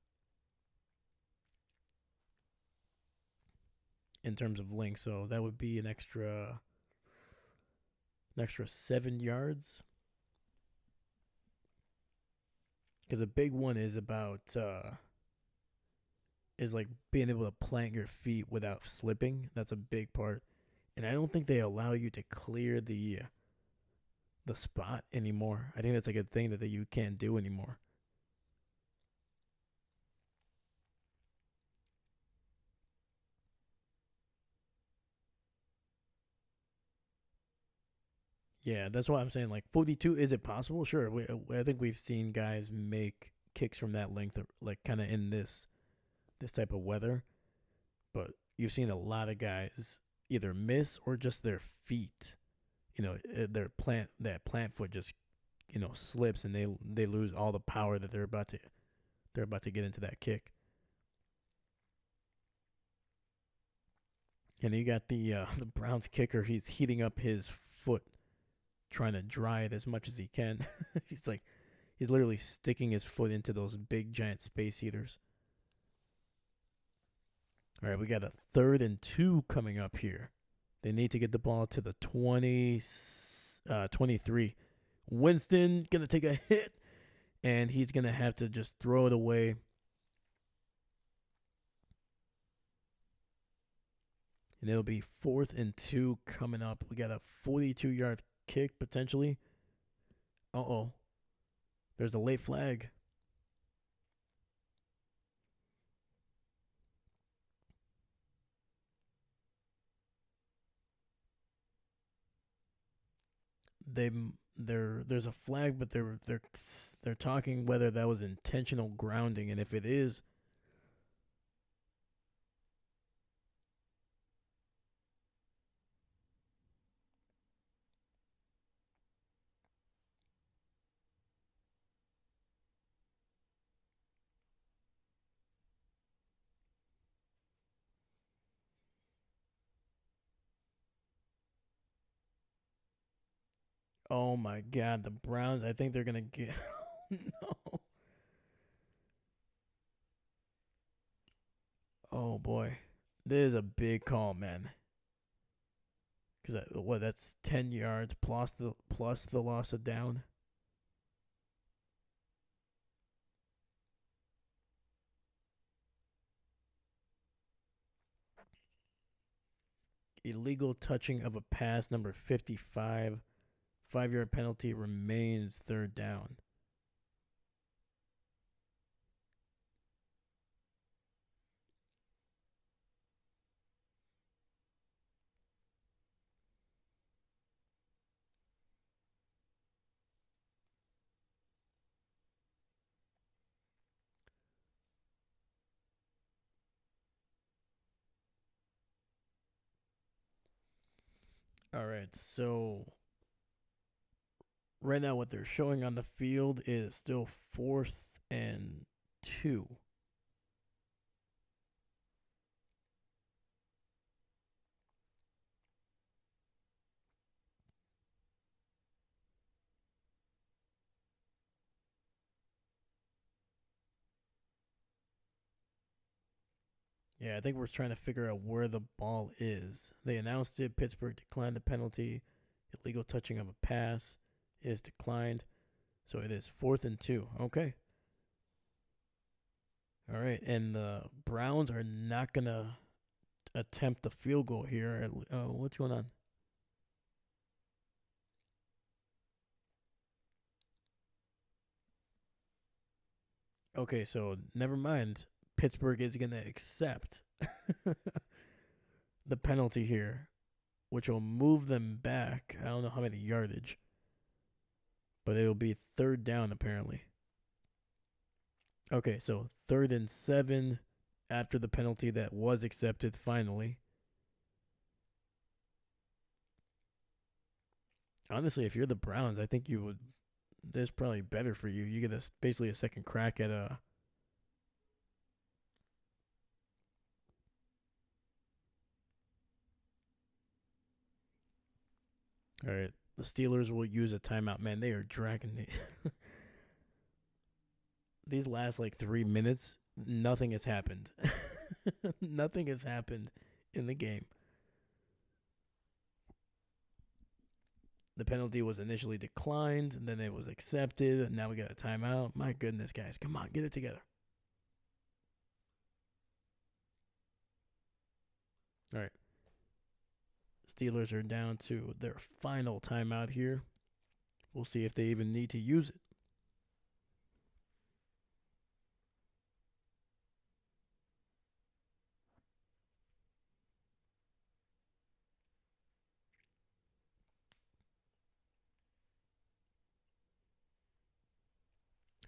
in terms of length. So that would be an extra 7 yards. Because a big one is about is like being able to plant your feet without slipping. That's a big part, and I don't think they allow you to clear the spot anymore. I think that's like a thing that you can't do anymore. Yeah, that's why I'm saying like 42. Is it possible? Sure. I think we've seen guys make kicks from that length, like kind of in this type of weather. But you've seen a lot of guys either miss or just their feet. Their plant foot just slips and they lose all the power that they're about to get into that kick. And you got the Browns kicker. He's heating up his foot, trying to dry it as much as he can. He's literally sticking his foot into those big giant space heaters. All right, we got a 3rd and 2 coming up here. They need to get the ball to the 23. Winston gonna take a hit, and he's gonna have to just throw it away. And it'll be 4th and 2 coming up. We got a 42-yard kick potentially. Uh-oh. There's a late flag. they there's a flag, but they're talking whether that was intentional grounding, and if it is, oh my God, the Browns. I think they're gonna get. No. Oh boy, this is a big call, man. Because that's 10 yards plus the loss of down. Illegal touching of a pass, number 55. 5 yard penalty remains third down. All right, so right now what they're showing on the field is still 4th and 2. Yeah, I think we're trying to figure out where the ball is. They announced it. Pittsburgh declined the penalty. Illegal touching of a pass is declined. So it is 4th and 2. Okay. All right. And the Browns are not going to attempt the field goal here. What's going on? Okay, so never mind. Pittsburgh is going to accept the penalty here, which will move them back. I don't know how many yardage, but it'll be third down apparently. Okay, so 3rd and 7 after the penalty that was accepted finally. Honestly, if you're the Browns, I think you would. This is probably better for you. You get basically a second crack at a. All right, the Steelers will use a timeout. Man, they are dragging these last like 3 minutes. Nothing has happened. Nothing has happened in the game. The penalty was initially declined, and then it was accepted, and now we got a timeout. My goodness, guys. Come on, get it together. All right. Steelers are down to their final timeout here. We'll see if they even need to use it.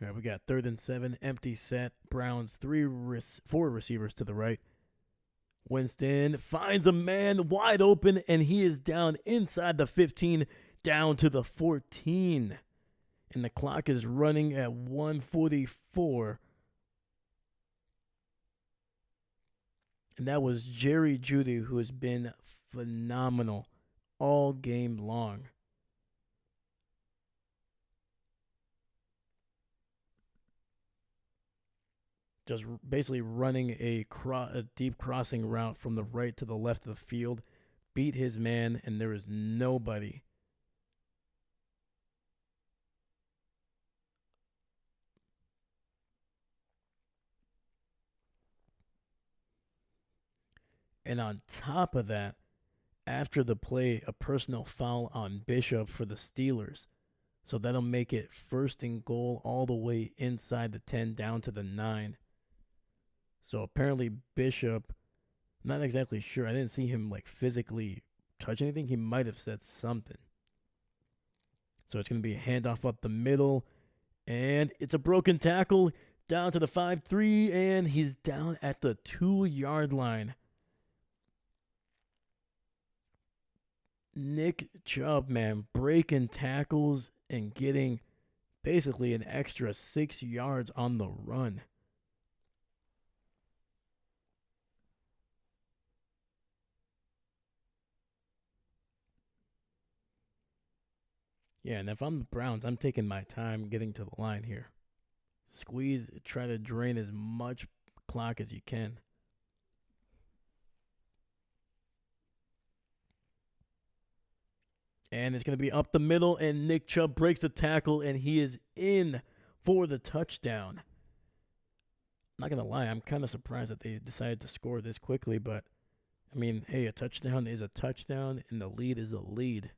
All right, we got 3rd and 7, empty set. Browns, four receivers to the right. Winston finds a man wide open, and he is down inside the 15, down to the 14. And the clock is running at 1:44. And that was Jerry Jeudy, who has been phenomenal all game long. Just basically running a deep crossing route from the right to the left of the field, beat his man, and there is nobody. And on top of that, after the play, a personal foul on Bishop for the Steelers. So that'll make it 1st and goal all the way inside the 10 down to the 9. So apparently Bishop, not exactly sure. I didn't see him like physically touch anything. He might have said something. So it's going to be a handoff up the middle. And it's a broken tackle down to the 5-3. And he's down at the 2-yard line. Nick Chubb, man, breaking tackles and getting basically an extra 6 yards on the run. Yeah, and if I'm the Browns, I'm taking my time getting to the line here. Squeeze, try to drain as much clock as you can. And it's going to be up the middle, and Nick Chubb breaks the tackle, and he is in for the touchdown. I'm not going to lie, I'm kind of surprised that they decided to score this quickly, but, I mean, hey, a touchdown is a touchdown, and the lead is a lead.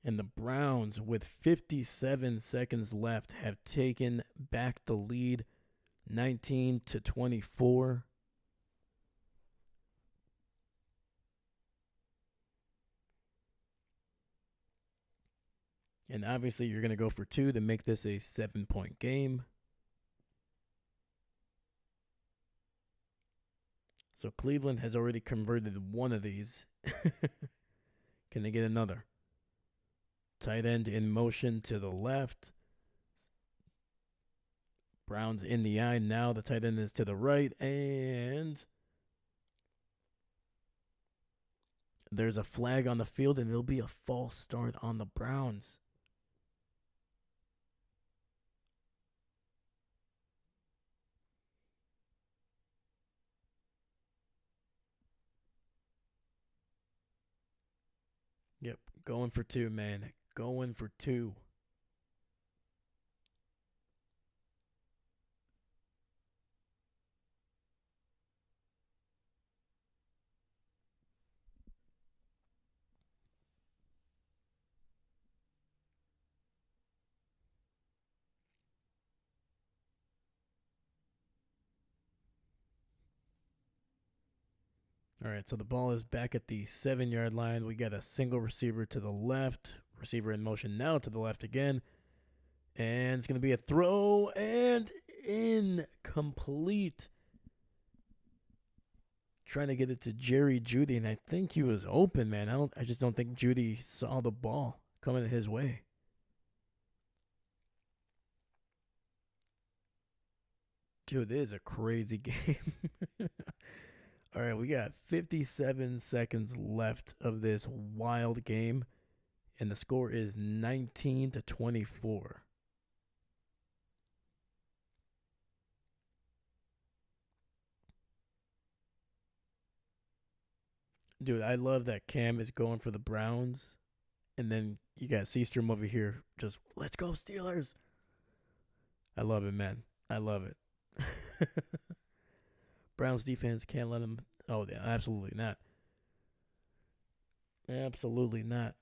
And the Browns, with 57 seconds left, have taken back the lead 19-24. And obviously, you're going to go for 2 to make this a 7-point game. So Cleveland has already converted one of these. Can they get another? Tight end in motion to the left. Browns in the eye. Now the tight end is to the right. And there's a flag on the field, and there'll be a false start on the Browns. Yep, going for 2, man. Going for 2. All right, so the ball is back at the 7-yard line. We got a single receiver to the left. Receiver in motion now to the left again. And it's going to be a throw and incomplete. Trying to get it to Jerry Jeudy, and I think he was open, man. I just don't think Jeudy saw the ball coming his way. Dude, this is a crazy game. All right, we got 57 seconds left of this wild game, and the score is 19-24. Dude, I love that Cam is going for the Browns, and then you got Seastrom over here just, let's go Steelers. I love it, man. I love it. Browns defense can't let him. Oh, yeah, absolutely not. Absolutely not.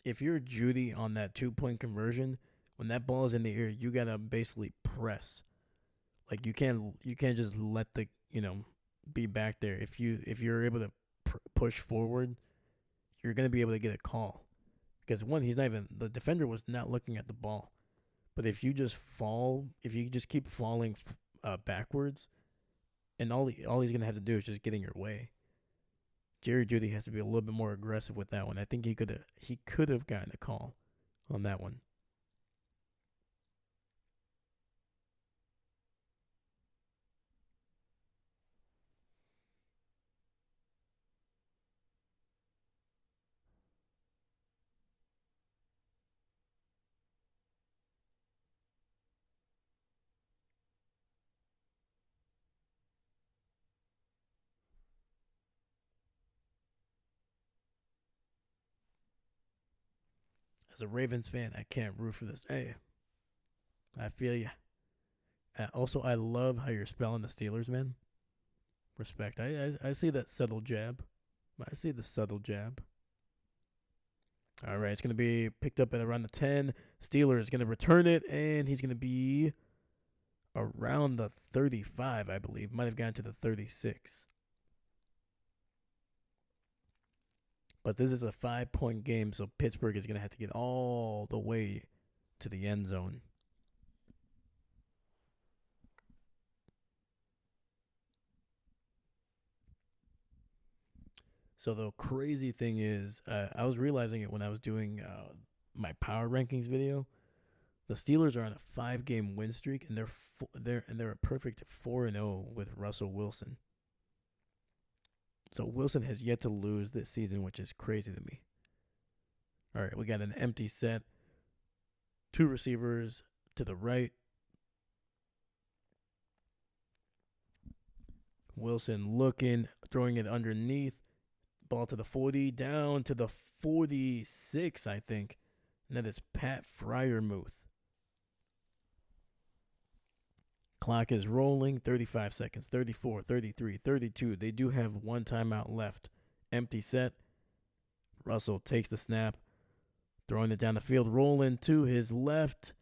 If you're Jeudy on that 2-point conversion, when that ball is in the air, you gotta basically press. Like you can't just let the be back there. If you're able to push forward, you're gonna be able to get a call. Because one, the defender was not looking at the ball. But if you just keep falling backwards, and all he's gonna have to do is just get in your way. Jerry Jeudy has to be a little bit more aggressive with that one. I think he could have gotten a call on that one. As a Ravens fan, I can't root for this. Hey, I feel you. Also, I love how you're spelling the Steelers, man. Respect. I see that subtle jab. I see the subtle jab. All right, it's going to be picked up at around the 10. Steelers going to return it, and he's going to be around the 35, I believe. Might have gotten to the 36. But this is a 5-point game, so Pittsburgh is going to have to get all the way to the end zone. So the crazy thing is, I was realizing it when I was doing my power rankings video. The Steelers are on a 5-game win streak, and they're a perfect 4-0 with Russell Wilson. So Wilson has yet to lose this season, which is crazy to me. All right, we got an empty set. 2 receivers to the right. Wilson looking, throwing it underneath. Ball to the 40, down to the 46, I think. And that is Pat Freiermuth. Clock is rolling. 35 seconds, 34, 33, 32. They do have 1 timeout left. Empty set. Russell takes the snap, throwing it down the field, rolling to his left,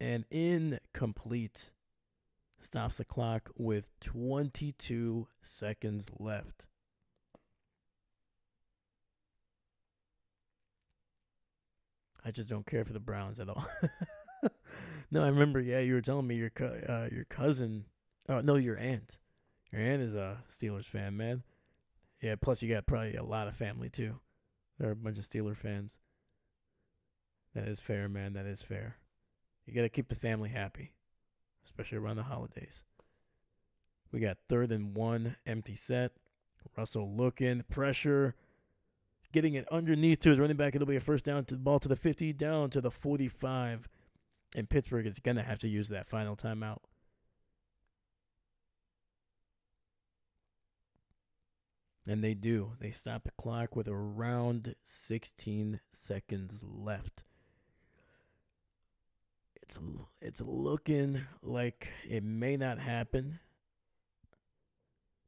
and incomplete. Stops the clock with 22 seconds left. I just don't care for the Browns at all. No, I remember. Yeah, you were telling me your cousin. Oh no, your aunt. Your aunt is a Steelers fan, man. Yeah. Plus, you got probably a lot of family too. There are a bunch of Steeler fans. That is fair, man. That is fair. You got to keep the family happy, especially around the holidays. We got 3rd and 1, empty set. Russell looking, pressure, getting it underneath to his running back. It'll be a first down to the ball to the 50, down to the 45. And Pittsburgh is going to have to use that final timeout. And they do. They stop the clock with around 16 seconds left. It's looking like it may not happen,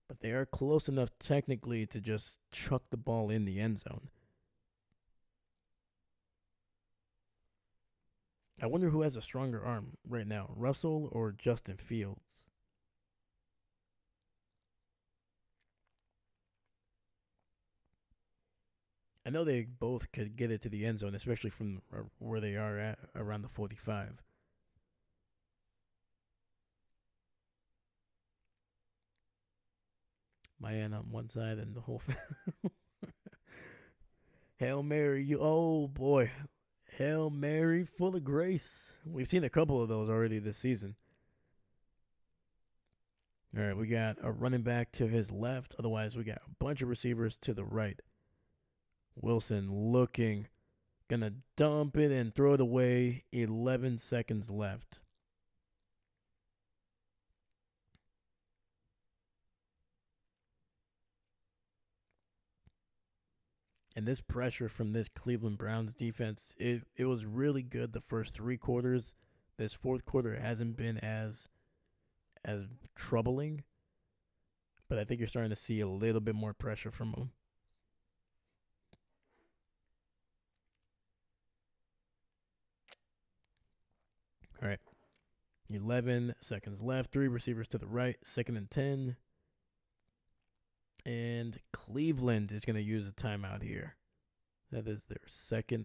but they are close enough technically to just chuck the ball in the end zone. I wonder who has a stronger arm right now, Russell or Justin Fields. I know they both could get it to the end zone, especially from where they are at around the 45. Mayan on one side and the whole. Hail Mary, you oh boy, Hail Mary, full of grace. We've seen a couple of those already this season. All right, we got a running back to his left. Otherwise, we got a bunch of receivers to the right. Wilson looking, gonna dump it and throw it away. 11 seconds left. And this pressure from this Cleveland Browns defense, it was really good the first 3 quarters. This fourth quarter hasn't been as troubling, but I think you're starting to see a little bit more pressure from them. All right. 11 seconds left. 3 receivers to the right. 2nd and 10. And Cleveland is going to use a timeout here. That is their second.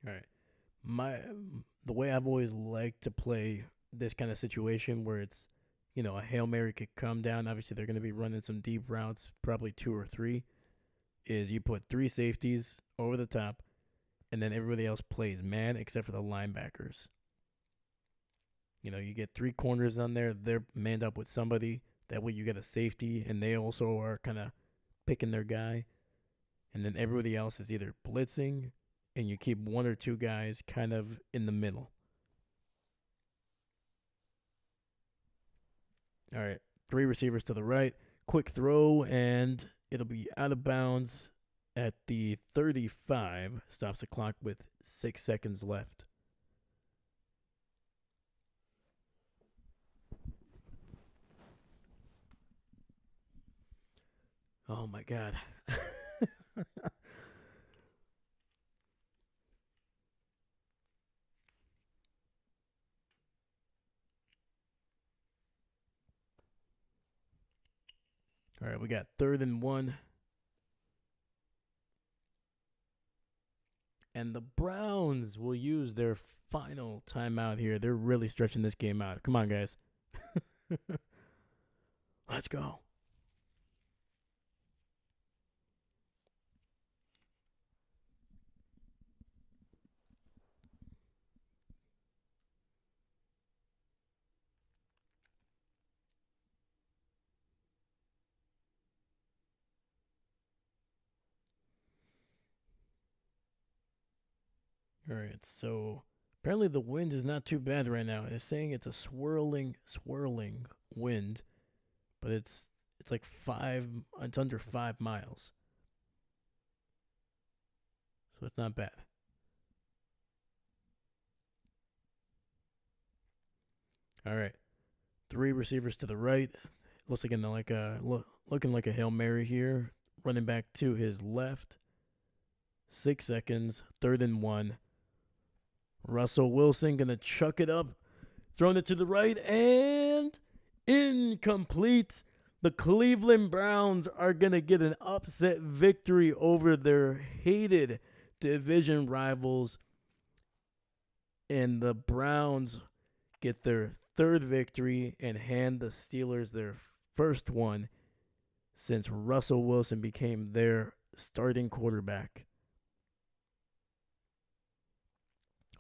All right. The way I've always liked to play this kind of situation where it's, a Hail Mary could come down. Obviously, they're going to be running some deep routes, probably 2 or 3. Is you put 3 safeties over the top, and then everybody else plays man except for the linebackers. You get 3 corners on there. They're manned up with somebody. That way you get a safety, and they also are kind of picking their guy. And then everybody else is either blitzing, and you keep 1 or 2 guys kind of in the middle. All right, 3 receivers to the right. Quick throw, and it'll be out of bounds at the 35. Stops the clock with 6 seconds left. Oh my God. All right, we got 3rd and 1. And the Browns will use their final timeout here. They're really stretching this game out. Come on, guys. Let's go. All right, so apparently the wind is not too bad right now. It's saying it's a swirling wind, but it's like 5. It's under 5 miles, so it's not bad. All right, 3 receivers to the right. Looks like looking like a Hail Mary here. Running back to his left. 6 seconds. 3rd and 1. Russell Wilson gonna chuck it up, throwing it to the right, and incomplete. The Cleveland Browns are gonna get an upset victory over their hated division rivals, and the Browns get their 3rd victory and hand the Steelers their first one since Russell Wilson became their starting quarterback.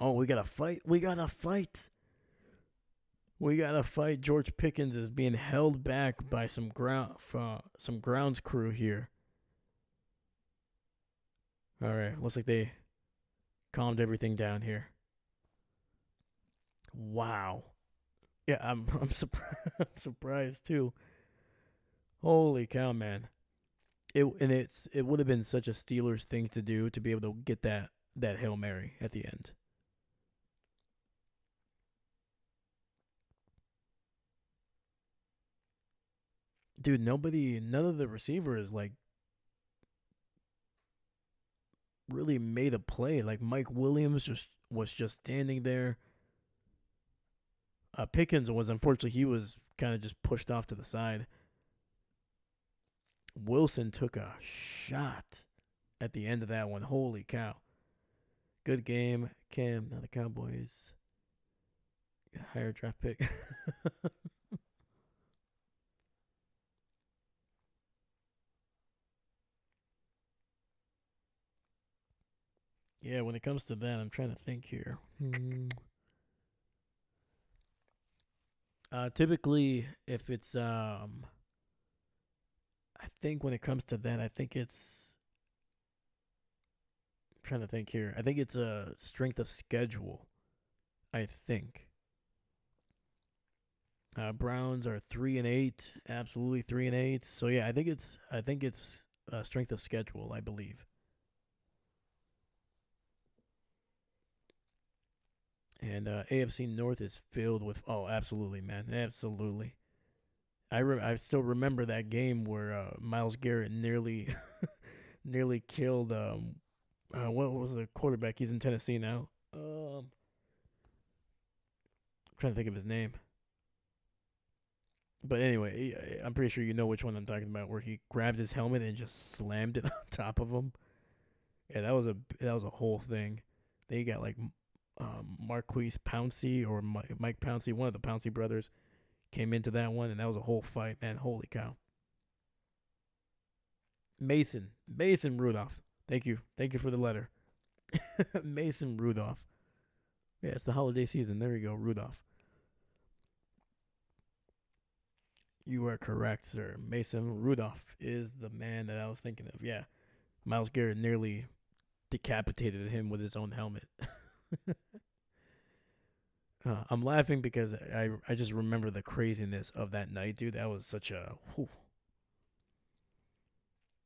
Oh, we got to fight. We got to fight. We got to fight. George Pickens is being held back by some grounds crew here. All right, looks like they calmed everything down here. Wow. Yeah, I'm surprised. I'm surprised too. Holy cow, man. it would have been such a Steelers thing to do to be able to get that Hail Mary at the end. Dude, none of the receivers like really made a play. Like Mike Williams just was just standing there. Pickens was unfortunately he was kind of just pushed off to the side. Wilson took a shot at the end of that one. Holy cow! Good game, Cam. Now the Cowboys higher draft pick. Yeah, when it comes to that, I'm trying to think here. Typically, if it's I think when it comes to that, I think it's I'm trying to think here. I think it's a strength of schedule. I think Browns are 3-8, absolutely 3-8. So yeah, I think it's strength of schedule. I believe. And AFC North is filled with absolutely, man, absolutely. I still remember that game where Miles Garrett nearly killed what was the quarterback? He's in Tennessee now. I'm trying to think of his name. But anyway, I'm pretty sure you know which one I'm talking about, where he grabbed his helmet and just slammed it on top of him. Yeah, that was a whole thing. They got like Marquise Pouncey or Mike Pouncey, one of the Pouncey brothers, came into that one, and that was a whole fight, man. Holy cow! Mason Rudolph. Thank you for the letter, Mason Rudolph. Yeah, it's the holiday season. There you go, Rudolph. You are correct, sir. Mason Rudolph is the man that I was thinking of. Yeah, Miles Garrett nearly decapitated him with his own helmet. I'm laughing because I just remember the craziness of that night, dude. That was such a. Whew.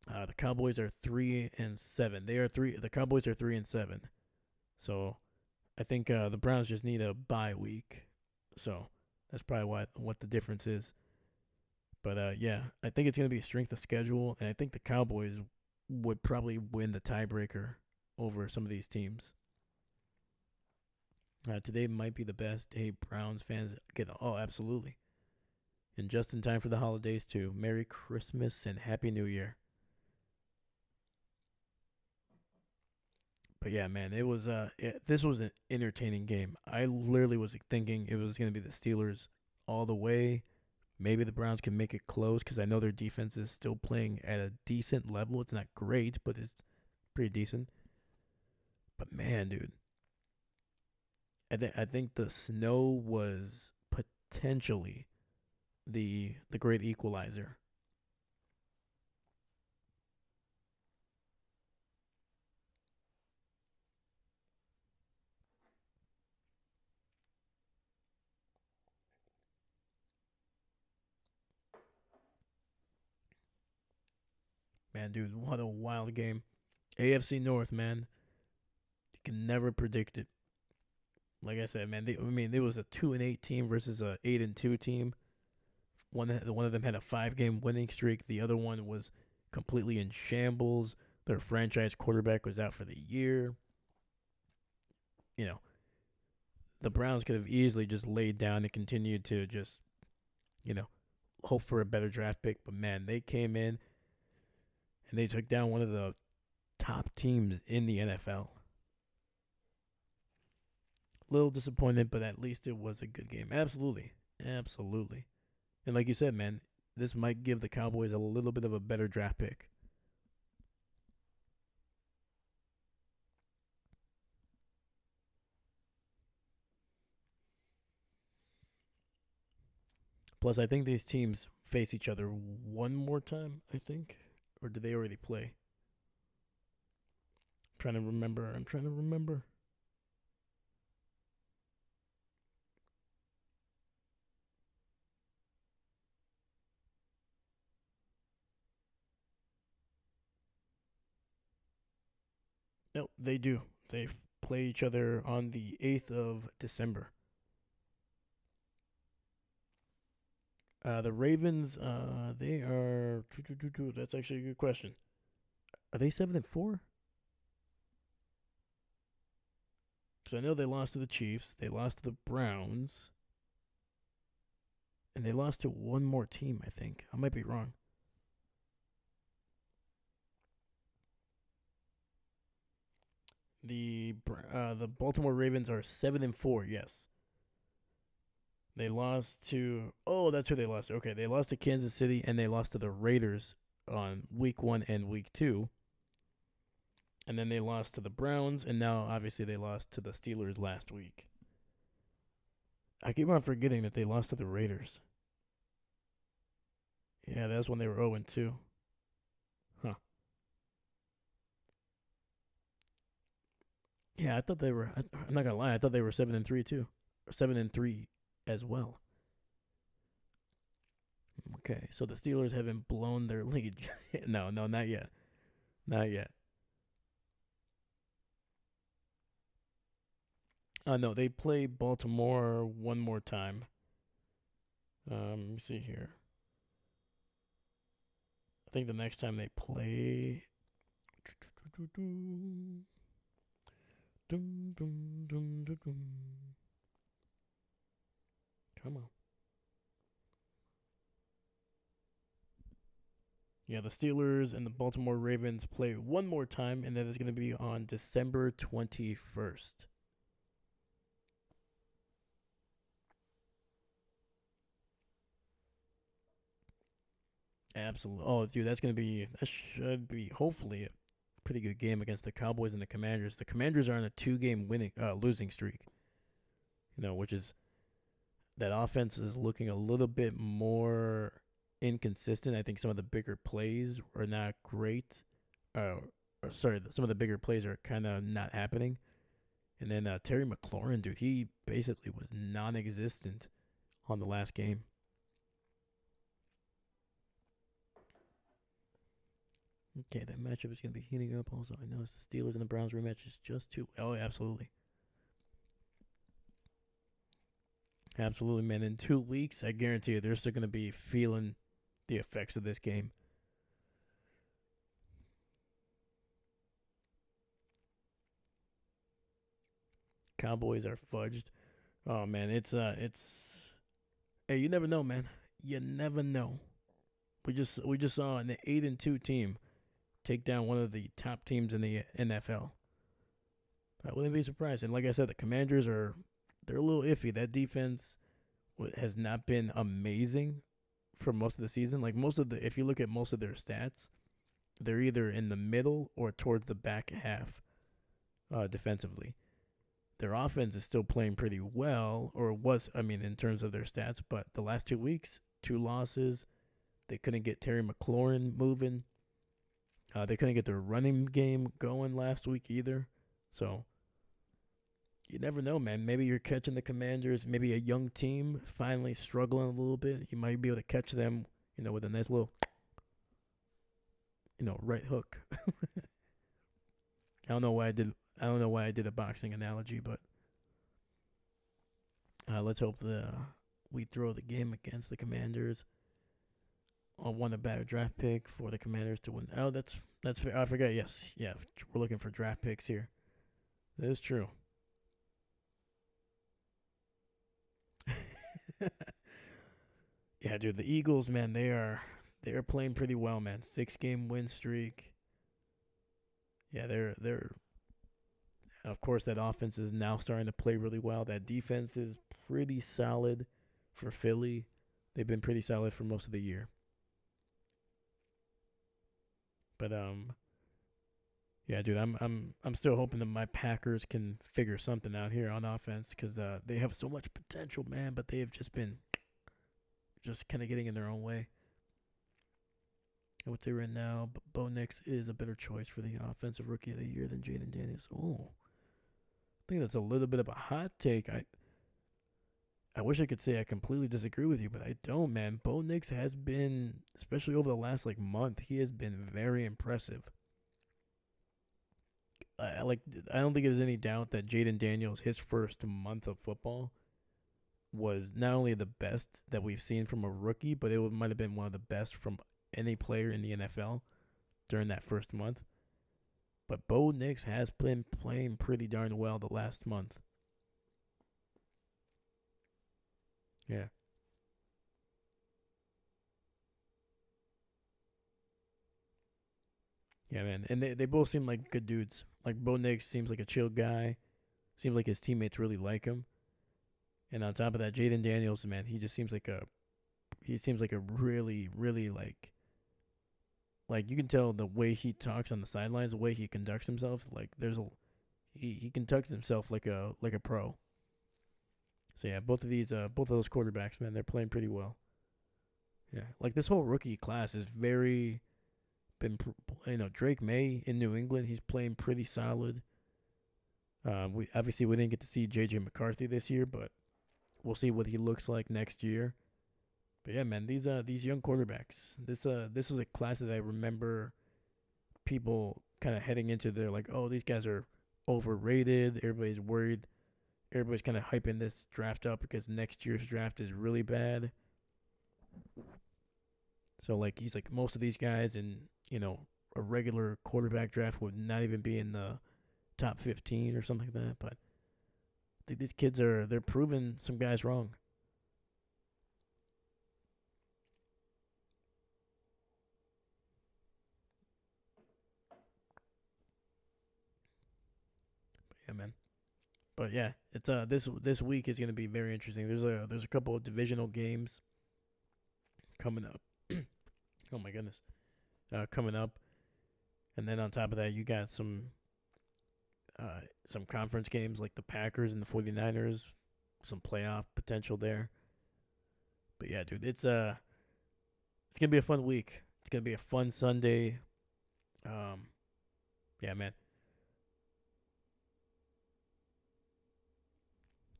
The Cowboys are 3-7. They are three. The Cowboys are 3-7. So I think the Browns just need a bye week. So that's probably what the difference is. But yeah, I think it's gonna be strength of schedule, and I think the Cowboys would probably win the tiebreaker over some of these teams. Today might be the best day Browns fans get. Oh, absolutely. And just in time for the holidays, too. Merry Christmas and Happy New Year. But yeah, man, this was an entertaining game. I literally was thinking it was going to be the Steelers all the way. Maybe the Browns can make it close because I know their defense is still playing at a decent level. It's not great, but it's pretty decent. But man, dude, I think the snow was potentially the great equalizer. Man, dude, what a wild game. AFC North, man. You can never predict it. Like I said, man, I mean, there was a 2-8 team versus a 8-2 team. One of them had a 5 game winning streak. The other one was completely in shambles. Their franchise quarterback was out for the year. You know, the Browns could have easily just laid down and continued to just, you know, hope for a better draft pick. But man, they came in and they took down one of the top teams in the NFL. A little disappointed, but at least it was a good game. Absolutely. Absolutely. And like you said, man, this might give the Cowboys a little bit of a better draft pick. Plus, I think these teams face each other one more time, I think. Or did they already play? I'm trying to remember. I'm trying to remember. No, they do. They play each other on the 8th of December. The Ravens, they are. That's actually a good question. Are they 7-4? Because I know they lost to the Chiefs, they lost to the Browns, and they lost to one more team. I think I might be wrong. The Baltimore Ravens are 7-4. Yes, they lost to. Oh, that's who they lost to. Okay, they lost to Kansas City and they lost to the Raiders on week 1 and week 2. And then they lost to the Browns, and now obviously they lost to the Steelers last week. I keep on forgetting that they lost to the Raiders. Yeah, that's when they were 0-2. Huh. Yeah, I thought they were. I'm not gonna lie. I thought they were 7-3 too, or 7-3 as well. Okay, so the Steelers haven't blown their lead. No, no, not yet. Not yet. No, they play Baltimore one more time. Let me see here. I think the next time they play. Come on. Yeah, the Steelers and the Baltimore Ravens play one more time, and that is going to be on December 21st. Absolutely. Oh, dude, that should be hopefully a pretty good game against the Cowboys and the Commanders. The Commanders are on a 2-game losing streak. Which is that offense is looking a little bit more inconsistent. I think some of the bigger plays are not great. Some of the bigger plays are kind of not happening. And then Terry McLaurin, dude, he basically was non-existent on the last game. Okay, that matchup is going to be heating up also. I know it's the Steelers and the Browns rematch is just too. Oh, absolutely. Absolutely, man. In 2 weeks, I guarantee you they're still going to be feeling the effects of this game. Cowboys are fudged. Oh man, it's hey, you never know, man. You never know. We just saw an 8-2 team take down one of the top teams in the NFL. I wouldn't be surprised. And like I said, the Commanders they're a little iffy. That defense has not been amazing for most of the season. Like if you look at most of their stats, they're either in the middle or towards the back half defensively. Their offense is still playing pretty well, or was, I mean, in terms of their stats, but the last 2 weeks, 2 losses. They couldn't get Terry McLaurin moving. They couldn't get their running game going last week either. So you never know, man. Maybe you're catching the Commanders, maybe a young team finally struggling a little bit. You might be able to catch them, with a nice little, right hook. I don't know why I did a boxing analogy, but let's hope we throw the game against the Commanders. I want a better draft pick for the Commanders to win. Oh, that's fair. I forgot. Yes, yeah, we're looking for draft picks here. That is true. Yeah, dude, the Eagles, man, they are playing pretty well, man. 6-game win streak. Yeah, they're of course that offense is now starting to play really well. That defense is pretty solid for Philly. They've been pretty solid for most of the year. But yeah, dude, I'm still hoping that my Packers can figure something out here on offense because they have so much potential, man. But they have just been just kind of getting in their own way. I would say right now, Bo Nix is a better choice for the offensive rookie of the year than Jaden Daniels. Oh, I think that's a little bit of a hot take. I wish I could say I completely disagree with you, but I don't, man. Bo Nix has been, especially over the last month, he has been very impressive. like I don't think there's any doubt that Jaden Daniels, his first month of football, was not only the best that we've seen from a rookie, but it might have been one of the best from any player in the NFL during that first month. But Bo Nix has been playing pretty darn well the last month. Yeah. Yeah, man. And they both seem like good dudes. Like Bo Nix seems like a chill guy. Seems like his teammates really like him. And on top of that, Jaden Daniels, man, he seems like a really, really like you can tell the way he talks on the sidelines, the way he conducts himself, like he conducts himself like a pro. So yeah, both of those quarterbacks, man, they're playing pretty well. Yeah, like this whole rookie class is very been Drake May in New England, he's playing pretty solid. We didn't get to see JJ McCarthy this year, but we'll see what he looks like next year. But yeah, man, these young quarterbacks. This was a class that I remember people kind of heading into. They're like, oh, these guys are overrated. Everybody's worried. Everybody's kind of hyping this draft up because next year's draft is really bad. So like he's like most of these guys in a regular quarterback draft would not even be in the top 15 or something like that. But I think these kids they're proving some guys wrong. Yeah, man. But yeah, it's this week is gonna be very interesting. There's a couple of divisional games coming up. Oh my goodness, coming up, and then on top of that, you got some conference games like the Packers and the 49ers, some playoff potential there. But yeah, dude, it's gonna be a fun week. It's gonna be a fun Sunday. Um, yeah, man.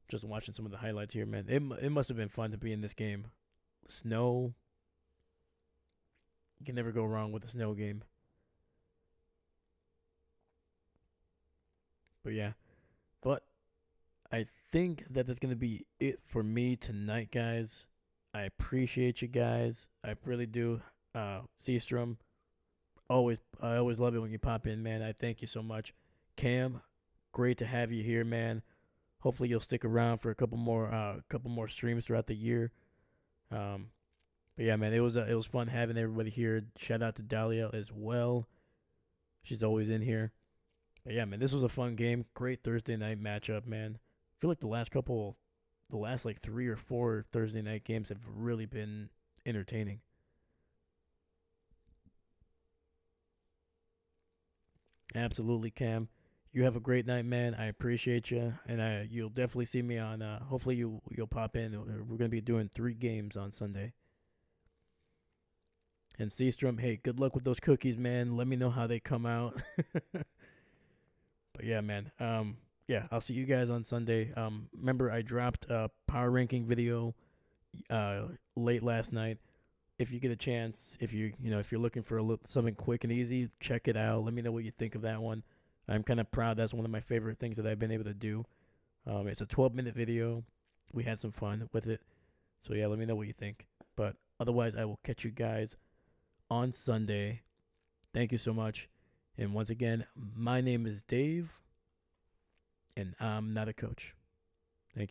Just watching some of the highlights here, man. It must have been fun to be in this game. Snow, you can never go wrong with a snow game. But yeah, but I think that that's gonna be it for me tonight, guys. I appreciate you guys. I really do. Seastrom, I always love it when you pop in, man. I thank you so much. Cam, great to have you here, man. Hopefully you'll stick around for a couple more streams throughout the year. Um, but yeah, man, it was fun having everybody here. Shout out to Dahlia as well. She's always in here. But yeah, man, this was a fun game. Great Thursday night matchup, man. I feel like the last like 3 or 4 Thursday night games have really been entertaining. Absolutely, Cam. You have a great night, man. I appreciate you, and you'll definitely see me on. Hopefully, you'll pop in. We're gonna be doing 3 games on Sunday. And Seastrom, hey, good luck with those cookies, man. Let me know how they come out. But yeah, man. Yeah, I'll see you guys on Sunday. Remember I dropped a power ranking video late last night. If you get a chance, if you're looking for something quick and easy, check it out. Let me know what you think of that one. I'm kind of proud. That's one of my favorite things that I've been able to do. It's a 12-minute video. We had some fun with it. So yeah, let me know what you think. But otherwise, I will catch you guys on Sunday. Thank you so much. And once again, my name is Dave, and I'm not a coach.